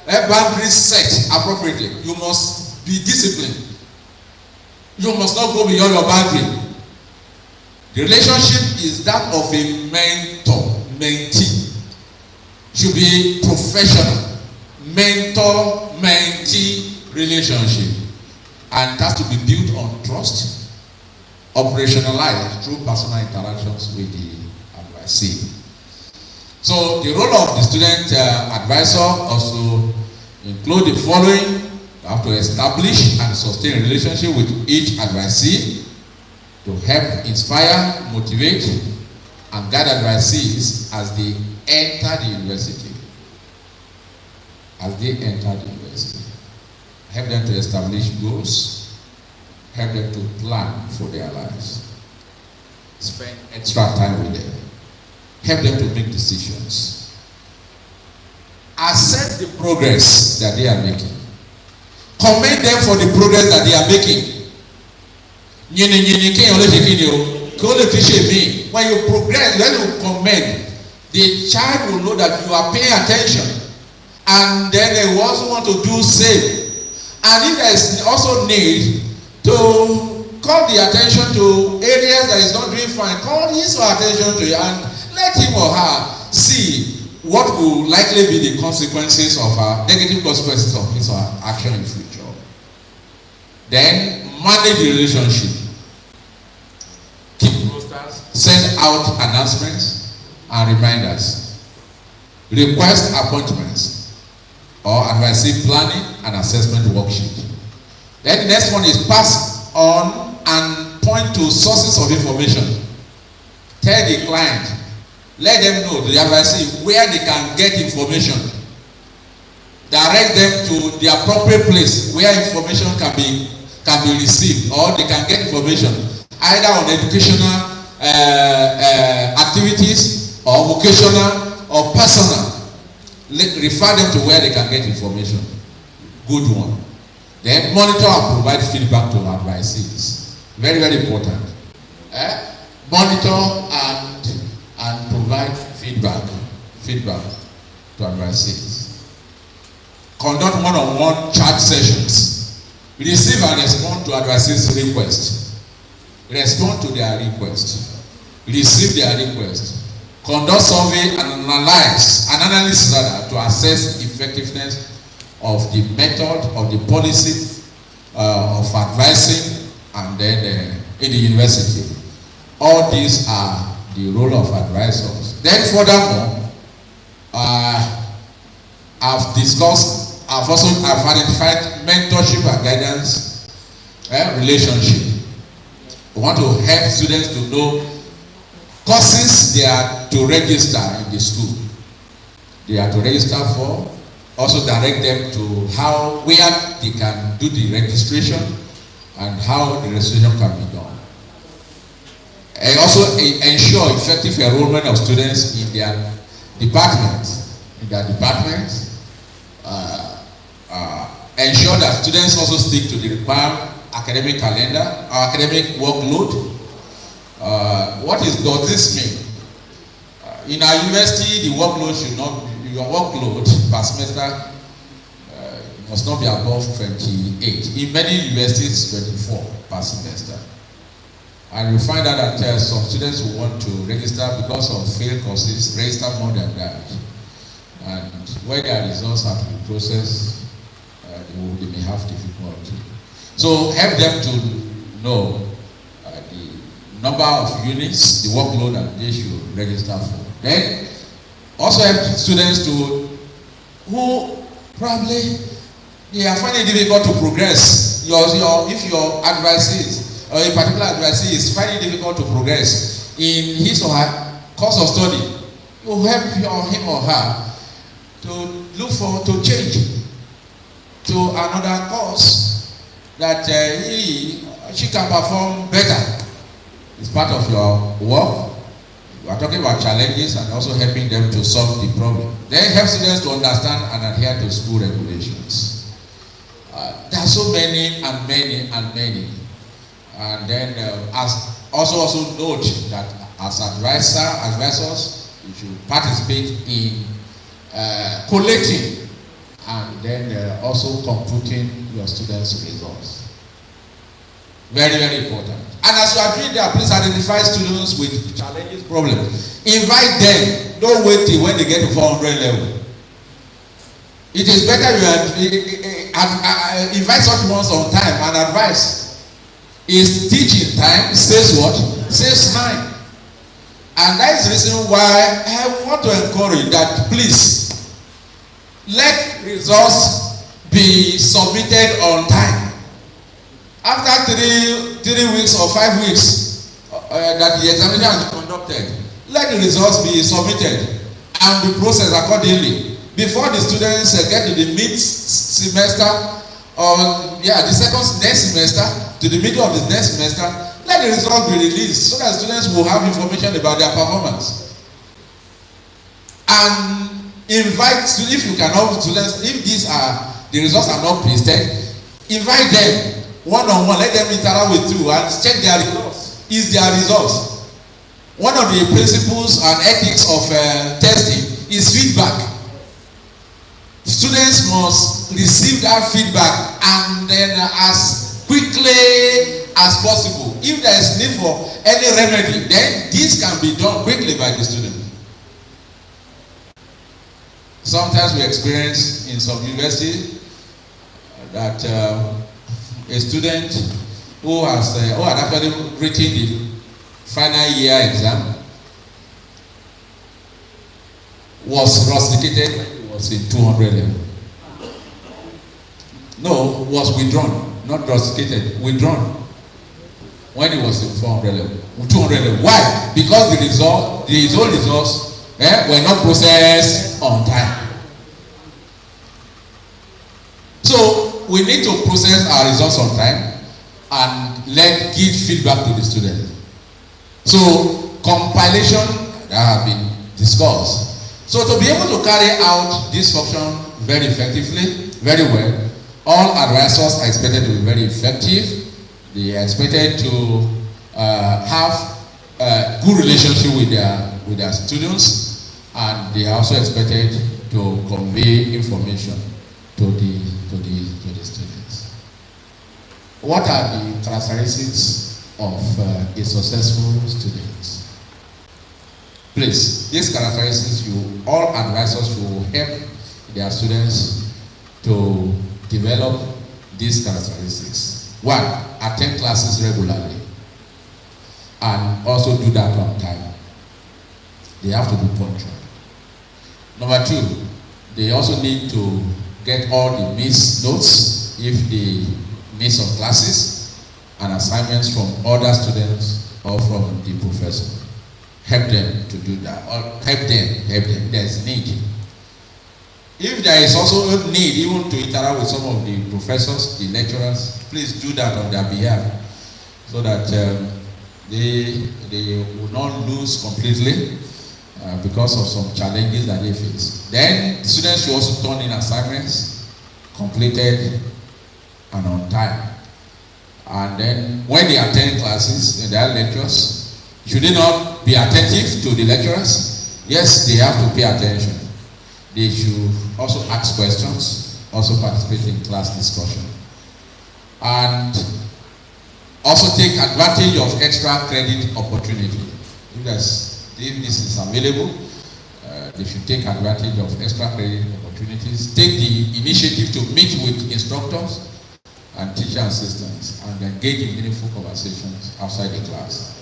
boundaries set appropriately. You must be disciplined. You must not go beyond your boundary. The relationship is that of a mentor-mentee. Should be professional. Mentor-mentee relationship. And it has to be built on trust, operationalized through personal interactions with the advisee. So the role of the student advisor also include the following. You have to establish and sustain a relationship with each advisee to help inspire, motivate, and guide advisees as they enter the university. Help them to establish goals, help them to plan for their lives, spend extra time with them, help them to make decisions, assess the progress that they are making, commend them for the progress that they are making. When you progress, when you commend, the child will know that you are paying attention, and then they will also want to do same. And if there is also need to call the attention to areas that is not doing fine, call his or her attention to it and let him or her see what will likely be the consequences of her, negative consequences of his or her action in future. Then manage the relationship. Keep rosters, send out announcements and reminders. request appointments, or advisory planning and assessment worksheet. Then the next one is pass on and point to sources of information. Tell the client, let them know, the advisory, where they can get information. Direct them to the appropriate place where information can be received, or they can get information either on educational activities or vocational or personal. Refer them to where they can get information. Good one. Then monitor and provide feedback to advisees. Very, very important. Monitor and provide feedback to advisees. Conduct one-on-one chat sessions. Receive and respond to advisees' request. Respond to their request. Receive their request. Conduct survey and analysis to assess effectiveness of the method of the policy of advising and then in the university. All these are the role of advisors. Then furthermore, I've identified mentorship and guidance relationship. We want to help students to know courses they are to register in the school. They are to register for. Also direct them to where they can do the registration and how the registration can be done. And also ensure effective enrollment of students in their department. Ensure that students also stick to the required academic calendar or academic workload. What does this mean? In our university, the workload should not be, your workload per semester must not be above 28. In many universities, 24 per semester. And you find out that some students who want to register because of failed courses register more than that. And when their results have to be processed, they may have difficulty. So help them to know the number of units, the workload that they should register for. Then also help students who probably they are finding it difficult to progress. If your advisees or a particular advisee is finding it difficult to progress in his or her course of study, you help him or her to look to change to another course that she can perform better. It's part of your work. We are talking about challenges and also helping them to solve the problem. Then help students to understand and adhere to school regulations. There are so many. And then also note that as advisors, you should participate in collating and then also computing your students' results. Very, very important. And as you are doing that, please identify students with challenges, problems. Invite them. Don't wait till when they get to 400 level. It is better you invite such ones on time and advise. Is teaching time saves what? Saves time. And that is the reason why I want to encourage that please let results be submitted on time. After 3 weeks or 5 weeks that the examination is conducted, let the results be submitted and be processed accordingly before the students get to the mid-semester or the next semester to the middle of the next semester. Let the results be released so that students will have information about their performance. And invite students, if you cannot students, if the results are not pasted, invite them one-on-one, let them interact with you and check their results. Is their results. One of the principles and ethics of testing is feedback. Students must receive that feedback and then as quickly as possible. If there is need for any remedy, then this can be done quickly by the student. Sometimes we experience in some universities that a student who had actually written the final year exam was rusticated when he was in 200 level. No, was withdrawn, not rusticated, withdrawn when he was in 400 level, 200 level. Why? Because his own results were not processed on time. So we need to process our results on time and give feedback to the student. So compilation that have been discussed. So to be able to carry out this function very effectively, very well, all advisors are expected to be very effective. They are expected to have a good relationship with their students, and they are also expected to convey information to the students. What are the characteristics of a successful student? Please, these characteristics, all advisors will help their students to develop these characteristics. 1, attend classes regularly and also do that on time. They have to be punctual. Number 2, they also need to get all the missed notes if they miss some classes and assignments from other students or from the professor. Help them to do that, or help them. There's need. If there is also a need even to interact with some of the professors, the lecturers, please do that on their behalf so that they will not lose completely because of some challenges that they face. Then the students should also turn in assignments completed and on time. And then when they attend classes in their lectures, should they not be attentive to the lecturers? Yes, they have to pay attention. They should also ask questions, also participate in class discussion, and also take advantage of extra credit opportunity. If this is available, they should take advantage of extra credit opportunities. Take the initiative to meet with instructors and teacher assistants and engage in meaningful conversations outside the class.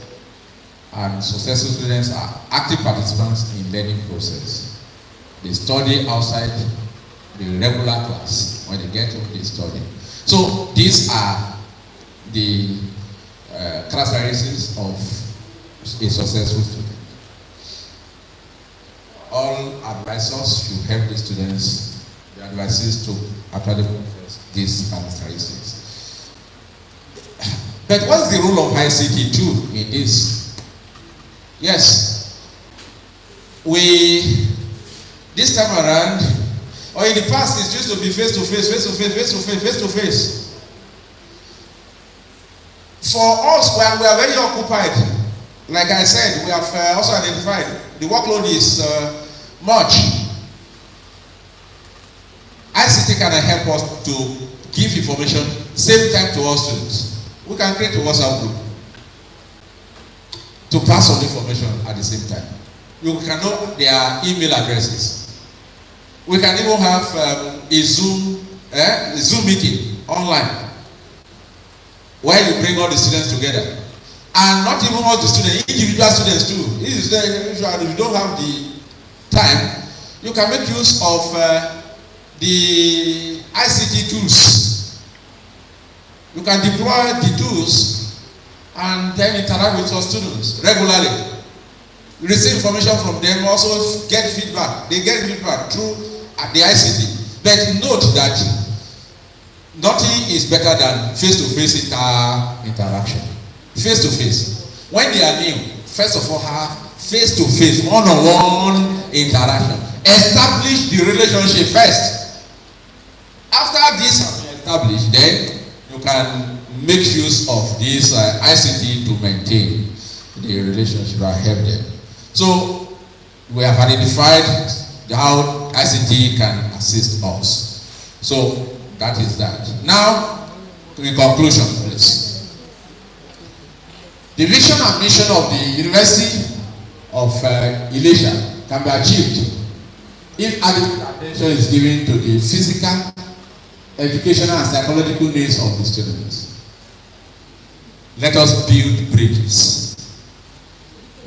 And successful students are active participants in learning process. They study outside the regular class. When they get home, they study. So these are the characteristics of a successful student. All advisors should help the students, the advisors, to actually profess these characteristics. But what's the role of ICT too in this? Yes, this time around, or in the past, it used to be face to face. For us, we are very occupied. Like I said, we have also identified the workload is much. ICT can help us to give information same time to our students. We can create a WhatsApp group to pass on information at the same time. You can know their email addresses. We can even have a Zoom meeting online where you bring all the students together. And not even all the students, individual students too. If you don't have the time, you can make use of the ICT tools. You can deploy the tools and then interact with your students regularly. You receive information from them, also get feedback. They get feedback through the ICT. But note that nothing is better than face-to-face interaction. Face-to-face. When they are new, first of all, have face-to-face, one-on-one interaction. Establish the relationship first. After this has been established, then you can make use of this ICT to maintain the relationship and help them. So we have identified how ICT can assist us. So that is that. Now, in conclusion, please. The vision and mission of the University of Ilesa can be achieved if adequate attention is given to the physical, educational, and psychological needs of the students. Let us build bridges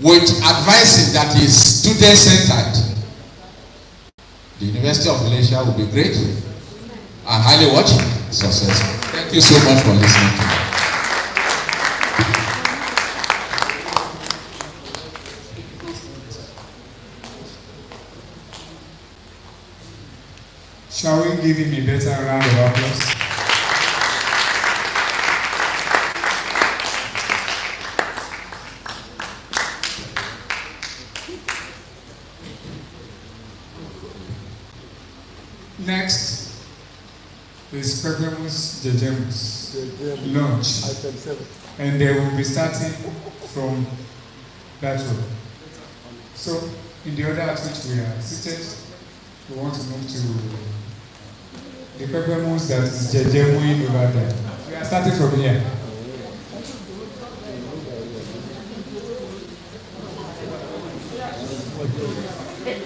with advising that is student-centered The University of Ilesa will be great and highly successful. Thank you so much for listening to me. Shall we give him a better round of applause? Next is Prepamus Jejemus launch, and they will be starting from that row. So, in the order at which we are seated, we want to move to the Prepamus that is Jejemuin over there. We are starting from here.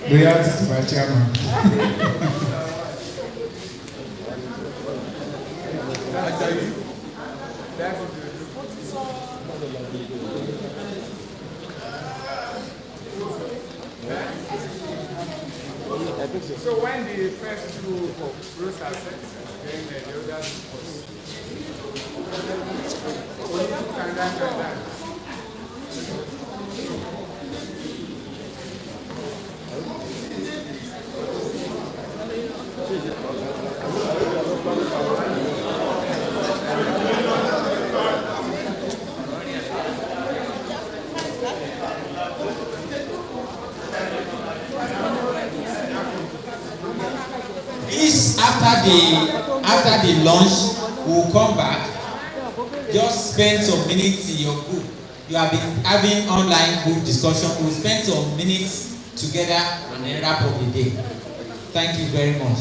Loyalty to my chairman. So when the first two rows are set, then the others first. Please, after the lunch, we will come back. Just spend some minutes in your group. You have been having online group discussion. We will spend some minutes together and then wrap up the day. Thank you very much.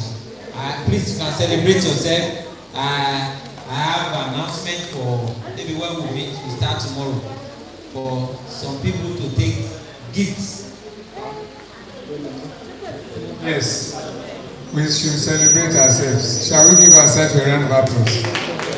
Please, you can celebrate yourself. I have an announcement for maybe when we meet. We start tomorrow for some people to take gifts. Yes, we should celebrate ourselves. Shall we give ourselves a round of applause?